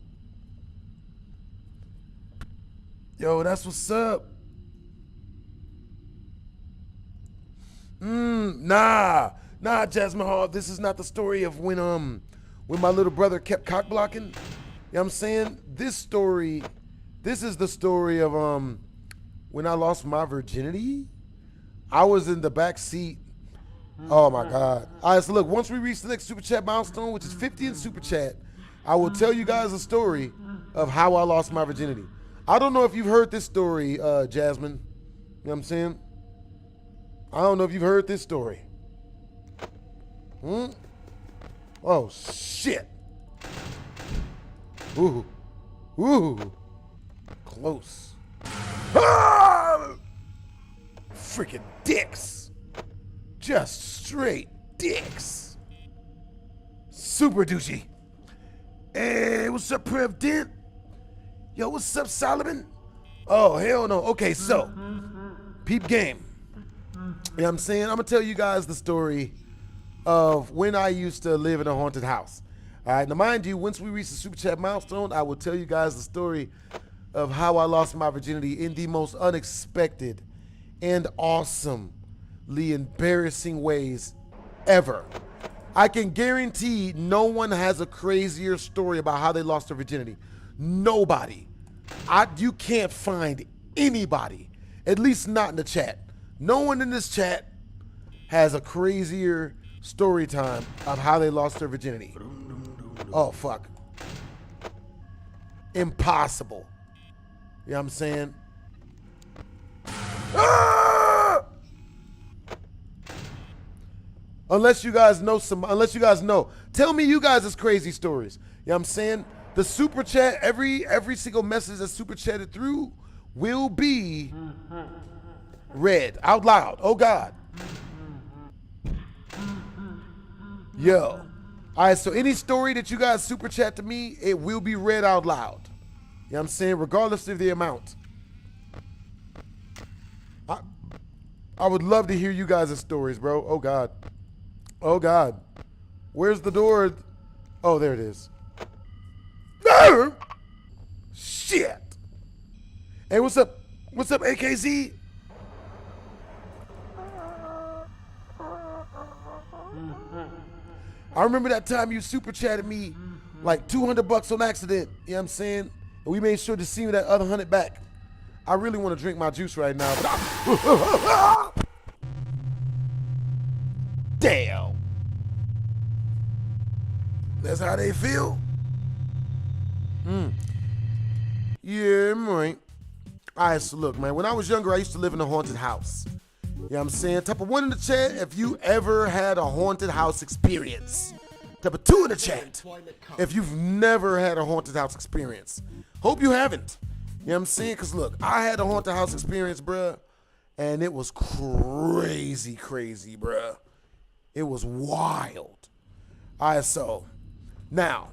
[SPEAKER 1] Yo, that's what's up. Nah, Jasmine Hall, this is not the story of when my little brother kept cock blocking. You know what I'm saying? This is the story of when I lost my virginity. I was in the back seat. Oh my God. All right, so look, once we reach the next Super Chat milestone, which is 50 in Super Chat, I will tell you guys a story of how I lost my virginity. I don't know if you've heard this story, Jasmine. You know what I'm saying? I don't know if you've heard this story. Oh, shit. Ooh. Close. Ah! Freaking dicks. Just straight dicks. Super douchey. Hey, what's up, Prev Dent? Yo, what's up, Solomon? Oh, hell no. Okay, so, peep game. You know what I'm saying? I'm going to tell you guys the story of when I used to live in a haunted house. All right, now mind you, once we reach the Super Chat milestone, I will tell you guys the story of how I lost my virginity in the most unexpected and awesomely embarrassing ways ever. I can guarantee no one has a crazier story about how they lost their virginity. Nobody. You can't find anybody, at least not in the chat. No one in this chat has a crazier story time of how they lost their virginity. Oh, fuck. Impossible. You know what I'm saying? Ah! Unless you guys know. Tell me you guys' crazy stories. You know what I'm saying? The super chat, every single message that's super chatted through will be read out loud. Oh God. Yo. All right, so any story that you guys super chat to me, it will be read out loud. You know what I'm saying? Regardless of the amount. I would love to hear you guys' stories, bro. Oh God. Oh God. Where's the door? Oh, there it is. No! Shit. Hey, what's up? What's up, AKZ? I remember that time you super chatted me like $200 on accident. You know what I'm saying? And we made sure to see that other 100 back. I really want to drink my juice right now, but damn. That's how they feel? Yeah, right. All right, so look, man, when I was younger, I used to live in a haunted house. You know what I'm saying? Type of 1 in the chat if you ever had a haunted house experience. Type of 2 in the chat if you've never had a haunted house experience. Hope you haven't. You know what I'm saying? Because look, I had a haunted house experience, bruh, and it was crazy, bruh. It was wild. All right, so now,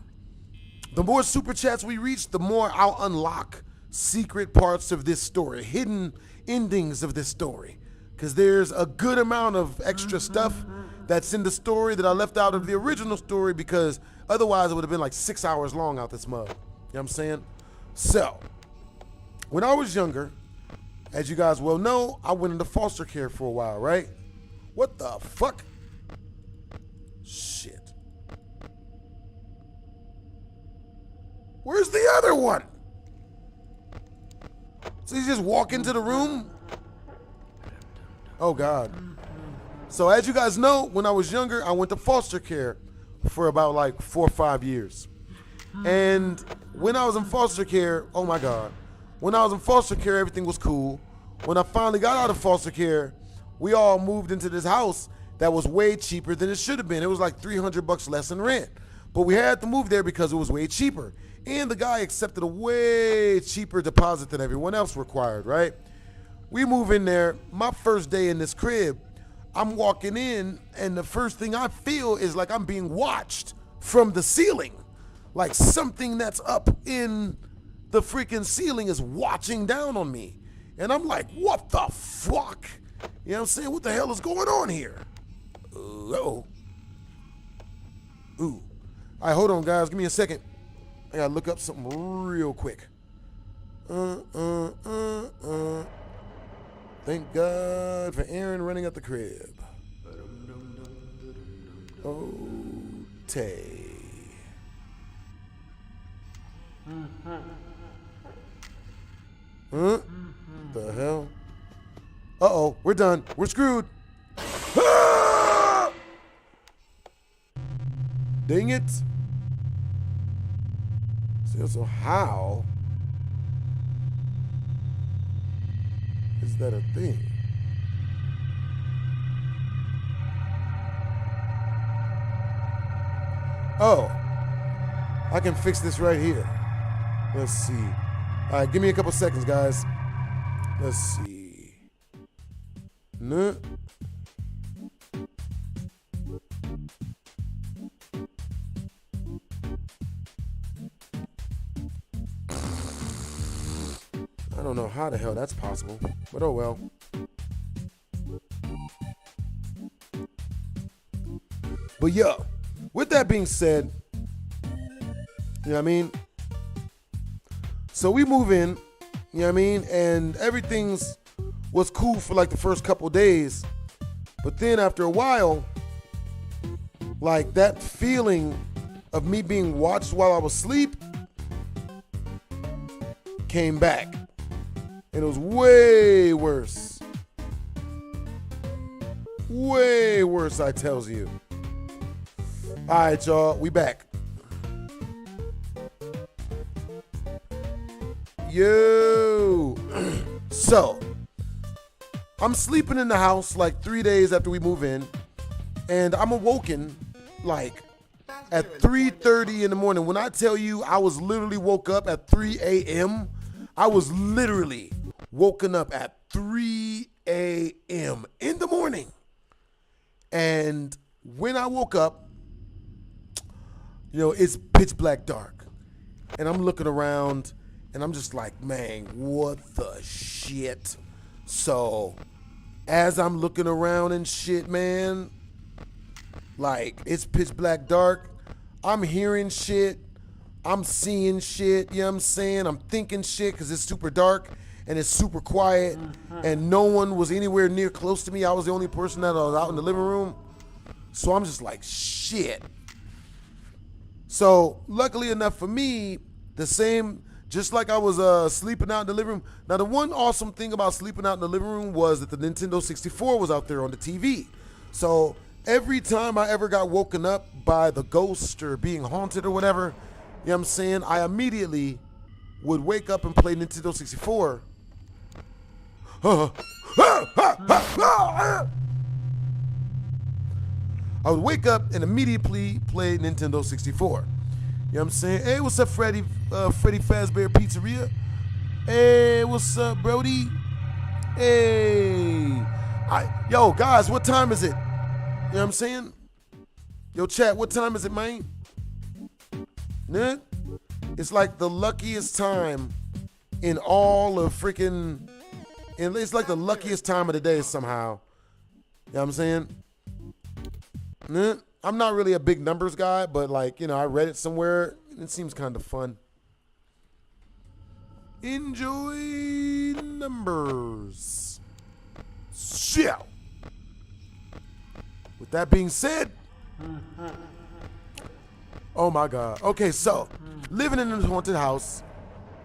[SPEAKER 1] the more super chats we reach, the more I'll unlock secret parts of this story, hidden endings of this story. Because there's a good amount of extra stuff that's in the story that I left out of the original story because otherwise it would have been like 6 hours long out this mug. You know what I'm saying? So, when I was younger, as you guys well know, I went into foster care for a while, right? What the fuck? Shit. Where's the other one? So you just walk into the room? Oh God. So as you guys know, when I was younger, I went to foster care for about like 4 or 5 years. And when I was in foster care, oh my God. When I was in foster care, everything was cool. When I finally got out of foster care, we all moved into this house that was way cheaper than it should have been. It was like $300 less than rent. But we had to move there because it was way cheaper. And the guy accepted a way cheaper deposit than everyone else required, right? We move in there. My first day in this crib, I'm walking in, and the first thing I feel is like I'm being watched from the ceiling. Like something that's up in the freaking ceiling is watching down on me. And I'm like, what the fuck? You know what I'm saying? What the hell is going on here? Uh-oh. Ooh. All right, hold on, guys. Give me a second. I gotta look up something real quick. Thank God for Aaron running up the crib. Okay. Huh? The hell? Uh-oh, we're done. We're screwed. Ah! Dang it. So how is that a thing? Oh, I can fix this right here. Let's see. All right, give me a couple seconds, guys. Let's see. No. I don't know how the hell that's possible, but oh well. But yeah, with that being said, you know what I mean? So we move in, you know what I mean? And everything's was cool for like the first couple days. But then after a while, like that feeling of me being watched while I was asleep came back. And it was way worse. Way worse, I tells you. All right, y'all, we back. Yo. So, I'm sleeping in the house like 3 days after we move in, and I'm awoken like at 3:30 in the morning. When I tell you I was literally woke up at 3 a.m., I was literally woken up at 3 a.m. in the morning. And when I woke up, you know, it's pitch black dark. And I'm looking around and I'm just like, man, what the shit? So as I'm looking around and shit, man, like it's pitch black dark. I'm hearing shit. I'm seeing shit, you know what I'm saying? I'm thinking shit because it's super dark and it's super quiet and no one was anywhere near close to me. I was the only person that was out in the living room. So I'm just like, shit. So luckily enough for me, the same, just like I was sleeping out in the living room. Now the one awesome thing about sleeping out in the living room was that the Nintendo 64 was out there on the TV. So every time I ever got woken up by the ghost or being haunted or whatever, you know what I'm saying, I immediately would wake up and play Nintendo 64. I would wake up and immediately play Nintendo 64. You know what I'm saying? Hey, what's up, Freddy Fazbear Pizzeria? Hey, what's up, Brody? Hey. Yo, guys, what time is it? You know what I'm saying? Yo, chat, what time is it, man? Nah? It's like the luckiest time in all of freaking... It's like the luckiest time of the day somehow. You know what I'm saying? Nah? I'm not really a big numbers guy, but like, you know, I read it somewhere. And it seems kind of fun. Enjoy numbers. Shit. With that being said, oh my God. Okay, so living in this haunted house,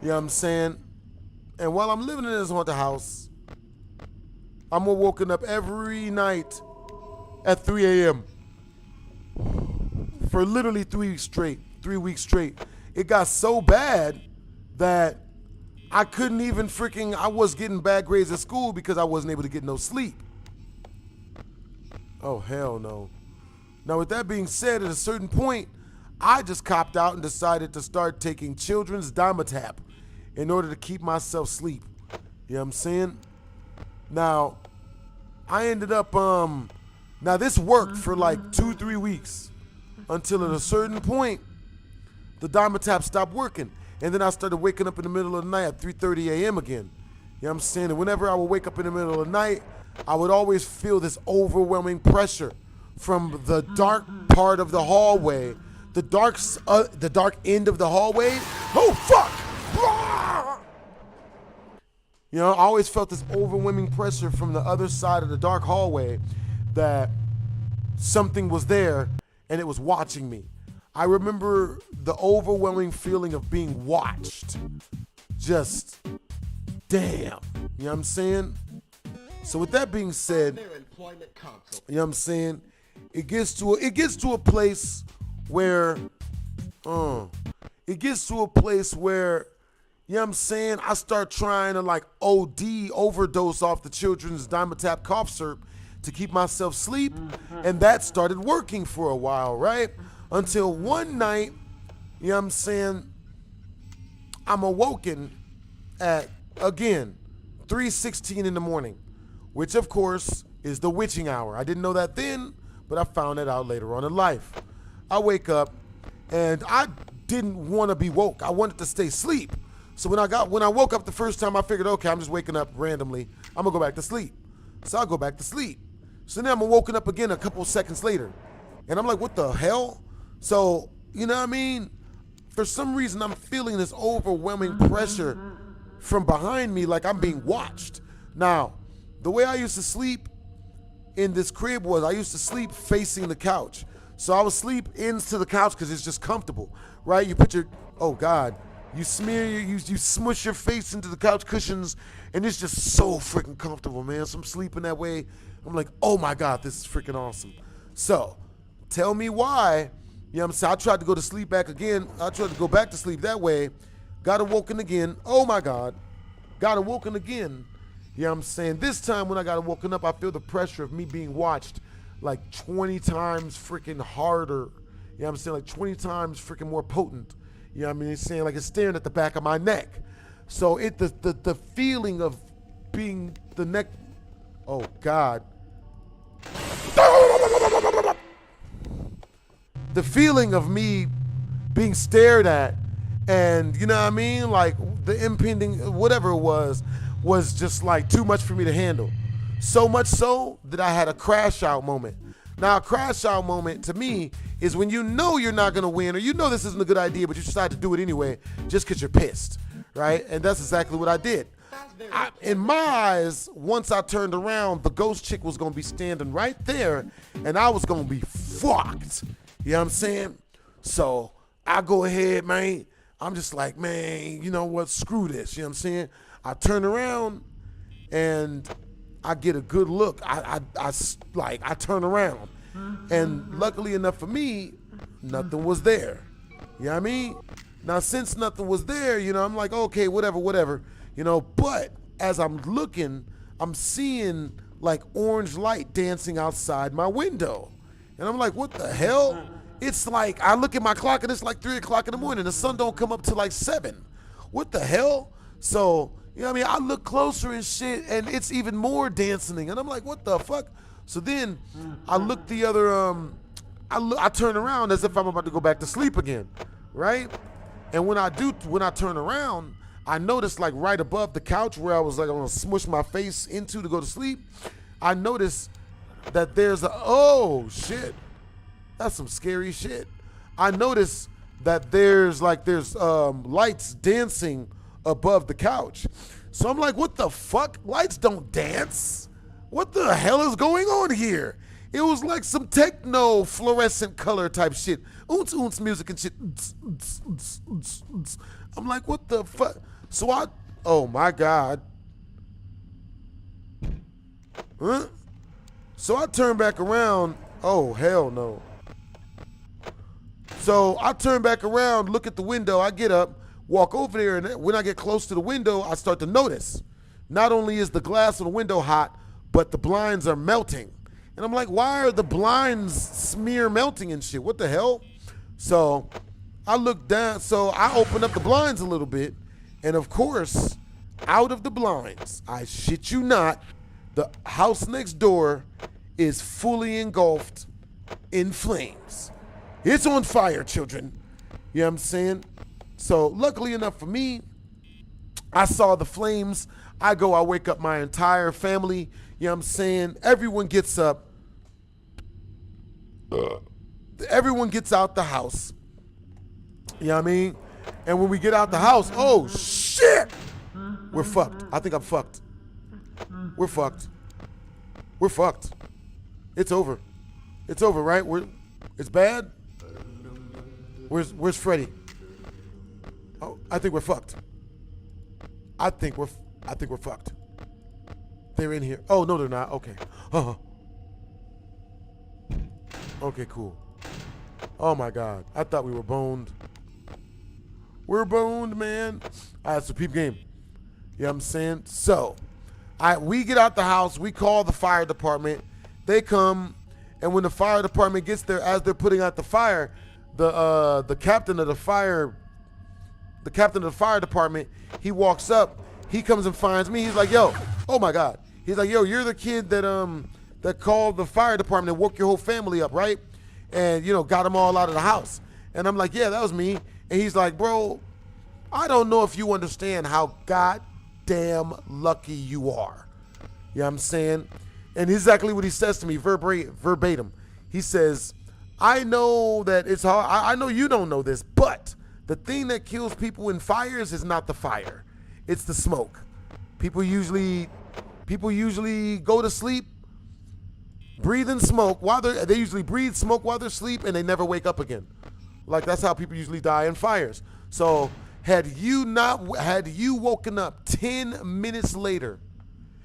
[SPEAKER 1] you know what I'm saying? And while I'm living in this haunted house, I'm woken up every night at 3 a.m. for literally 3 weeks straight. 3 weeks straight. It got so bad that I couldn't even I was getting bad grades at school because I wasn't able to get no sleep. Oh, hell no. Now, with that being said, at a certain point, I just copped out and decided to start taking children's Dimetap in order to keep myself asleep. You know what I'm saying? Now, I ended up, now this worked for like 2-3 weeks until at a certain point, the Dimetap stopped working. And then I started waking up in the middle of the night at 3:30 a.m. again. You know what I'm saying? And whenever I would wake up in the middle of the night, I would always feel this overwhelming pressure from the dark part of the hallway, the dark end of the hallway. Oh, fuck! You know, I always felt this overwhelming pressure from the other side of the dark hallway that something was there and it was watching me. I remember the overwhelming feeling of being watched. Just, damn. You know what I'm saying? So with that being said, you know what I'm saying? It gets to a place where, you know what I'm saying, I start trying to like overdose off the children's Dimetap cough syrup to keep myself asleep, and that started working for a while, right? Until one night, you know what I'm saying, I'm awoken at, again, 3:16 in the morning, which of course is the witching hour. I didn't know that then, but I found it out later on in life. I wake up and I didn't want to be woke. I wanted to stay asleep. So when I woke up the first time, I figured, okay, I'm just waking up randomly. I'm gonna go back to sleep. So I go back to sleep. So then I'm woken up again a couple seconds later. And I'm like, what the hell? So, you know what I mean? For some reason, I'm feeling this overwhelming pressure from behind me like I'm being watched. Now, the way I used to sleep in this crib was I used to sleep facing the couch. So I would sleep into the couch because it's just comfortable, right? You put your, oh God, you smush your face into the couch cushions and it's just so freaking comfortable, man. So I'm sleeping that way. I'm like, oh my God, this is freaking awesome. So tell me why. You know what I'm saying? I tried to go to sleep back again. I tried to go back to sleep that way. Got awoken again. Oh my God. Got awoken again. You know what I'm saying? This time when I got woken up, I feel the pressure of me being watched like 20 times freaking harder. You know what I'm saying? Like 20 times freaking more potent. You know what I mean? It's saying like it's staring at the back of my neck. So the feeling of being the neck, oh God. The feeling of me being stared at and, you know what I mean? Like the impending, whatever it was just like too much for me to handle. So much so that I had a crash out moment. Now, a crash out moment to me is when you know you're not gonna win or you know this isn't a good idea, but you decide to do it anyway just because you're pissed, right? And that's exactly what I did. In my eyes, once I turned around, the ghost chick was gonna be standing right there and I was gonna be fucked. You know what I'm saying? So I go ahead, man. I'm just like, man, you know what? Screw this. You know what I'm saying? I turn around and I get a good look. I turn around. And luckily enough for me, nothing was there. You know what I mean? Now, since nothing was there, you know, I'm like, okay, whatever, you know, but as I'm looking, I'm seeing like orange light dancing outside my window. And I'm like, what the hell? It's like, I look at my clock and it's like 3 o'clock in the morning. The sun don't come up till like 7. What the hell? So, you know what I mean? I look closer and shit and it's even more dancing. And I'm like, what the fuck? So then I look the other, I turn around as if I'm about to go back to sleep again, right? And when I turn around, I notice like right above the couch where I was like, I'm gonna smush my face into to go to sleep. I notice that there's oh shit. That's some scary shit. I noticed that there's lights dancing above the couch. So I'm like, what the fuck? Lights don't dance. What the hell is going on here? It was like some techno fluorescent color type shit. Oons oons music and shit. I'm like, what the fuck? So oh my God. Huh? So I turn back around. Oh, hell no. So I turn back around, look at the window, I get up, walk over there, and when I get close to the window, I start to notice. Not only is the glass on the window hot, but the blinds are melting. And I'm like, why are the blinds smear melting and shit? What the hell? So I look down, so I open up the blinds a little bit, and of course, out of the blinds, I shit you not, the house next door is fully engulfed in flames. It's on fire, children. You know what I'm saying? So luckily enough for me, I saw the flames. I wake up my entire family. You know what I'm saying? Everyone gets up. Everyone gets out the house. You know what I mean? And when we get out the house, oh shit! We're fucked. I think I'm fucked. We're fucked. We're fucked. It's over. It's over, right? It's bad? Where's Freddy? Oh, I think we're fucked. I think we're fucked. They're in here. Oh no, they're not. Okay. Okay, cool. Oh my God. I thought we were boned. We're boned, man. All right, so peep game. You know what I'm saying? So, we get out the house. We call the fire department. They come, and when the fire department gets there, as they're putting out the fire, the captain of the fire department, he walks up, he comes and finds me. He's like, yo, oh my God. He's like, yo, you're the kid that called the fire department and woke your whole family up, right? And, you know, got them all out of the house. And I'm like, yeah, that was me. And he's like, bro, I don't know if you understand how goddamn lucky you are. You know what I'm saying? And exactly what he says to me verbatim. He says, I know that it's hard. I know you don't know this, but the thing that kills people in fires is not the fire. It's the smoke. People usually go to sleep breathing smoke while they usually breathe smoke while they're asleep, and they never wake up again. Like, that's how people usually die in fires. So had you woken up 10 minutes later,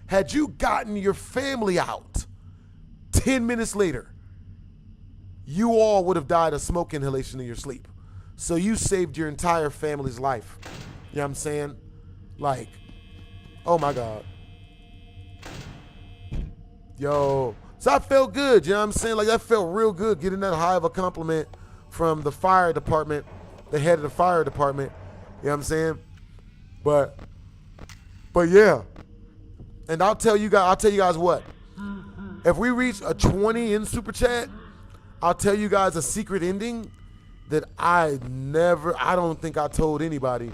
[SPEAKER 1] had you gotten your family out 10 minutes later, you all would have died of smoke inhalation in your sleep. So you saved your entire family's life. You know what I'm saying? Like, oh my God. Yo. So I felt good, you know what I'm saying? Like, that felt real good, getting that high of a compliment from the fire department, the head of the fire department. You know what I'm saying? But yeah. And I'll tell you guys what. If we reach a 20 in Super Chat, I'll tell you guys a secret ending that I don't think I told anybody.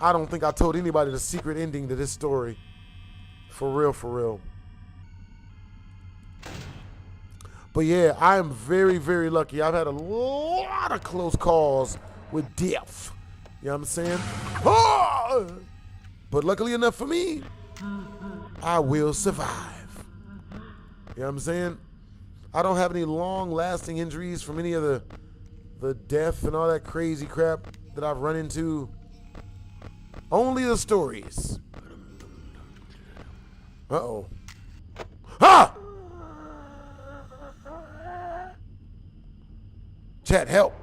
[SPEAKER 1] I don't think I told anybody the secret ending to this story. For real, for real. But yeah, I am very, very lucky. I've had a lot of close calls with death. You know what I'm saying? Oh! But luckily enough for me, I will survive. You know what I'm saying? I don't have any long-lasting injuries from any of the death and all that crazy crap that I've run into. Only the stories. Uh-oh. Ah! Chat, help.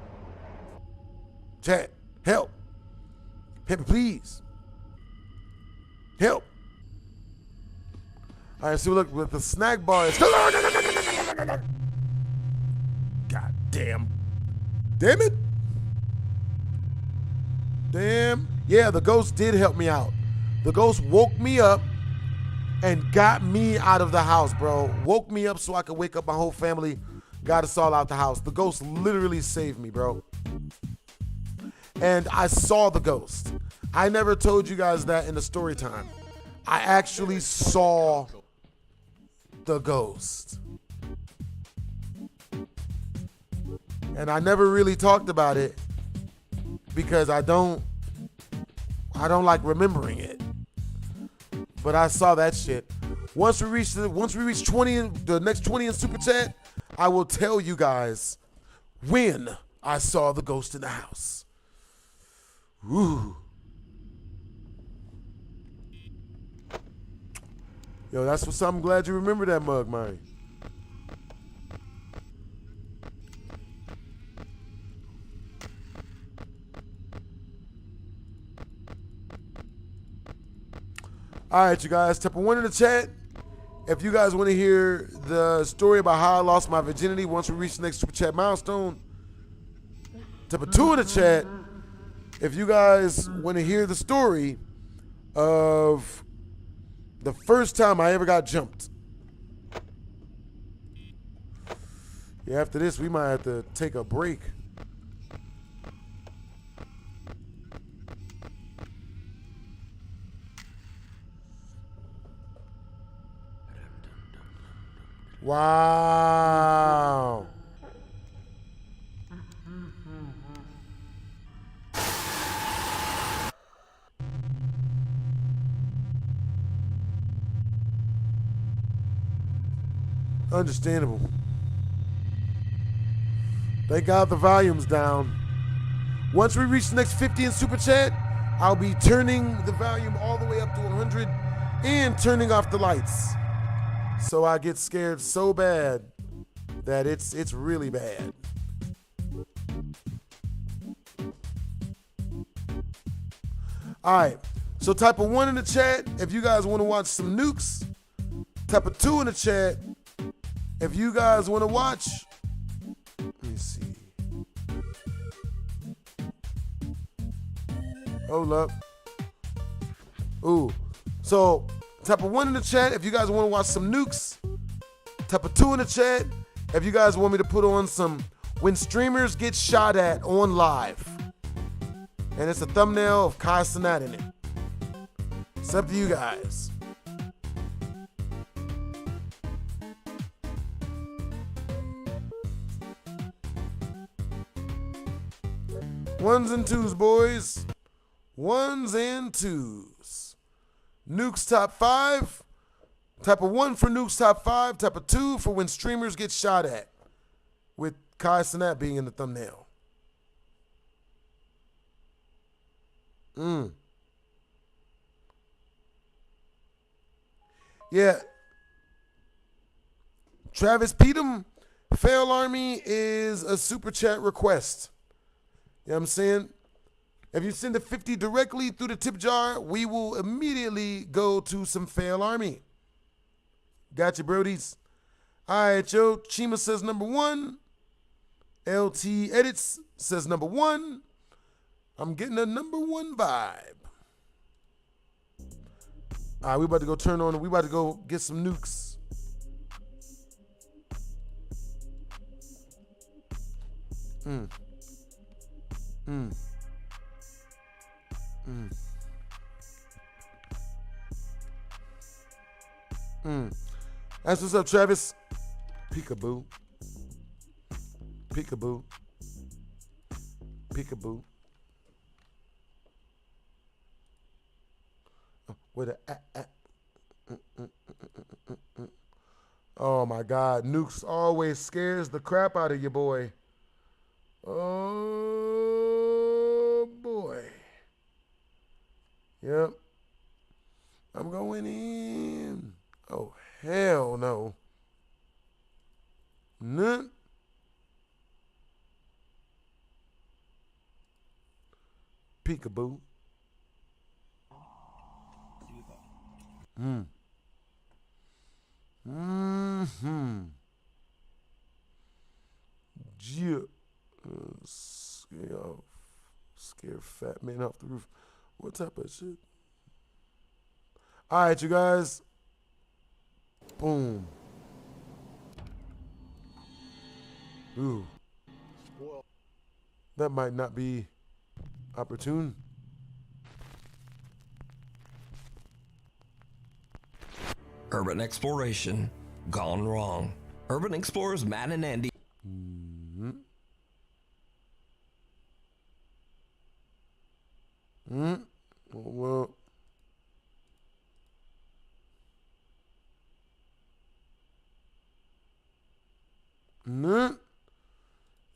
[SPEAKER 1] Chat, help. Help me, please. Help. All right, so look, with the snack bar is... God damn. Damn it. Damn. Yeah, the ghost did help me out. The ghost woke me up and got me out of the house, bro. Woke me up so I could wake up my whole family. Got us all out the house. The ghost literally saved me, bro. And I saw the ghost. I never told you guys that in the story time. I actually saw the ghost. And I never really talked about it because I don't like remembering it. But I saw that shit. Once we reach 20 in the next 20 in Super Chat, I will tell you guys when I saw the ghost in the house. Ooh. Yo, that's what's up. I'm glad you remember that mug, man. All right, you guys. Type a 1 in the chat if you guys want to hear the story about how I lost my virginity once we reach the next Super Chat milestone. Type a 2 in the chat if you guys want to hear the story of the first time I ever got jumped. Yeah, after this, we might have to take a break. Wow. Understandable. Thank God the volume's down. Once we reach the next 50 in Super Chat, I'll be turning the volume all the way up to 100 and turning off the lights. So I get scared so bad that it's really bad. All right, so type a 1 in the chat if you guys want to watch some nukes. Type a 2 in the chat if you guys want to watch. Let me see. Hold up. Ooh, so type a 1 in the chat if you guys want to watch some nukes. Type a 2 in the chat if you guys want me to put on some when streamers get shot at on live. And it's a thumbnail of Kai Cenat in it. It's up to you guys. Ones and twos, boys. Ones and twos. Nuke's top 5. Type of 1 for Nuke's top 5. Type of 2 for when streamers get shot at. With Kai Cenat being in the thumbnail. Yeah. Travis Petum, Fail Army is a super chat request. You know what I'm saying? If you send a 50 directly through the tip jar, we will immediately go to some Fail Army. Got you, brodies. All right, yo. Chima says number 1. LT Edits says number 1. I'm getting a number 1 vibe. All right, we about to go turn on. We about to go get some nukes. That's what's up, Travis. Peekaboo. Peekaboo. Peekaboo. With a Oh my God, Nukes always scares the crap out of you, boy. Oh boy. Yep. I'm going in. Oh hell no. None. Peekaboo. Yeah. Scare fat man off the roof. What type of shit? All right, you guys. Boom. Ooh. That might not be opportune.
[SPEAKER 3] Urban exploration gone wrong. Urban explorers Matt and Andy.
[SPEAKER 1] Well.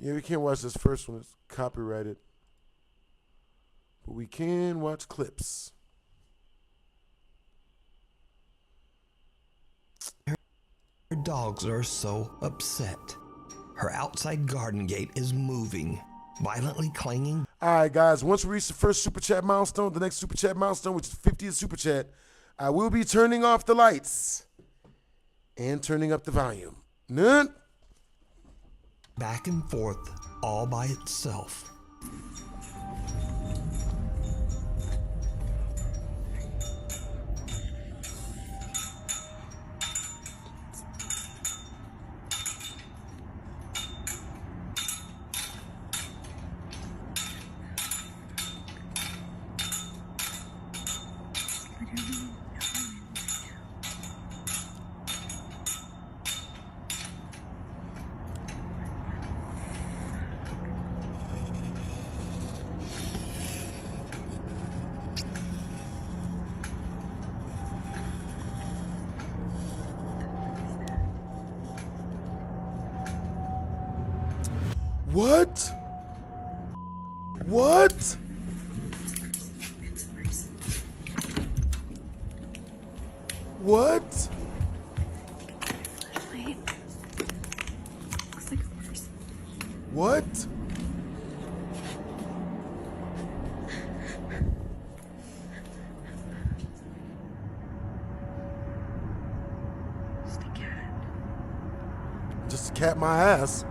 [SPEAKER 1] Yeah, we can't watch this first one. It's copyrighted. But we can watch clips.
[SPEAKER 3] Her dogs are so upset. Her outside garden gate is moving, violently clanging.
[SPEAKER 1] All right, guys. Once we reach the first Super Chat milestone, the next Super Chat milestone, which is 50th Super Chat, I will be turning off the lights and turning up the volume. None.
[SPEAKER 3] Back and forth all by itself.
[SPEAKER 1] What? What? What?
[SPEAKER 4] Flashlight. Looks like a horse.
[SPEAKER 1] What?
[SPEAKER 4] Just a cat.
[SPEAKER 1] Just a cat my ass.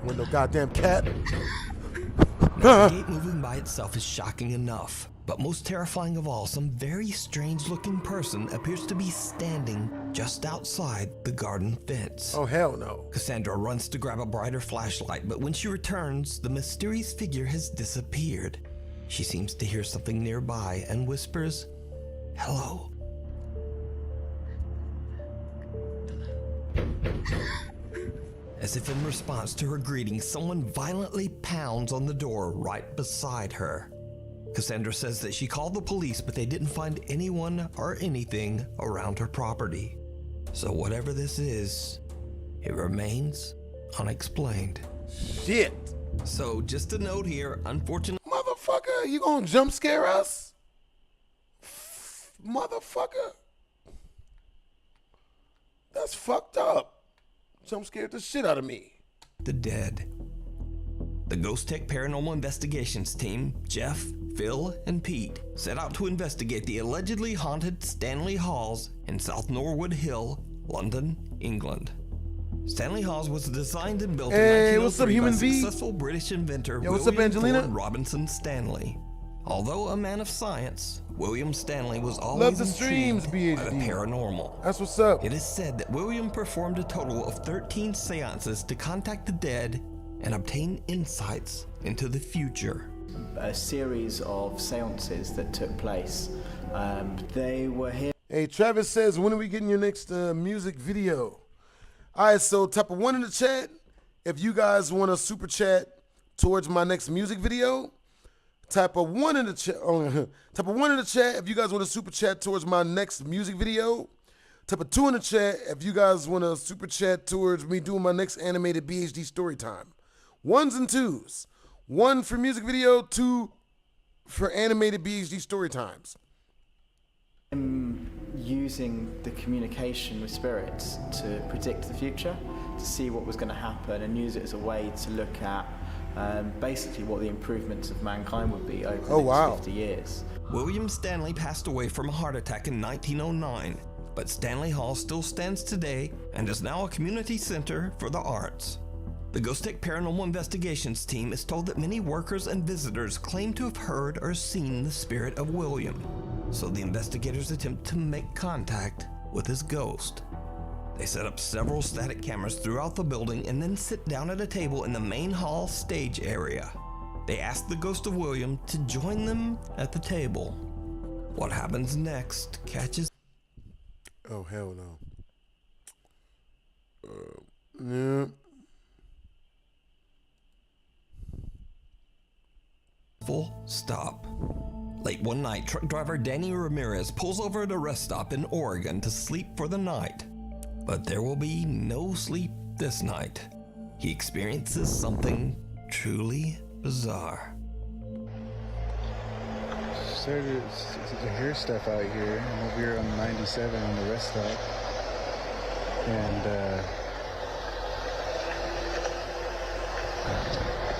[SPEAKER 1] When no goddamn cat.
[SPEAKER 3] The gate moving by itself is shocking enough, but most terrifying of all, some very strange looking person appears to be standing just outside the garden fence.
[SPEAKER 1] Oh, hell no.
[SPEAKER 3] Cassandra runs to grab a brighter flashlight, but when she returns, the mysterious figure has disappeared. She seems to hear something nearby and whispers, "Hello." As if in response to her greeting, someone violently pounds on the door right beside her. Cassandra says that she called the police, but they didn't find anyone or anything around her property. So whatever this is, it remains unexplained.
[SPEAKER 1] Shit.
[SPEAKER 3] So just a note here, unfortunately,
[SPEAKER 1] Motherfucker, you gonna jump scare us? Motherfucker. That's fucked up. Jump scared the shit out of me.
[SPEAKER 3] the dead. The Ghost Tech Paranormal Investigations team, Jeff, Phil, and Pete, set out to investigate the allegedly haunted Stanley Halls in South Norwood Hill, London, England. Stanley Halls was designed and built in 1903
[SPEAKER 1] what's up, human
[SPEAKER 3] by
[SPEAKER 1] V?
[SPEAKER 3] successful British inventor
[SPEAKER 1] Yo, what's up,
[SPEAKER 3] William
[SPEAKER 1] Angelina?
[SPEAKER 3] Ford Robinson Stanley. Although a man of science, William Stanley was
[SPEAKER 1] Love
[SPEAKER 3] always
[SPEAKER 1] the streams,
[SPEAKER 3] intrigued by the
[SPEAKER 1] BHD.
[SPEAKER 3] paranormal.
[SPEAKER 1] That's what's up.
[SPEAKER 3] It is said that William performed a total of 13 seances to contact the dead and obtain insights into the future.
[SPEAKER 5] A series of seances that took place. They were here.
[SPEAKER 1] Hey, Travis says, when are we getting your next music video? All right, so type of 1 in the chat if you guys want to super chat towards my next music video. Type of 1 in the chat. Type of 1 in the chat if you guys want to super chat towards my next music video. Type of 2 in the chat if you guys want to super chat towards me doing my next animated BHD story time. 1s and 2s. 1 for music video, 2 for animated BHD story times.
[SPEAKER 5] Using the communication with spirits to predict the future, to see what was going to happen, and use it as a way to look at basically what the improvements of mankind would be over the next 50 years.
[SPEAKER 3] William Stanley passed away from a heart attack in 1909, but Stanley Hall still stands today and is now a community center for the arts. The Ghost Tech Paranormal Investigations team is told that many workers and visitors claim to have heard or seen the spirit of William, so the investigators attempt to make contact with his ghost. They set up several static cameras throughout the building and then sit down at a table in the main hall stage area. They ask the ghost of William to join them at the table. What happens next catches
[SPEAKER 1] Oh, hell no. Yeah.
[SPEAKER 3] full stop. Late one night, truck driver Danny Ramirez pulls over at a rest stop in Oregon to sleep for the night. But there will be no sleep this night. He experiences something truly bizarre.
[SPEAKER 6] Started to hear stuff out here. I'm over here on 97 on the rest stop. And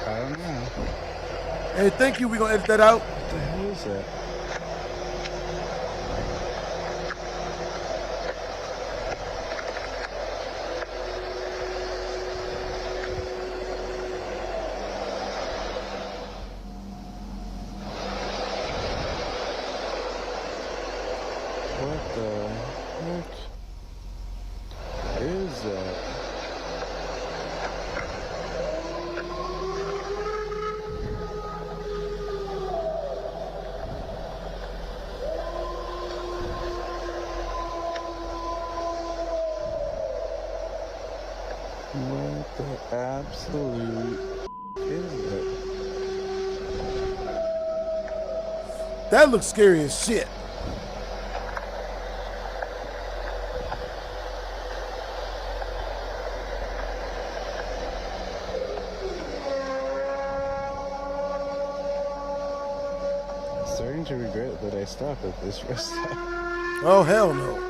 [SPEAKER 6] I don't know.
[SPEAKER 1] Hey, thank you. We're going to edit that out.
[SPEAKER 6] What the hell is that? What the heck is that? What the absolute is that?
[SPEAKER 1] That looks scary as shit.
[SPEAKER 6] I'm starting to regret that I stopped at this rest stop.
[SPEAKER 1] Oh, hell no.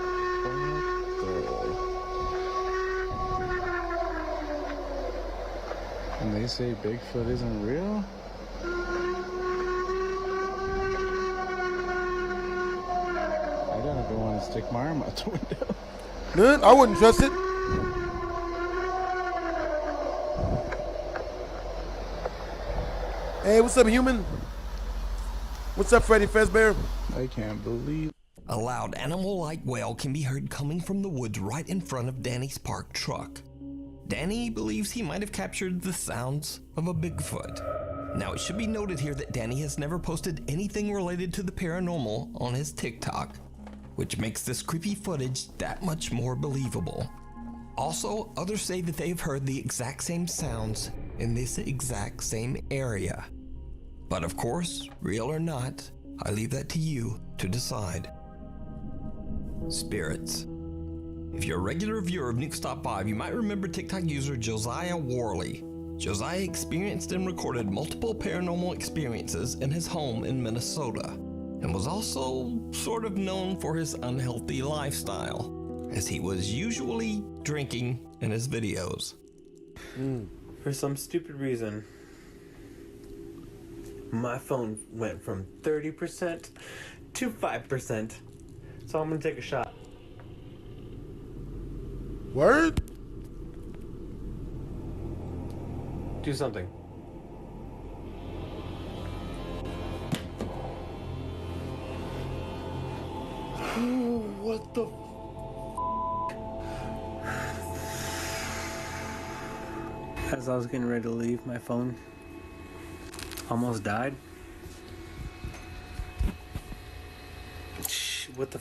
[SPEAKER 6] And they say Bigfoot isn't real? I gotta go on and stick my arm out the window.
[SPEAKER 1] Good. I wouldn't trust it. Hey, what's up, human? What's up, Freddy Fazbear?
[SPEAKER 6] I can't believe.
[SPEAKER 3] A loud animal-like wail can be heard coming from the woods right in front of Danny's parked truck. Danny believes he might have captured the sounds of a Bigfoot. Now, it should be noted here that Danny has never posted anything related to the paranormal on his TikTok, which makes this creepy footage that much more believable. Also, others say that they've heard the exact same sounds in this exact same area. But of course, real or not, I leave that to you to decide. Spirits. If you're a regular viewer of Nuke Stop 5, you might remember TikTok user Josiah Worley. Josiah experienced and recorded multiple paranormal experiences in his home in Minnesota, and was also sort of known for his unhealthy lifestyle, as he was usually drinking in his videos.
[SPEAKER 7] For some stupid reason, my phone went from 30% to 5%, so I'm gonna take a shot.
[SPEAKER 1] Word?
[SPEAKER 7] Do something. Ooh, what the As I was getting ready to leave, my phone almost died. Shh, what the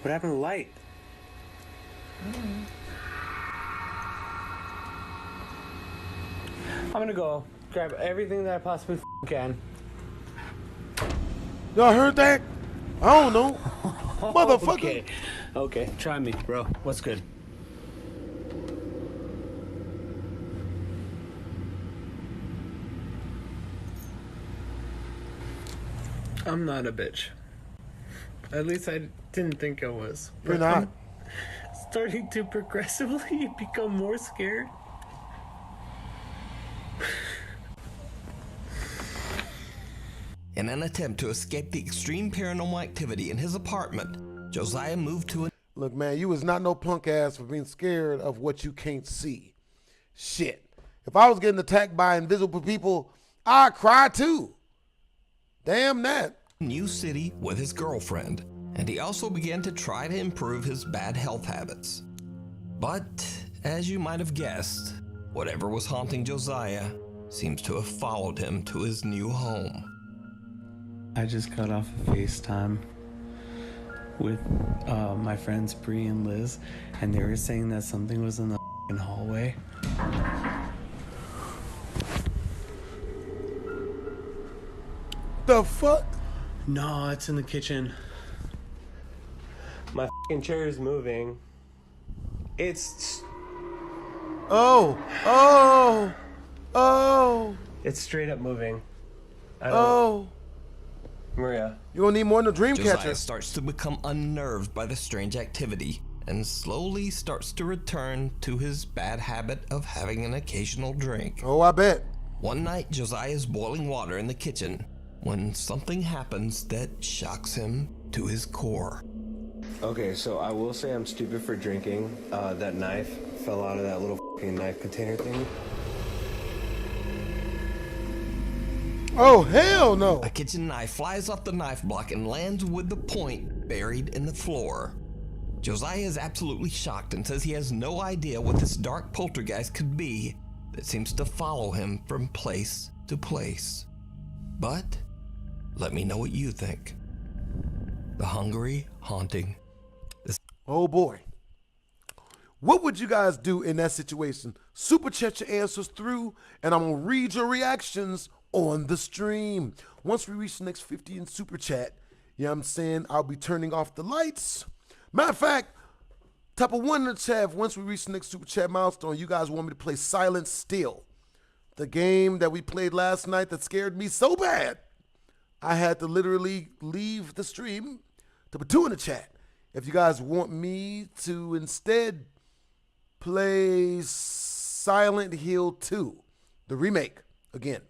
[SPEAKER 7] What happened to the light? I'm gonna go grab everything that I possibly can.
[SPEAKER 1] Y'all heard that? I don't know. Motherfucker.
[SPEAKER 7] Okay, try me, bro. What's good? I'm not a bitch. At least I didn't think I was.
[SPEAKER 1] You're
[SPEAKER 7] But
[SPEAKER 1] not.
[SPEAKER 7] I'm starting to progressively become more scared.
[SPEAKER 3] In an attempt to escape the extreme paranormal activity in his apartment, Josiah moved to a
[SPEAKER 1] Look, man, you was not no punk ass for being scared of what you can't see. Shit. If I was getting attacked by invisible people, I'd cry too. Damn that.
[SPEAKER 3] new city with his girlfriend, and he also began to try to improve his bad health habits. But, as you might have guessed, whatever was haunting Josiah seems to have followed him to his new home.
[SPEAKER 8] I just got off of FaceTime with my friends Bree and Liz, and they were saying that something was in the f***ing hallway.
[SPEAKER 1] The fuck?
[SPEAKER 7] No, it's in the kitchen. My f***ing chair is moving. It's
[SPEAKER 1] Oh.
[SPEAKER 7] straight up moving. I don't,
[SPEAKER 1] Oh.
[SPEAKER 7] Maria.
[SPEAKER 1] You gonna need more than a dream
[SPEAKER 3] Josiah
[SPEAKER 1] catcher.
[SPEAKER 3] starts to become unnerved by the strange activity and slowly starts to return to his bad habit of having an occasional drink.
[SPEAKER 1] Oh, I bet.
[SPEAKER 3] One night, Josiah is boiling water in the kitchen when something happens that shocks him to his core.
[SPEAKER 9] Okay, so I will say I'm stupid for drinking. That knife fell out of that little f***ing knife container thing.
[SPEAKER 1] Oh, hell no.
[SPEAKER 3] A kitchen knife flies off the knife block and lands with the point buried in the floor. Josiah is absolutely shocked and says he has no idea what this dark poltergeist could be that seems to follow him from place to place. But let me know what you think. The Hungary Haunting.
[SPEAKER 1] Oh boy. What would you guys do in that situation? Super chat your answers through, and I'm gonna read your reactions on the stream. Once we reach the next 50 in super chat, you know what I'm saying, I'll be turning off the lights. Matter of fact, type of one in the chat, once we reach the next super chat milestone, you guys want me to play Silent Still, the game that we played last night that scared me so bad I had to literally leave the stream. To put two in the chat if you guys want me to instead play Silent Hill 2, the remake, again.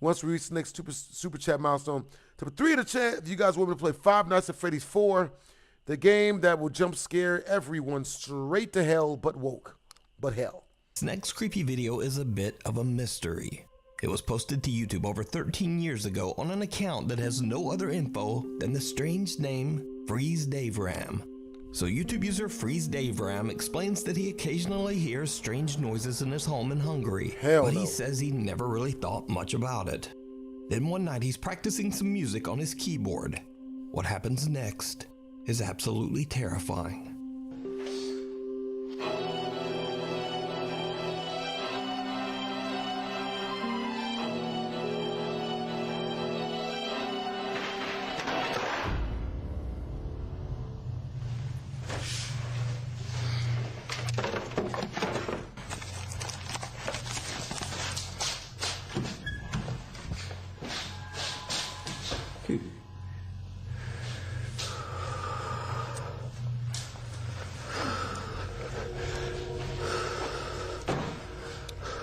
[SPEAKER 1] Once we reach the next super chat milestone. To put three in the chat if you guys want me to play Five Nights at Freddy's 4, the game that will jump scare everyone straight to hell but hell.
[SPEAKER 3] This next creepy video is a bit of a mystery. It was posted to YouTube over 13 years ago on an account that has no other info than the strange name Freeze Dave Ram. So YouTube user Freeze Dave Ram explains that he occasionally hears strange noises in his home in Hungary, but he says he never really thought much about it. Then one night he's practicing some music on his keyboard. What happens next is absolutely terrifying.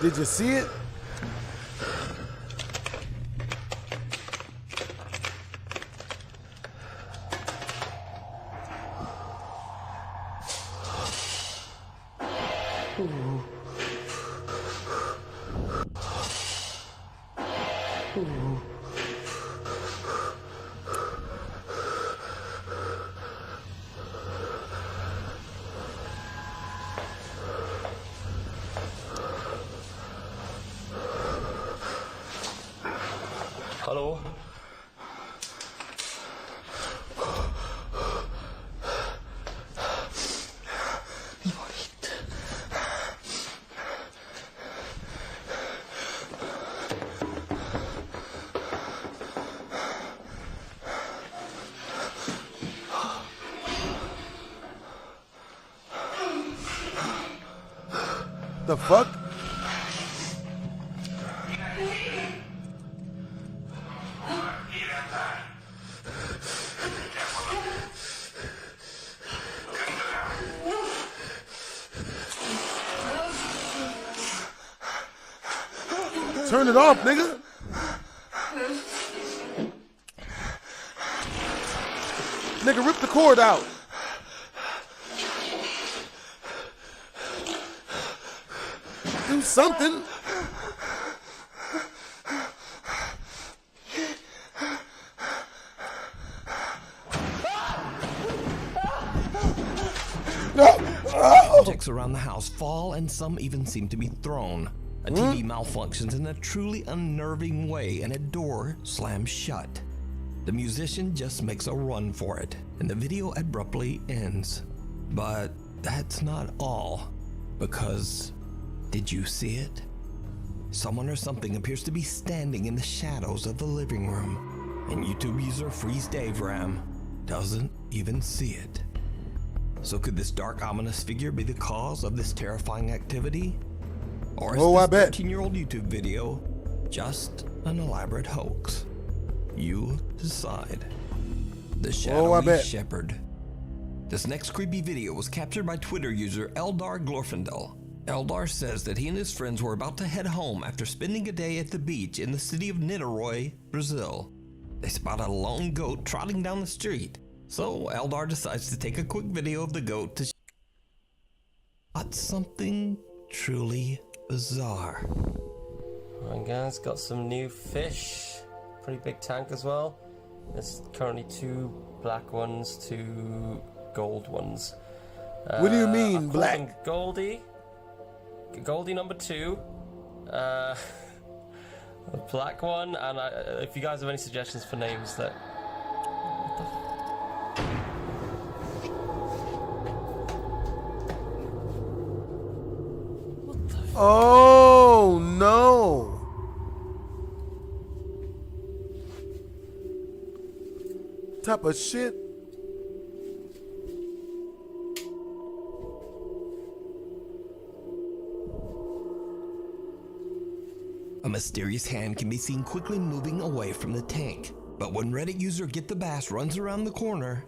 [SPEAKER 1] Did you see it?
[SPEAKER 9] Ooh. Ooh. Hallo?
[SPEAKER 1] The fuck? Turn it off, nigga. Nigga, rip the cord out. Do something.
[SPEAKER 3] Objects around the house fall and some even seem to be thrown. A TV malfunctions in a truly unnerving way and a door slams shut. The musician just makes a run for it and the video abruptly ends. But that's not all, because did you see it? Someone or something appears to be standing in the shadows of the living room, and YouTube user Freeze Dave Ram doesn't even see it. So could this dark, ominous figure be the cause of this terrifying activity? Or is this 13-year-old YouTube video just an elaborate hoax? You decide. The Shadowy Shepherd. This next creepy video was captured by Twitter user Eldar Glorfindel. Eldar says that he and his friends were about to head home after spending a day at the beach in the city of Niterói, Brazil. They spot a lone goat trotting down the street. So Eldar decides to take a quick video of the goat to spot something truly bizarre.
[SPEAKER 9] Alright guys, got some new fish. Pretty big tank as well. There's currently 2 black ones, 2 gold ones.
[SPEAKER 1] What do you mean black?
[SPEAKER 9] Goldie number 2. A black one, and if you guys have any suggestions for names that...
[SPEAKER 1] Oh no! Type of shit.
[SPEAKER 3] A mysterious hand can be seen quickly moving away from the tank, but when Reddit user Get the Bass runs around the corner,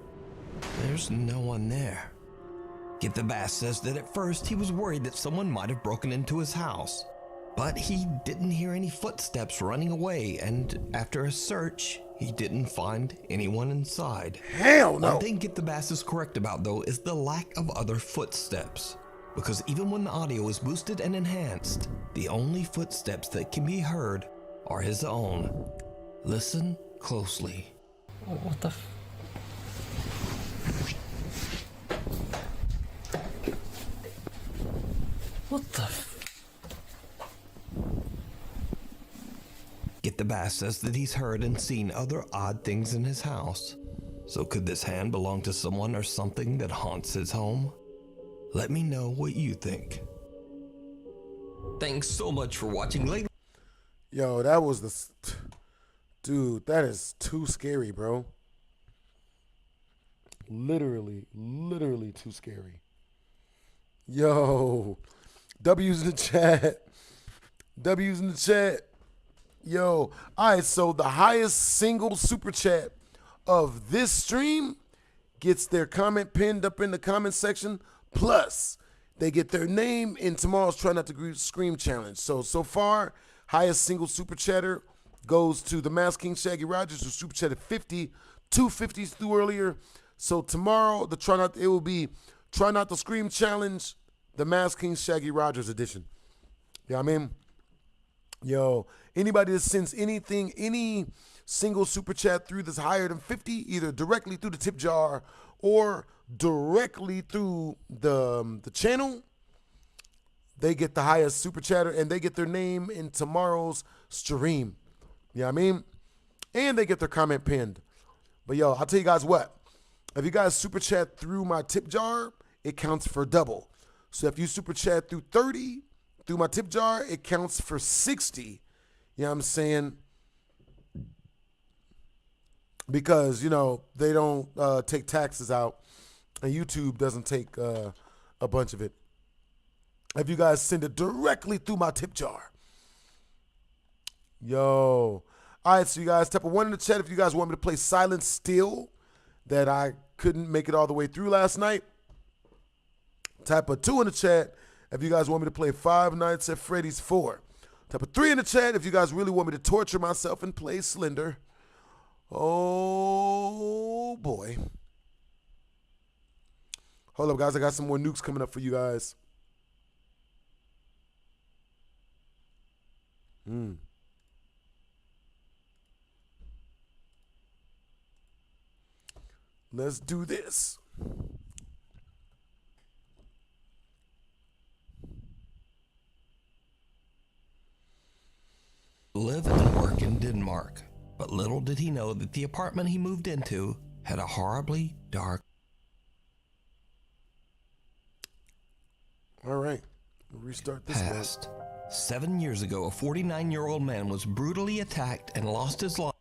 [SPEAKER 3] there's no one there. Get the Bass says that at first he was worried that someone might have broken into his house, but he didn't hear any footsteps running away, and after a search, he didn't find anyone inside.
[SPEAKER 1] Hell no!
[SPEAKER 3] One thing Get the Bass is correct about though is the lack of other footsteps. Because even when the audio is boosted and enhanced, the only footsteps that can be heard are his own. Listen closely.
[SPEAKER 9] What the f...
[SPEAKER 3] Get the Bass says that he's heard and seen other odd things in his house. So could this hand belong to someone or something that haunts his home? Let me know what you think. Thanks so much for watching.
[SPEAKER 1] Yo, that was the... Dude, that is too scary, bro. Literally too scary. Yo, W's in the chat. W's in the chat. Yo, all right, so the highest single super chat of this stream gets their comment pinned up in the comment section, plus they get their name in tomorrow's Try Not to Scream challenge. So far, highest single super chatter goes to the Mask King Shaggy Rogers, who super chatted 50, 250s through earlier. So tomorrow, it will be Try Not to Scream challenge, the Mask King Shaggy Rogers edition. You know what I mean? Yo, anybody that sends anything, any single super chat through that's higher than 50, either directly through the tip jar or directly through the channel, they get the highest super chatter and they get their name in tomorrow's stream. You know what I mean? And they get their comment pinned. But yo, I'll tell you guys what. If you guys super chat through my tip jar, it counts for double. So if you super chat through 30, through my tip jar, it counts for 60. You know what I'm saying? Because, you know, they don't take taxes out, and YouTube doesn't take a bunch of it. If you guys send it directly through my tip jar. Yo. All right, so you guys type a 1 in the chat if you guys want me to play Silent Still that I couldn't make it all the way through last night. Type a 2 in the chat if you guys want me to play Five Nights at Freddy's 4. Type a 3 in the chat if you guys really want me to torture myself and play Slender. Oh, boy. Hold up, guys. I got some more nukes coming up for you guys. Let's do this.
[SPEAKER 3] Live and work in Denmark, but little did he know that the apartment he moved into had a horribly dark...
[SPEAKER 1] All right, we'll restart this
[SPEAKER 3] past. 7 years ago, a 49-year-old man was brutally attacked and lost his life.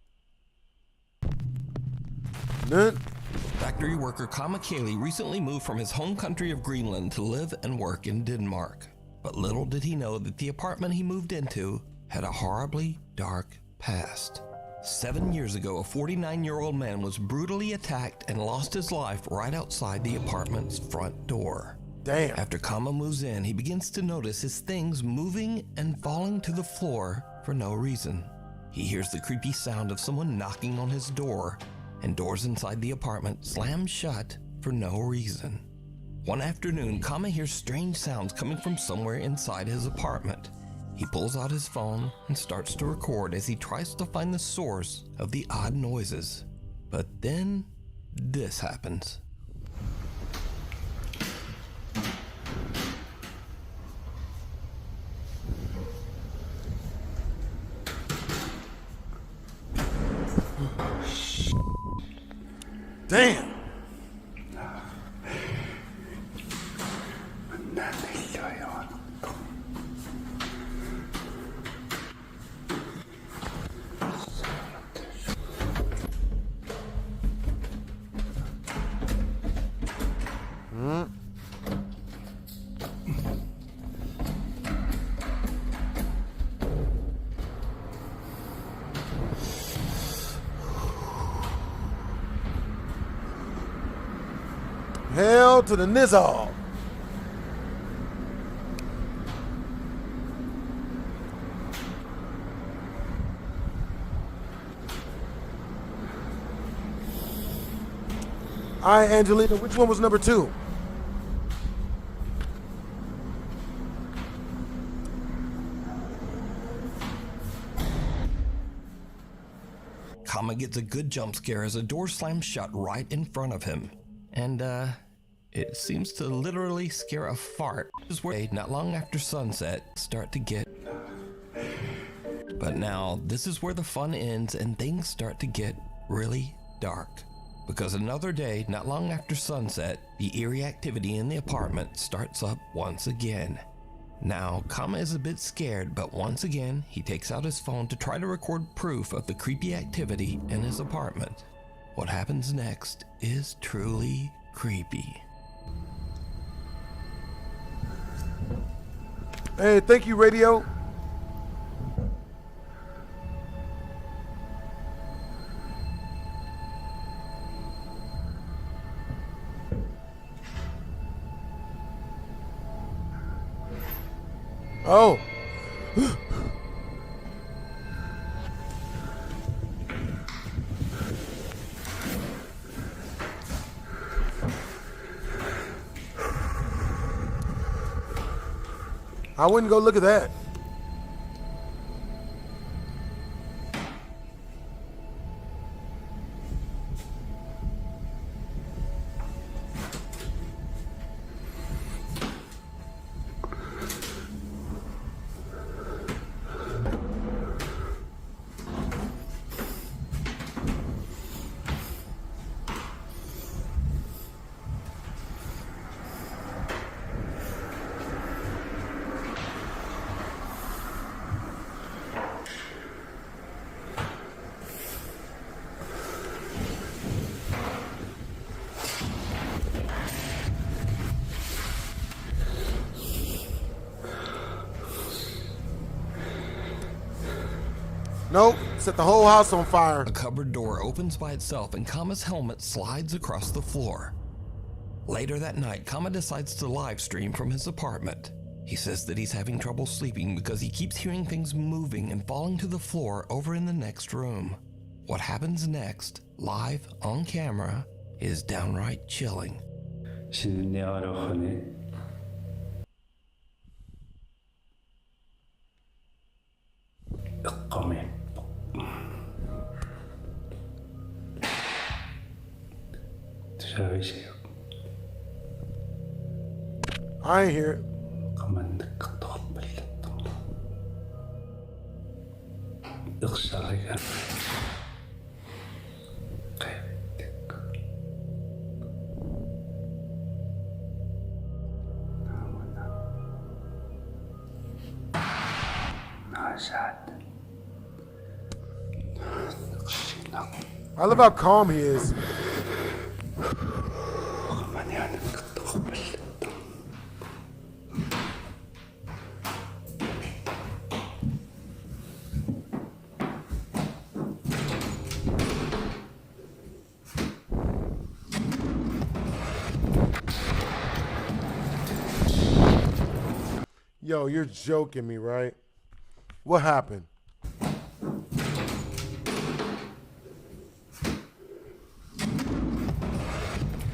[SPEAKER 3] Factory worker Kama Kaylee recently moved from his home country of Greenland to live and work in Denmark. But little did he know that the apartment he moved into had a horribly dark past. 7 years ago, a 49-year-old man was brutally attacked and lost his life right outside the apartment's front door.
[SPEAKER 1] Damn.
[SPEAKER 3] After Kama moves in, he begins to notice his things moving and falling to the floor for no reason. He hears the creepy sound of someone knocking on his door, and doors inside the apartment slam shut for no reason. One afternoon, Kama hears strange sounds coming from somewhere inside his apartment. He pulls out his phone and starts to record as he tries to find the source of the odd noises. But then, this happens.
[SPEAKER 1] Damn. Hell to the nizzle. All right, Angelina, which one was number 2?
[SPEAKER 3] Kama gets a good jump scare as a door slams shut right in front of him. And, it seems to literally scare a fart. This is where, not long after sunset, start to get But now, this is where the fun ends and things start to get really dark. Because another day, not long after sunset, the eerie activity in the apartment starts up once again. Now, Kama is a bit scared, but once again, he takes out his phone to try to record proof of the creepy activity in his apartment. What happens next is truly creepy.
[SPEAKER 1] Hey, thank you, radio. Oh. I wouldn't go look at that. Nope, set the whole house on fire.
[SPEAKER 3] A cupboard door opens by itself and Kama's helmet slides across the floor. Later that night, Kama decides to live stream from his apartment. He says that he's having trouble sleeping because he keeps hearing things moving and falling to the floor over in the next room. What happens next, live on camera, is downright chilling.
[SPEAKER 1] I ain't hear it. I love how calm he is. Yo, you're joking me, right? What happened?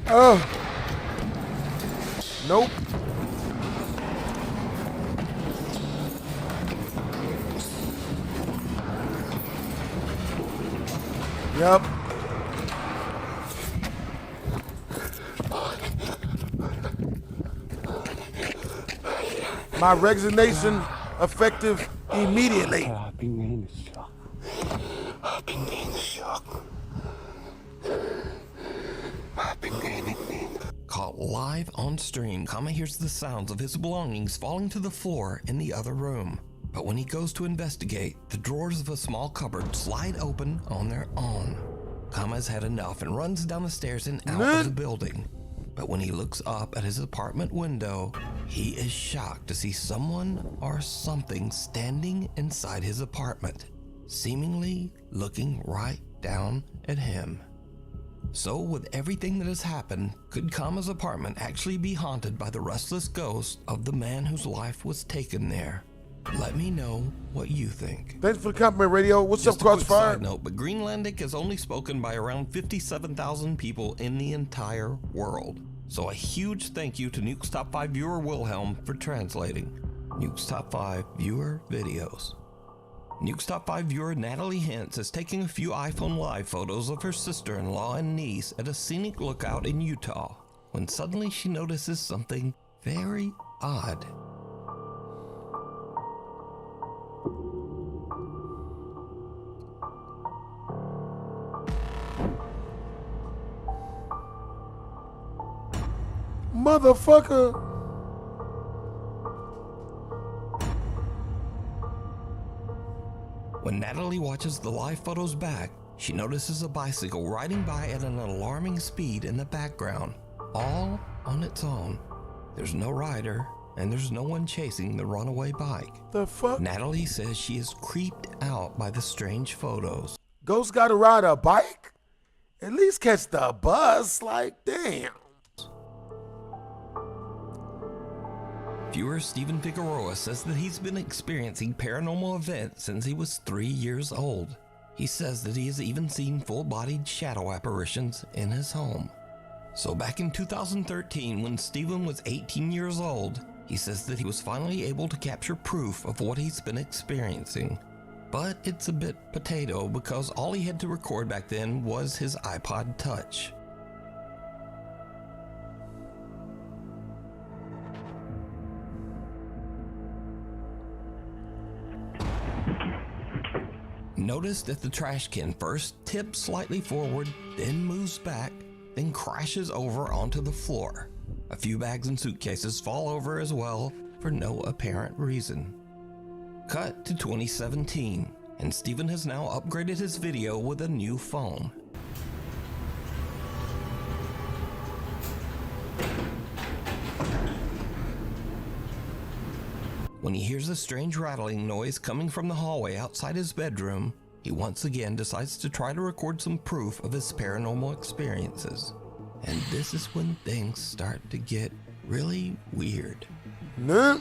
[SPEAKER 1] Oh. Nope. Yep. My resignation effective immediately.
[SPEAKER 3] Caught live on stream, Kama hears the sounds of his belongings falling to the floor in the other room. But when he goes to investigate, the drawers of a small cupboard slide open on their own. Kama's had enough and runs down the stairs and out of the building. But when he looks up at his apartment window, he is shocked to see someone or something standing inside his apartment, seemingly looking right down at him. So with everything that has happened, could Kama's apartment actually be haunted by the restless ghost of the man whose life was taken there? Let me know what you think.
[SPEAKER 1] Thanks for the compliment, radio. What's
[SPEAKER 3] Just
[SPEAKER 1] up,
[SPEAKER 3] a quick
[SPEAKER 1] Crossfire?
[SPEAKER 3] side note, but Greenlandic is only spoken by around 57,000 people in the entire world. So a huge thank you to Nuke's Top 5 viewer Wilhelm for translating Nuke's Top 5 viewer videos. Nuke's Top 5 viewer Natalie Hintz is taking a few iPhone Live photos of her sister-in-law and niece at a scenic lookout in Utah, when suddenly she notices something very odd.
[SPEAKER 1] Motherfucker.
[SPEAKER 3] When Natalie watches the live photos back, she notices a bicycle riding by at an alarming speed in the background, all on its own. There's no rider, and there's no one chasing the runaway bike.
[SPEAKER 1] The fuck?
[SPEAKER 3] Natalie says she is creeped out by the strange photos.
[SPEAKER 1] Ghost gotta ride a bike? At least catch the bus, like, damn.
[SPEAKER 3] Viewer Steven Figueroa says that he's been experiencing paranormal events since he was 3 years old. He says that he has even seen full-bodied shadow apparitions in his home. So back in 2013, when Steven was 18 years old, he says that he was finally able to capture proof of what he's been experiencing. But it's a bit potato because all he had to record back then was his iPod Touch. Notice that the trash can first tips slightly forward, then moves back, then crashes over onto the floor. A few bags and suitcases fall over as well for no apparent reason. Cut to 2017, and Steven has now upgraded his video with a new phone. When he hears a strange rattling noise coming from the hallway outside his bedroom, he once again decides to try to record some proof of his paranormal experiences. And this is when things start to get really weird.
[SPEAKER 1] Nah.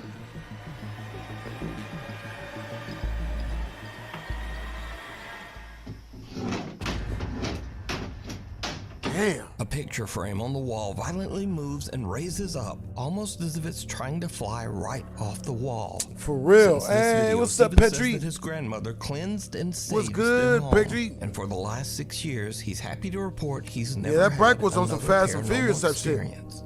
[SPEAKER 1] Damn.
[SPEAKER 3] A picture frame on the wall violently moves and raises up, almost as if it's trying to fly right off the wall.
[SPEAKER 1] For real.
[SPEAKER 3] Since this
[SPEAKER 1] Hey,
[SPEAKER 3] video,
[SPEAKER 1] what's up,
[SPEAKER 3] Steven says
[SPEAKER 1] Petrie?
[SPEAKER 3] that his grandmother cleansed and saved
[SPEAKER 1] What's good,
[SPEAKER 3] their home,
[SPEAKER 1] Petrie?
[SPEAKER 3] and for the last 6 years, he's happy to report he's never
[SPEAKER 1] that bike
[SPEAKER 3] had
[SPEAKER 1] was on some
[SPEAKER 3] another
[SPEAKER 1] Fast and
[SPEAKER 3] paranormal
[SPEAKER 1] Furious type shit.
[SPEAKER 3] experience.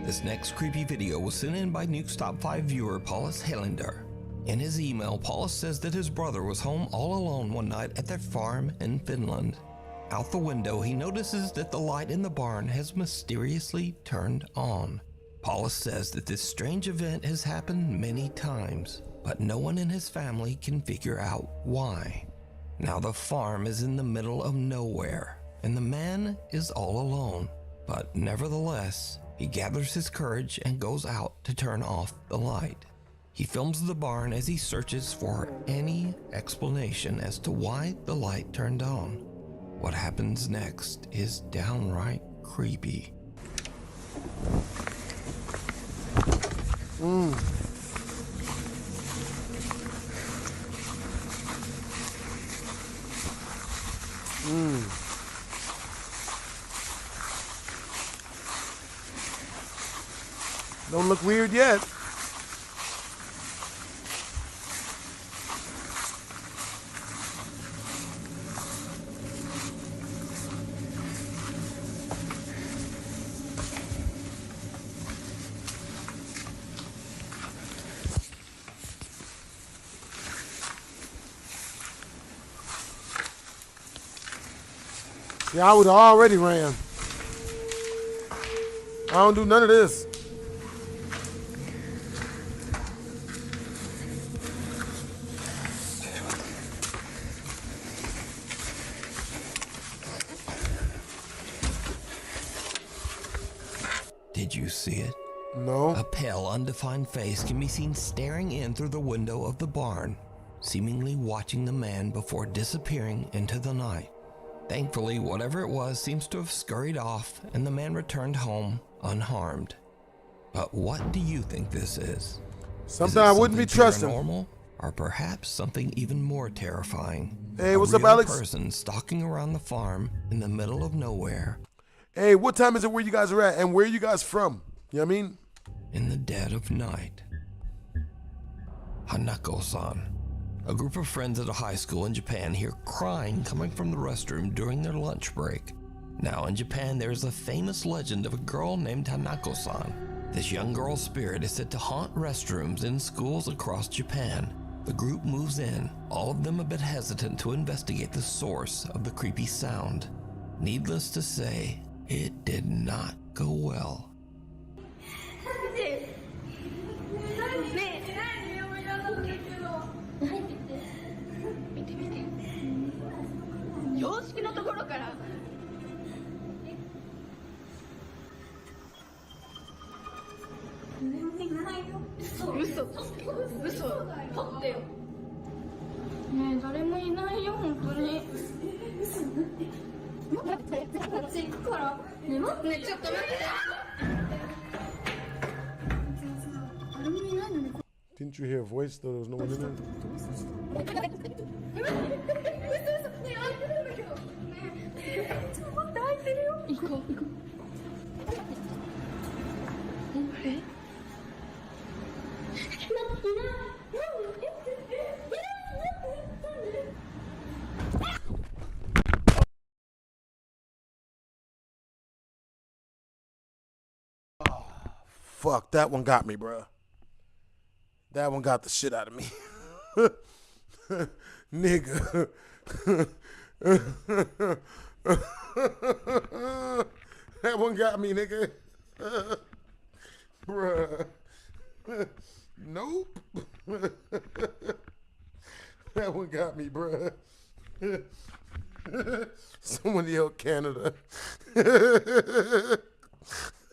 [SPEAKER 3] This next creepy video was sent in by Nuke's Top 5 viewer Paulus Helander. In his email, Paulus says that his brother was home all alone one night at their farm in Finland. Out the window, he notices that the light in the barn has mysteriously turned on. Paulus says that this strange event has happened many times, but no one in his family can figure out why. Now the farm is in the middle of nowhere, and the man is all alone, but nevertheless, he gathers his courage and goes out to turn off the light. He films the barn as he searches for any explanation as to why the light turned on. What happens next is downright creepy.
[SPEAKER 1] Don't look weird yet. Yeah, I would have already ran. I don't do none of this.
[SPEAKER 3] Did you see it?
[SPEAKER 1] No.
[SPEAKER 3] A pale, undefined face can be seen staring in through the window of the barn, seemingly watching the man before disappearing into the night. Thankfully, whatever it was seems to have scurried off, and the man returned home unharmed. But what do you think this is?
[SPEAKER 1] Something I wouldn't be trusting.
[SPEAKER 3] Paranormal, or perhaps something even more terrifying?
[SPEAKER 1] Hey, what's
[SPEAKER 3] a
[SPEAKER 1] up,
[SPEAKER 3] real
[SPEAKER 1] Alex?
[SPEAKER 3] person stalking around the farm in the middle of nowhere
[SPEAKER 1] Hey, what time is it where you guys are at? And where are you guys from? You know what I mean?
[SPEAKER 3] in the dead of night. Hanako-san. A group of friends at a high school in Japan hear crying coming from the restroom during their lunch break. Now in Japan, there is a famous legend of a girl named Hanako-san. This young girl's spirit is said to haunt restrooms in schools across Japan. The group moves in, all of them a bit hesitant to investigate the source of the creepy sound. Needless to say, it did not go well.
[SPEAKER 1] Didn't you hear a voice though? There was no one in there. Fuck, that one got me, bruh. That one got the shit out of me. Nigga. That one got me, nigga. Bruh. Nope. That one got me, bruh. Someone yelled Canada.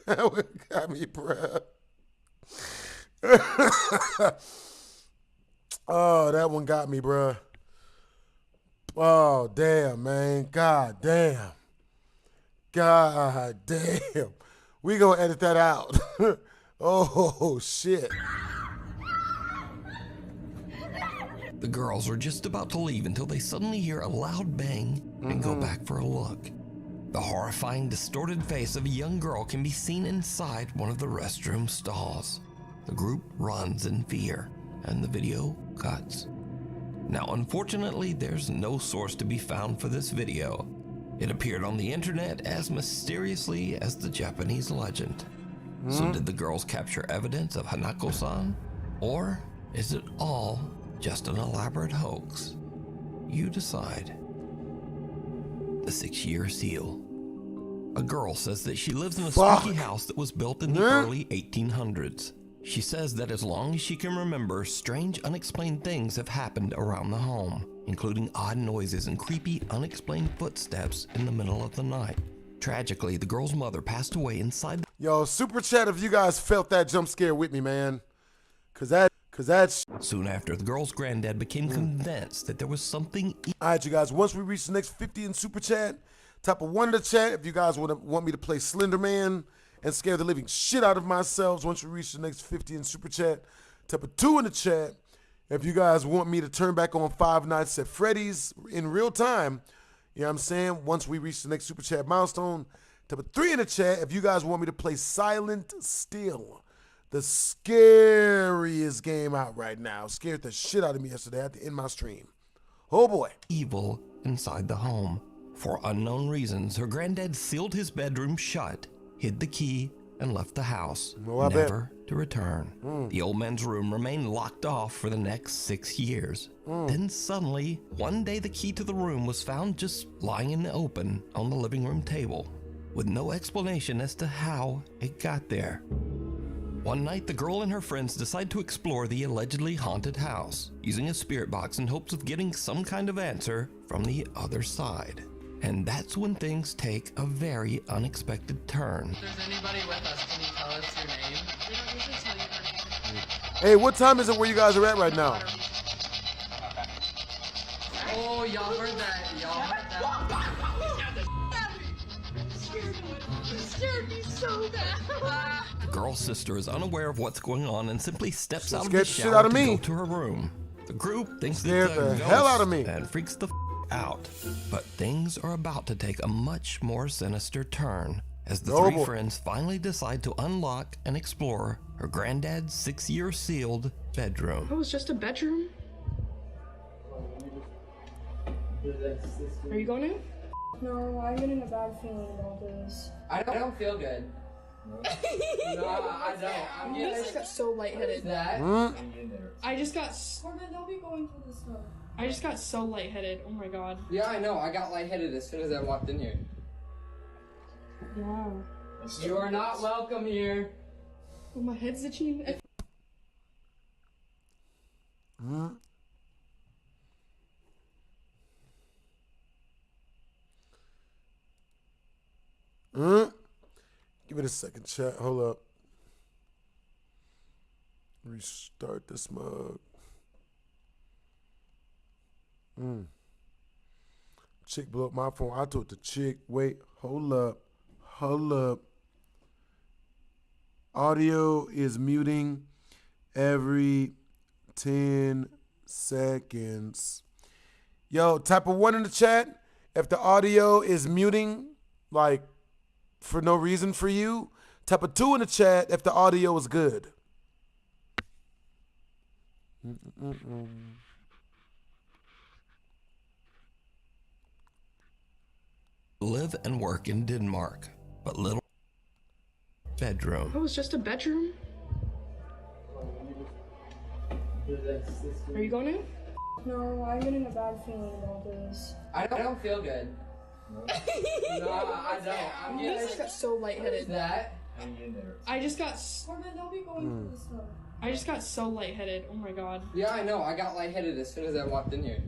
[SPEAKER 1] That one got me, bruh. Oh, that one got me, bruh. Oh, damn, man. God damn. God damn. We gonna edit that out. Oh, shit.
[SPEAKER 3] The girls are just about to leave until they suddenly hear a loud bang and go back for a look. The horrifying, distorted face of a young girl can be seen inside one of the restroom stalls. The group runs in fear, and the video cuts. Now, unfortunately, there's no source to be found for this video. It appeared on the internet as mysteriously as the Japanese legend. So did the girls capture evidence of Hanako-san? Or is it all just an elaborate hoax? You decide. The 6-year seal. A girl says that she lives in a spooky house that was built in the early 1800s. She says that as long as she can remember, strange, unexplained things have happened around the home, including odd noises and creepy, unexplained footsteps in the middle of the night. Tragically, the girl's mother passed away inside.
[SPEAKER 1] Yo, super chat if you guys felt that jump scare with me, man. Cause that's
[SPEAKER 3] Soon after, the girl's granddad became convinced that there was something.
[SPEAKER 1] All right, you guys, once we reach the next 50 in super chat, type of 1 in the chat if you guys want me to play Slender Man and scare the living shit out of myself. Once we reach the next 50 in super chat, type of 2 in the chat if you guys want me to turn back on Five Nights at Freddy's in real time. You know what I'm saying? Once we reach the next super chat milestone, type of 3 in the chat if you guys want me to play Silent Still, the scariest game out right now. Scared the shit out of me yesterday. I had to end my stream. Oh boy.
[SPEAKER 3] Evil inside the home. For unknown reasons, her granddad sealed his bedroom shut, hid the key, and left the house, never to return. The old man's room remained locked off for the next 6 years. Then suddenly, one day the key to the room was found just lying in the open on the living room table, with no explanation as to how it got there. One night, the girl and her friends decide to explore the allegedly haunted house, using a spirit box in hopes of getting some kind of answer from the other side. And that's when things take a very unexpected turn.
[SPEAKER 10] If there's anybody with us, can you tell us your name? We don't usually tell you our name.
[SPEAKER 1] Hey, what time is it where you guys are at right now?
[SPEAKER 10] Oh, y'all heard that. Y'all heard that.
[SPEAKER 4] You scared me so bad.
[SPEAKER 3] The girl's sister is unaware of what's going on and simply steps out of
[SPEAKER 1] Scared
[SPEAKER 3] the
[SPEAKER 1] the shit
[SPEAKER 3] shower
[SPEAKER 1] out of
[SPEAKER 3] to
[SPEAKER 1] me.
[SPEAKER 3] go to her room. The group thinks
[SPEAKER 1] Scared
[SPEAKER 3] it's a
[SPEAKER 1] the
[SPEAKER 3] ghost
[SPEAKER 1] hell out of me.
[SPEAKER 3] and freaks the out. But things are about to take a much more sinister turn as the three friends finally decide to unlock and explore her granddad's 6-year sealed bedroom.
[SPEAKER 4] It was just a bedroom. Are you going in?
[SPEAKER 11] No, I'm getting a bad feeling about this.
[SPEAKER 10] I don't feel good. No, I don't.
[SPEAKER 11] I just got so lightheaded.
[SPEAKER 10] That?
[SPEAKER 11] I just got. Corbin, don't be going for this stuff. I just got so lightheaded. Oh my god.
[SPEAKER 10] Yeah, I know. I got lightheaded as soon as I walked in here.
[SPEAKER 11] Yeah.
[SPEAKER 10] You are not welcome here.
[SPEAKER 11] Oh, my head's itching.
[SPEAKER 1] Give it a second, chat. Hold up. Restart this mug. Chick blew up my phone. I told the chick, wait, hold up. Audio is muting every 10 seconds. Yo, type a 1 in the chat if the audio is muting, like, for no reason for you. Type a 2 in the chat if the audio is good.
[SPEAKER 3] Live and work in Denmark, but little bedroom.
[SPEAKER 11] Oh, it's just a bedroom? Are you going in?
[SPEAKER 12] No, I'm getting a bad feeling about this.
[SPEAKER 10] I don't feel good. No, I don't. I'm
[SPEAKER 11] I
[SPEAKER 10] getting
[SPEAKER 11] just got so lightheaded.
[SPEAKER 10] that.
[SPEAKER 11] I just got
[SPEAKER 12] Corbin, don't be going for this stuff.
[SPEAKER 11] I just got so lightheaded. Oh my god.
[SPEAKER 10] Yeah, I know. I got lightheaded as soon as I walked in here.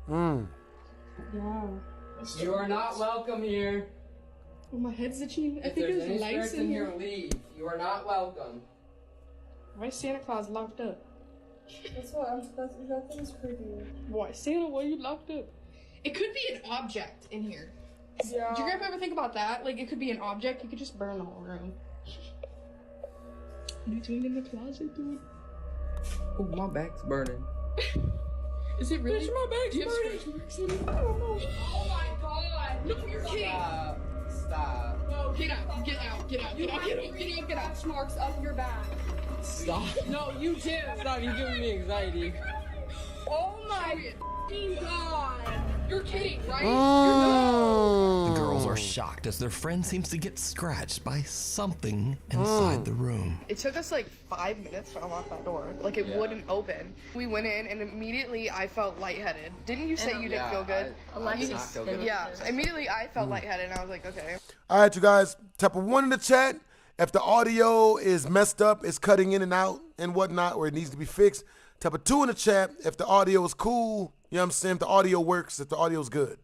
[SPEAKER 11] Yeah.
[SPEAKER 10] You are not welcome here.
[SPEAKER 11] Oh, my head's itching. I
[SPEAKER 10] If
[SPEAKER 11] think
[SPEAKER 10] there's
[SPEAKER 11] there's
[SPEAKER 10] any
[SPEAKER 11] lights
[SPEAKER 10] spirits
[SPEAKER 11] in
[SPEAKER 10] in
[SPEAKER 11] here.
[SPEAKER 10] here, leave. You are not welcome.
[SPEAKER 11] Why is Santa Claus locked up?
[SPEAKER 12] That's what that thing's creepy.
[SPEAKER 11] Why, Santa, why are you locked up? It could be an object in here.
[SPEAKER 12] Yeah.
[SPEAKER 11] Did you guys ever think about that? Like, it could be an object. You could just burn the whole room. What are you doing in the closet, dude?
[SPEAKER 10] Oh, my back's burning.
[SPEAKER 11] Is it really?
[SPEAKER 10] Bitch, my back's
[SPEAKER 11] Do you have
[SPEAKER 10] burning.
[SPEAKER 11] scratch marks in it? I don't know. Oh my god! No, you're kidding!
[SPEAKER 10] Stop.
[SPEAKER 11] No, get out, get out, get out,
[SPEAKER 12] You
[SPEAKER 11] get out,
[SPEAKER 12] have
[SPEAKER 11] get out, get out, get out.
[SPEAKER 12] scratch marks up your back.
[SPEAKER 10] Stop. No, you do. Stop. You're giving me anxiety.
[SPEAKER 12] Oh my god!
[SPEAKER 11] You're kidding, right?
[SPEAKER 3] The girls are shocked as their friend seems to get scratched by something inside the room.
[SPEAKER 13] It took us like 5 minutes to unlock that door. Like it wouldn't open. We went in and immediately I felt lightheaded. Didn't you say you didn't feel good?
[SPEAKER 12] Alexis.
[SPEAKER 13] Yeah. Immediately I felt lightheaded and I was like, okay.
[SPEAKER 1] All right, you guys, type a 1 in the chat if the audio is messed up, it's cutting in and out and whatnot, or it needs to be fixed. Type a 2 in the chat if the audio is cool. You know what I'm saying? If the audio works, if the audio is good.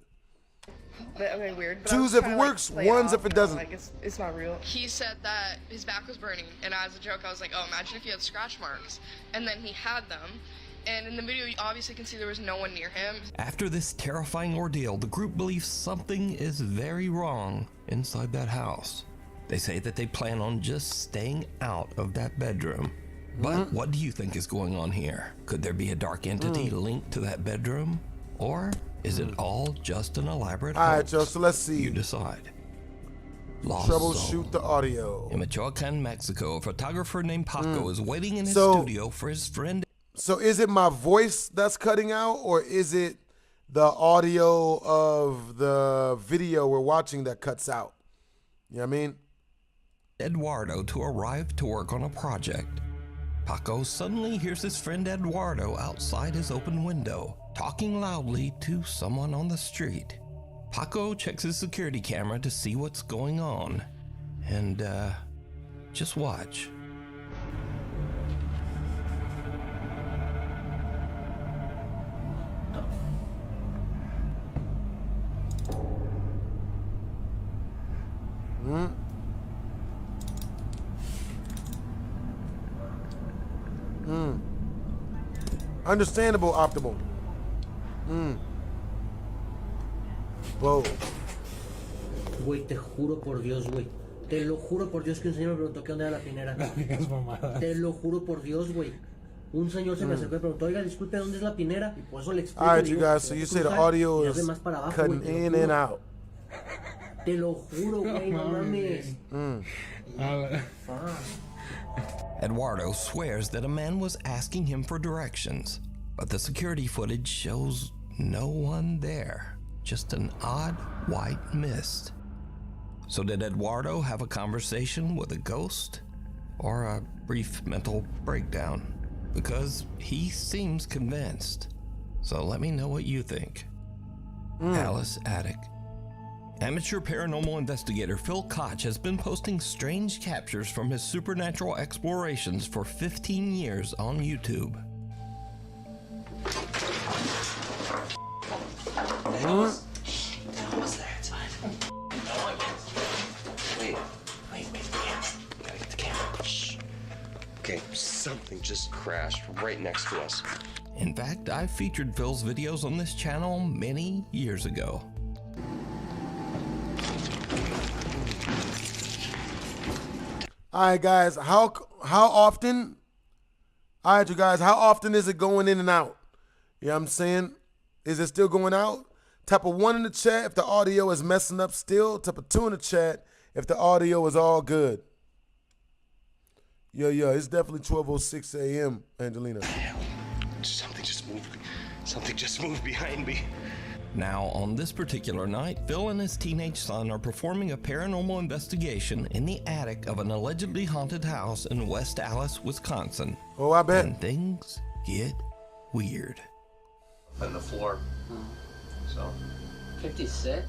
[SPEAKER 13] But, okay, weird. But I
[SPEAKER 1] 2s
[SPEAKER 13] was
[SPEAKER 1] if
[SPEAKER 13] trying
[SPEAKER 1] it
[SPEAKER 13] to, like,
[SPEAKER 1] works,
[SPEAKER 13] play it
[SPEAKER 1] 1s
[SPEAKER 13] off,
[SPEAKER 1] if it
[SPEAKER 13] you know,
[SPEAKER 1] doesn't.
[SPEAKER 13] Like it's not real. He said that his back was burning, and as a joke, I was like, oh, imagine if you had scratch marks. And then he had them, and in the video, you obviously can see there was no one near him.
[SPEAKER 3] After this terrifying ordeal, the group believes something is very wrong inside that house. They say that they plan on just staying out of that bedroom. But what do you think is going on here? Could there be a dark entity linked to that bedroom? Or is it all just an elaborate
[SPEAKER 1] All right,
[SPEAKER 3] hoax?
[SPEAKER 1] Joe, so let's see.
[SPEAKER 3] You decide. Lost
[SPEAKER 1] Troubleshoot
[SPEAKER 3] Zone.
[SPEAKER 1] the audio.
[SPEAKER 3] In Michoacan, Mexico, a photographer named Paco is waiting in his
[SPEAKER 1] So-
[SPEAKER 3] studio for his friend.
[SPEAKER 1] So is it my voice that's cutting out, or is it the audio of the video we're watching that cuts out? You know what I mean?
[SPEAKER 3] Eduardo to arrive to work on a project. Paco suddenly hears his friend Eduardo outside his open window, talking loudly to someone on the street. Paco checks his security camera to see what's going on. And, just watch.
[SPEAKER 1] Understandable, optimal. Whoa.
[SPEAKER 14] Güey, te juro por Dios, güey. Te lo juro por Dios que un señor me preguntó qué onda era la pinera. Te lo juro por Dios, güey. Un señor se me acercó y preguntó, oiga, disculpe, ¿dónde es la pinera? Y por eso le explico.
[SPEAKER 1] All right,
[SPEAKER 14] le
[SPEAKER 1] you
[SPEAKER 14] digo,
[SPEAKER 1] guys, so
[SPEAKER 14] "Te
[SPEAKER 1] you
[SPEAKER 14] vas a
[SPEAKER 1] say the
[SPEAKER 14] cruzar
[SPEAKER 1] audio
[SPEAKER 14] y haz de
[SPEAKER 1] is
[SPEAKER 14] más para abajo,
[SPEAKER 1] cutting
[SPEAKER 14] güey, te lo
[SPEAKER 1] in
[SPEAKER 14] juro.
[SPEAKER 1] and out.
[SPEAKER 14] Te lo juro, güey, no mames.
[SPEAKER 3] Eduardo swears that a man was asking him for directions, but the security footage shows no one there, just an odd white mist. So did Eduardo have a conversation with a ghost, or a brief mental breakdown? Because he seems convinced. So let me know what you think. Alice Attic. Amateur paranormal investigator Phil Koch has been posting strange captures from his supernatural explorations for 15 years on YouTube.
[SPEAKER 15] What was there? It's fine. Wait. Gotta get the camera. Shh. Okay, something just crashed right next to us.
[SPEAKER 3] In fact, I featured Phil's videos on this channel many years ago.
[SPEAKER 1] All right, guys, how often? All right, you guys, how often is it going in and out? You know what I'm saying? Is it still going out? Type a 1 in the chat if the audio is messing up still. Type a 2 in the chat if the audio is all good. Yeah, it's definitely 12:06 a.m., Angelina.
[SPEAKER 15] Something just moved. Something just moved behind me.
[SPEAKER 3] Now, on this particular night, Phil and his teenage son are performing a paranormal investigation in the attic of an allegedly haunted house in West Allis, Wisconsin.
[SPEAKER 1] Oh, I bet.
[SPEAKER 3] And things get weird.
[SPEAKER 15] On the floor. So.
[SPEAKER 10] 56?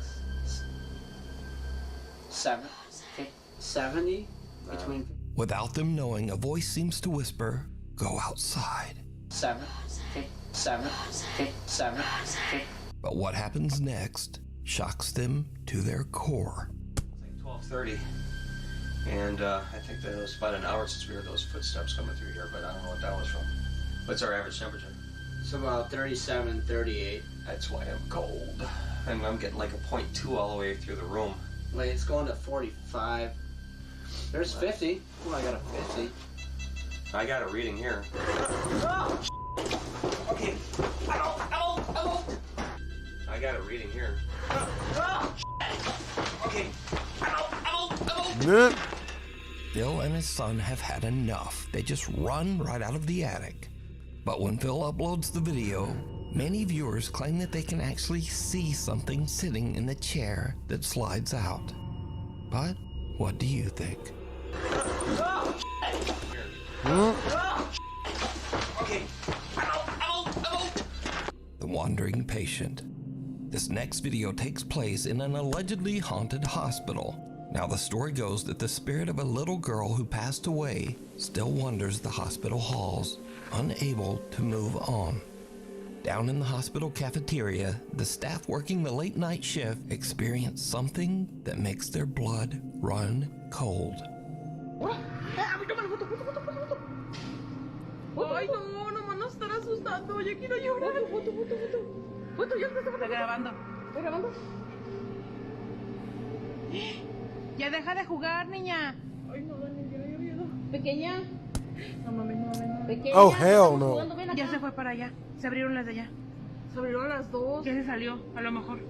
[SPEAKER 10] 70? Between
[SPEAKER 3] Without them knowing, a voice seems to whisper, "Go outside."
[SPEAKER 10] 7.
[SPEAKER 3] But what happens next shocks them to their core.
[SPEAKER 15] It's like 12:30. And I think that it was about an hour since we heard those footsteps coming through here, but I don't know what that was from. What's our average temperature?
[SPEAKER 10] It's about 37, 38.
[SPEAKER 15] That's why I'm cold. I'm getting like a 0.2 all the way through the room.
[SPEAKER 10] Wait, it's going to 45. There's 50. Oh, I got a 50.
[SPEAKER 15] I got a reading here. Okay. Ow. I got a reading here. Okay.
[SPEAKER 1] Yeah.
[SPEAKER 3] Phil and his son have had enough. They just run right out of the attic. But when Phil uploads the video, many viewers claim that they can actually see something sitting in the chair that slides out. But what do you think?
[SPEAKER 15] Okay.
[SPEAKER 3] The Wandering Patient. This next video takes place in an allegedly haunted hospital. Now the story goes that the spirit of a little girl who passed away still wanders the hospital halls, unable to move on. Down in the hospital cafeteria, the staff working the late night shift experience something that makes their blood run cold.
[SPEAKER 11] Ay, no, nomás nos están asustando. Yo quiero llorar. Foto, ya está grabando. ¿Está grabando? Ya deja de jugar, niña. Ay, no, Dani, yo. Pequeña. No mames. Pequeña.
[SPEAKER 1] Oh, hell no.
[SPEAKER 11] Ya se fue para allá. Se abrieron las de allá. Se abrieron las dos. Ya se salió, a lo mejor.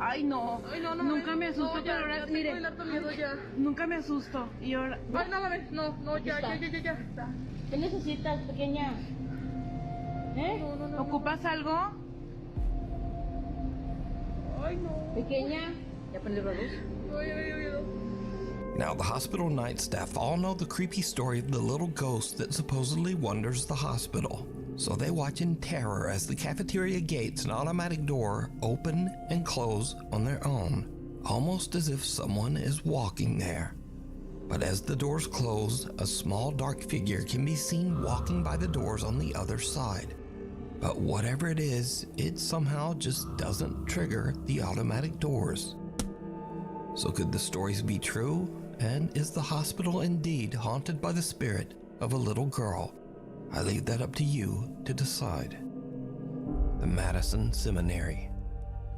[SPEAKER 11] Ay, no. Nunca me asusto, pero ahora, mire. Nunca me asusto. Y ahora. Ay, no mames. No, ya.
[SPEAKER 12] ¿Qué necesitas, pequeña?
[SPEAKER 11] No. ¿Ocupas algo? Ay, no.
[SPEAKER 12] Pequeña. ¿Ya prendió la luz?
[SPEAKER 3] Now, the hospital night staff all know the creepy story of the little ghost that supposedly wanders the hospital. So they watch in terror as the cafeteria gates and automatic door open and close on their own, almost as if someone is walking there. But as the doors close, a small dark figure can be seen walking by the doors on the other side. But whatever it is, it somehow just doesn't trigger the automatic doors. So could the stories be true? And is the hospital indeed haunted by the spirit of a little girl? I leave that up to you to decide. The Madison Seminary.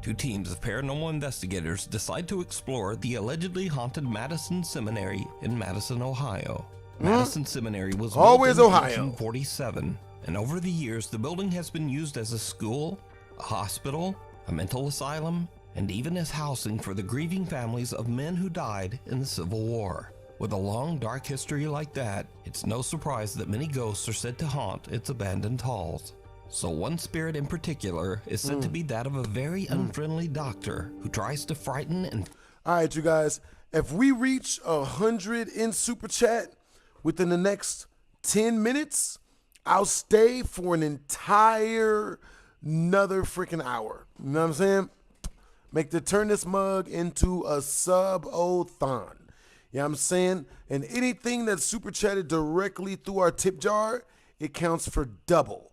[SPEAKER 3] Two teams of paranormal investigators decide to explore the allegedly haunted Madison Seminary in Madison, Ohio. Madison Seminary was
[SPEAKER 1] always
[SPEAKER 3] built in
[SPEAKER 1] Ohio.
[SPEAKER 3] 1947, and over the years the building has been used as a school, a hospital, a mental asylum, and even as housing for the grieving families of men who died in the Civil War. With a long, dark history like that, it's no surprise that many ghosts are said to haunt its abandoned halls. So one spirit in particular is said to be that of a very unfriendly doctor who tries to frighten and...
[SPEAKER 1] All right, you guys, if we reach 100 in Super Chat within the next 10 minutes, I'll stay for an entire another freaking hour. You know what I'm saying? make to turn this mug into a sub-o-thon. You know what I'm saying? And anything that's super chatted directly through our tip jar, it counts for double.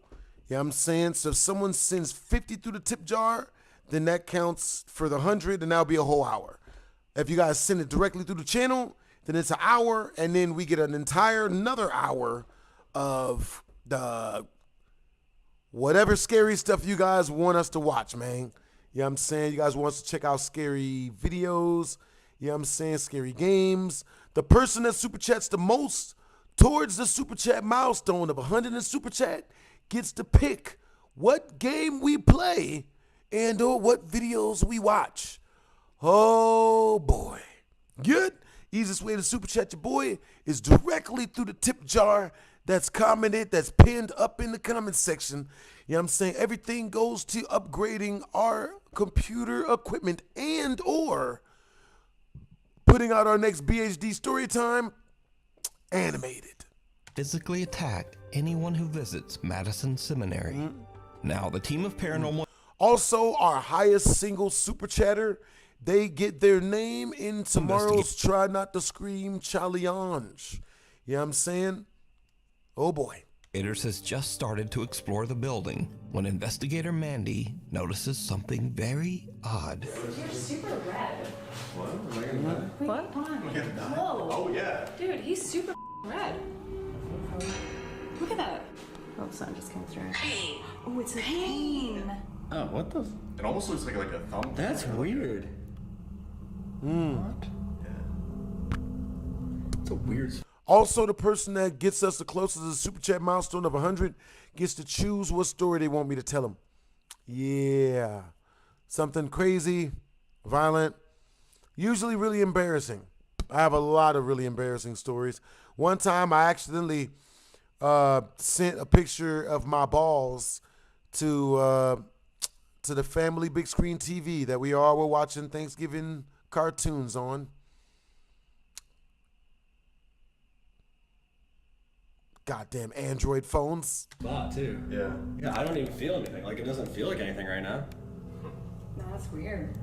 [SPEAKER 1] You know what I'm saying? So if someone sends 50 through the tip jar, then that counts for the 100, and that'll be a whole hour. If you guys send it directly through the channel, then it's an hour, and then we get another hour of the whatever scary stuff you guys want us to watch, man. You know what I'm saying? You guys want us to check out scary videos, you know what I'm saying, scary games. The person that super chats the most towards the super chat milestone of 100 in super chat gets to pick what game we play and or what videos we watch. Oh boy. Good. Easiest way to super chat your boy is directly through the tip jar that's commented, that's pinned up in the comment section. You know what I'm saying? Everything goes to upgrading our computer equipment and or putting out our next BHD story time animated.
[SPEAKER 3] Physically attack anyone who visits Madison Seminary. Now, the team of paranormal...
[SPEAKER 1] Also, our highest single super chatter, they get their name in tomorrow's Try Not to Scream challenge. You know what I'm saying? Oh boy.
[SPEAKER 3] Investigators has just started to explore the building when investigator Mandy notices something very odd.
[SPEAKER 16] You're super red.
[SPEAKER 17] What?
[SPEAKER 16] What? Whoa.
[SPEAKER 17] Oh, yeah.
[SPEAKER 16] Dude, he's super red. Look at that. Oh, sun just came through. Hey. Oh, it's a pain.
[SPEAKER 17] Oh, what the? It almost looks like a thumb.
[SPEAKER 8] That's weird.
[SPEAKER 17] What? Yeah. It's a weird.
[SPEAKER 1] Also, the person that gets us the closest to the super chat milestone of 100 gets to choose what story they want me to tell them. Yeah. Something crazy, violent, usually really embarrassing. I have a lot of really embarrassing stories. One time I accidentally sent a picture of my balls to the family big screen TV that we all were watching Thanksgiving cartoons on. Goddamn Android phones.
[SPEAKER 18] Wow, too.
[SPEAKER 17] Yeah.
[SPEAKER 18] Yeah, I don't even feel anything. Like, it doesn't feel like anything right now.
[SPEAKER 16] No, that's weird.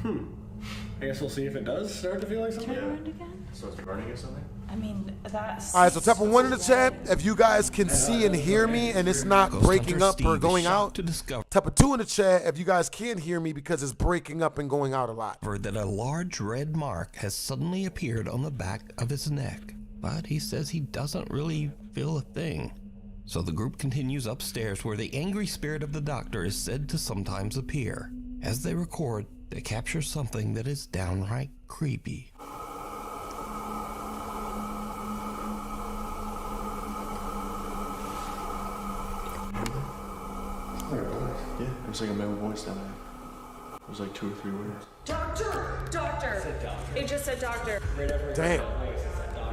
[SPEAKER 18] I guess we'll see if it does start to feel like something.
[SPEAKER 16] Turn around again?
[SPEAKER 17] So it's burning or something?
[SPEAKER 16] I mean, that's...
[SPEAKER 1] All right, so type of one in the chat if you guys can see and hear me and it's not breaking up or going out. Type of 2 in the chat if you guys can't hear me because it's breaking up and going out a lot.
[SPEAKER 3] That a large red mark has suddenly appeared on the back of his neck, but he says he doesn't really feel a thing. So the group continues upstairs where the angry spirit of the doctor is said to sometimes appear. As they record, they capture something that is downright creepy.
[SPEAKER 17] Yeah, it was like a male voice down there. It was like 2 or 3 words.
[SPEAKER 16] Doctor! Doctor!
[SPEAKER 18] It said doctor.
[SPEAKER 16] It just said doctor.
[SPEAKER 18] Right over
[SPEAKER 1] Damn.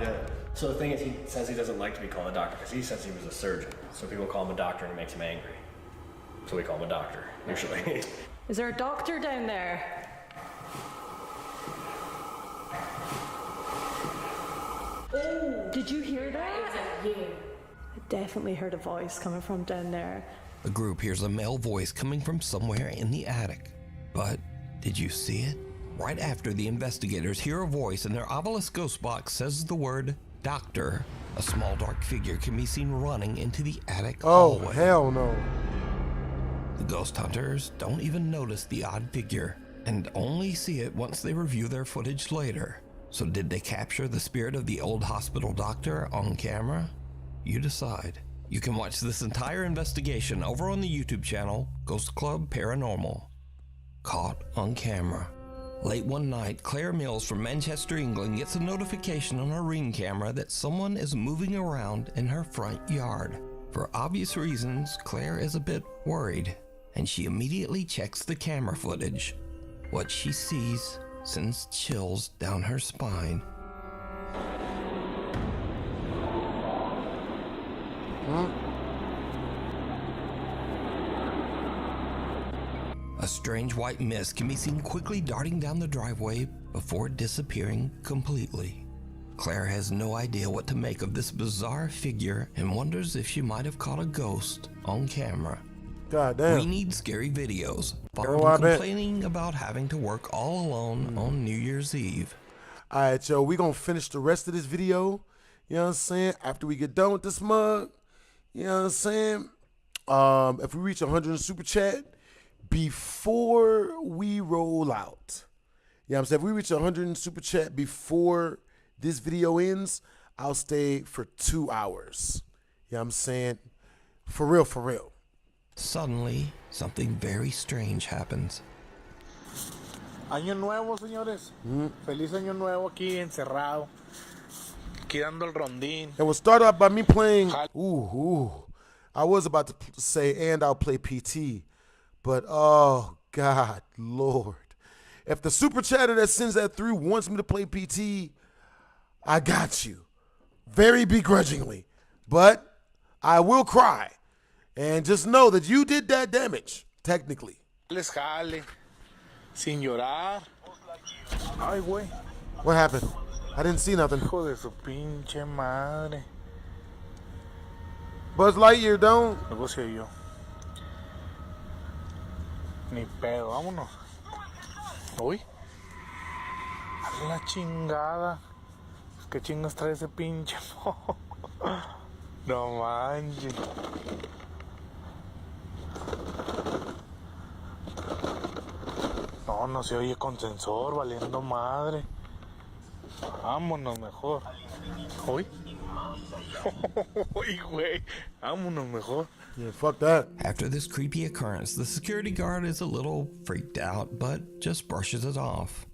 [SPEAKER 18] Yeah. So the thing is, he says he doesn't like to be called a doctor because he says he was a surgeon. So people call him a doctor and it makes him angry. So we call him a doctor, usually.
[SPEAKER 16] Is there a doctor down there? Oh! Did you hear that? Yeah. I definitely heard a voice coming from down there.
[SPEAKER 3] The group hears a male voice coming from somewhere in the attic. But did you see it? Right after the investigators hear a voice and their obelisk ghost box says the word doctor, a small dark figure can be seen running into the attic hallway.
[SPEAKER 1] Oh, hell no.
[SPEAKER 3] The ghost hunters don't even notice the odd figure and only see it once they review their footage later. So did they capture the spirit of the old hospital doctor on camera? You decide. You can watch this entire investigation over on the YouTube channel, Ghost Club Paranormal. Caught on camera. Late one night, Claire Mills from Manchester, England gets a notification on her Ring camera that someone is moving around in her front yard. For obvious reasons, Claire is a bit worried, and she immediately checks the camera footage. What she sees sends chills down her spine. A strange white mist can be seen quickly darting down the driveway before disappearing completely. Claire has no idea what to make of this bizarre figure and wonders if she might have caught a ghost on camera.
[SPEAKER 1] God damn.
[SPEAKER 3] We need scary videos. Followed
[SPEAKER 1] Girl, I
[SPEAKER 3] him
[SPEAKER 1] bet.
[SPEAKER 3] complaining about having to work all alone on New Year's Eve.
[SPEAKER 1] All right, yo, we gonna finish the rest of this video. You know what I'm saying? After we get done with this mug, you know what I'm saying? If we reach 100 in super chat before we roll out, you know what I'm saying? If we reach 100 in super chat before this video ends, I'll stay for 2 hours. You know what I'm saying? For real, for real.
[SPEAKER 3] Suddenly, something very strange happens.
[SPEAKER 19] Año nuevo, señores. Feliz año nuevo aquí encerrado. Aquí dando el rondín.
[SPEAKER 1] And we'll start off by me playing. I was about to say, and I'll play PT. But, oh, God, Lord. If the super chatter that sends that through wants me to play PT, I got you. Very begrudgingly. But I will cry. And just know that you did that damage, technically.
[SPEAKER 19] Les jale. Sin llorar. Ay, güey.
[SPEAKER 1] What happened? I didn't see nothing.
[SPEAKER 19] Hijo de su pinche madre.
[SPEAKER 1] Buzz Lightyear, don't.
[SPEAKER 19] Negocio yo. Ni pedo, vámonos. Uy. A la chingada. ¿Qué chingas trae ese pinche mo? No manches. No, no se oye con sensor, valiendo madre. Vámonos mejor. Uy. Uy, güey. Vámonos mejor.
[SPEAKER 1] Yeah, fuck that.
[SPEAKER 3] After this creepy occurrence, the security guard is a little freaked out, but just brushes it off.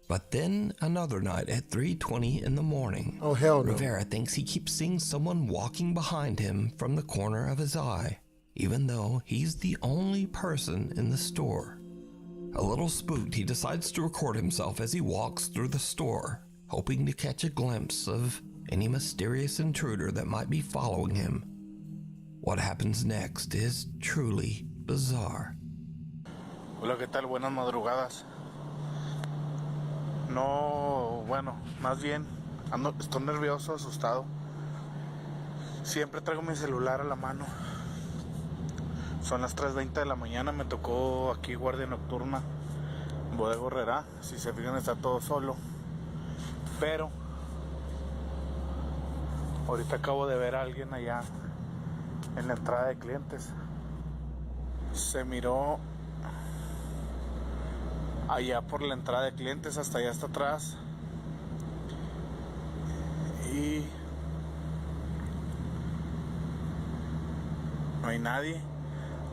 [SPEAKER 3] But then another night at 3:20 in the morning,
[SPEAKER 1] oh hell no.
[SPEAKER 3] Rivera thinks he keeps seeing someone walking behind him from the corner of his eye, even though he's the only person in the store. A little spooked, he decides to record himself as he walks through the store, hoping to catch a glimpse of any mysterious intruder that might be following him. What happens next is truly bizarre.
[SPEAKER 19] Hola, ¿qué tal? Buenas madrugadas. No, bueno, más bien, estoy nervioso, asustado. Siempre traigo mi celular a la mano. Son las 3:20 de la mañana, me tocó aquí guardia nocturna, Bodega Herrera. Si se fijan, está todo solo. Pero ahorita acabo de ver a alguien allá en la entrada de clientes. Se miró allá por la entrada de clientes, hasta allá hasta atrás. Y no hay nadie.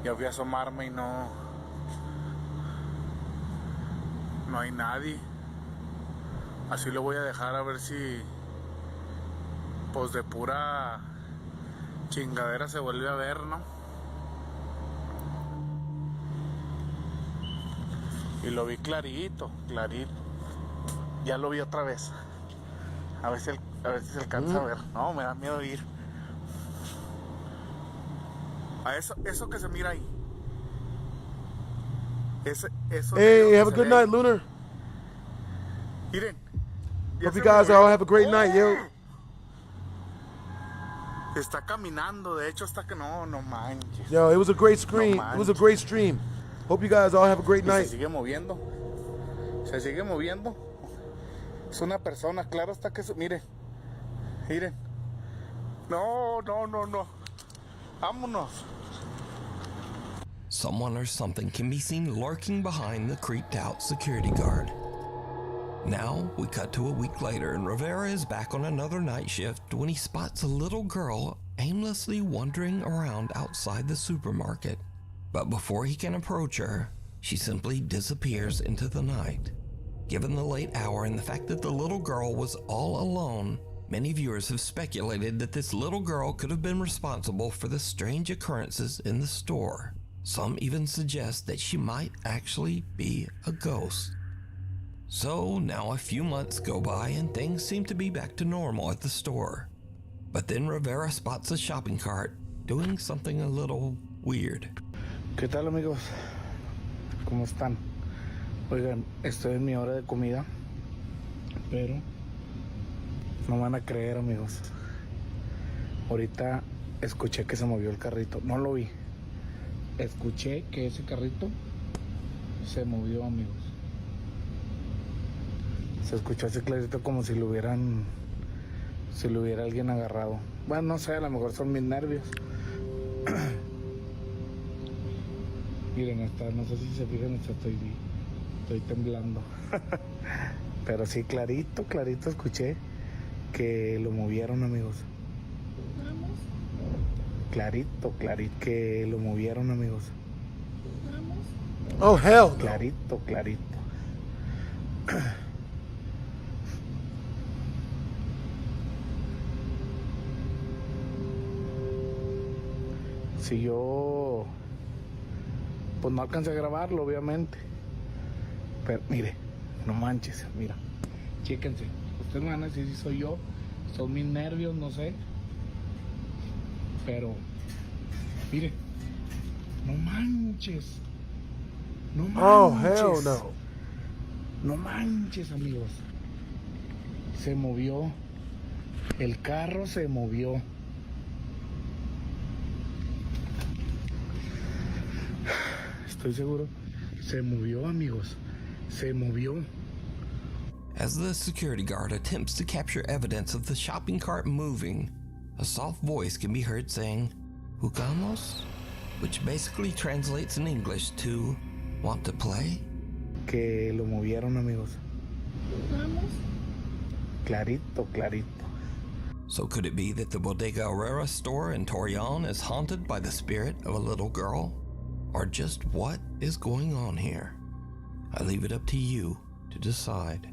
[SPEAKER 19] Ya fui a asomarme y no hay nadie. Así lo voy a dejar, a ver si pues de pura chingadera se vuelve a ver, ¿no? Y lo vi clarito, clarito. Ya lo vi otra vez. A ver si se alcanza a ver. No, me da miedo ir. A eso que se mira ahí. Eso
[SPEAKER 1] Hey, have a good night, Lunar.
[SPEAKER 19] Miren.
[SPEAKER 1] Hope you guys all have a great night, yo.
[SPEAKER 19] Está caminando, de hecho hasta que no manches.
[SPEAKER 1] Yo, it was a great screen. It was a great stream. Hope you guys all have a great night.
[SPEAKER 19] Se sigue moviendo. Se sigue moviendo. Es una persona, claro está que miren. Miren. No. Vámonos.
[SPEAKER 3] Someone or something can be seen lurking behind the creeped out security guard. Now, we cut to a week later, and Rivera is back on another night shift when he spots a little girl aimlessly wandering around outside the supermarket. But before he can approach her, she simply disappears into the night. Given the late hour and the fact that the little girl was all alone, many viewers have speculated that this little girl could have been responsible for the strange occurrences in the store. Some even suggest that she might actually be a ghost. So now a few months go by and things seem to be back to normal at the store. But then Rivera spots a shopping cart doing something a little weird.
[SPEAKER 19] ¿Qué tal, amigos? ¿Cómo están? Oigan, estoy en mi hora de comida, pero no van a creer, amigos. Ahorita escuché que se movió el carrito. No lo vi, escuché que ese carrito se movió, amigos. Se escuchó así clarito como si lo hubiera alguien agarrado. Bueno, no sé, a lo mejor son mis nervios. Miren, hasta, no sé si se fijan, hasta estoy temblando. Pero sí, clarito escuché que lo movieron, amigos. Clarito que lo movieron, amigos.
[SPEAKER 1] Oh, hell no.
[SPEAKER 19] Clarito. Si yo, pues no alcancé a grabarlo, obviamente. Pero mire, no manches, mira. Chéquense. Ustedes me van a decir si soy yo, son mis nervios, no sé. Pero, mire, no manches.
[SPEAKER 1] Oh, hell no.
[SPEAKER 19] No manches, amigos. Se movió. El carro se movió. Estoy seguro. Se movió, amigos. Se movió.
[SPEAKER 3] As the security guard attempts to capture evidence of the shopping cart moving, a soft voice can be heard saying, "Jugamos?" which basically translates in English to, "Want to play?"
[SPEAKER 19] Que lo movieron, amigos. Clarito.
[SPEAKER 3] So could it be that the Bodega Herrera store in Torreon is haunted by the spirit of a little girl? Or just what is going on here? I leave it up to you to decide.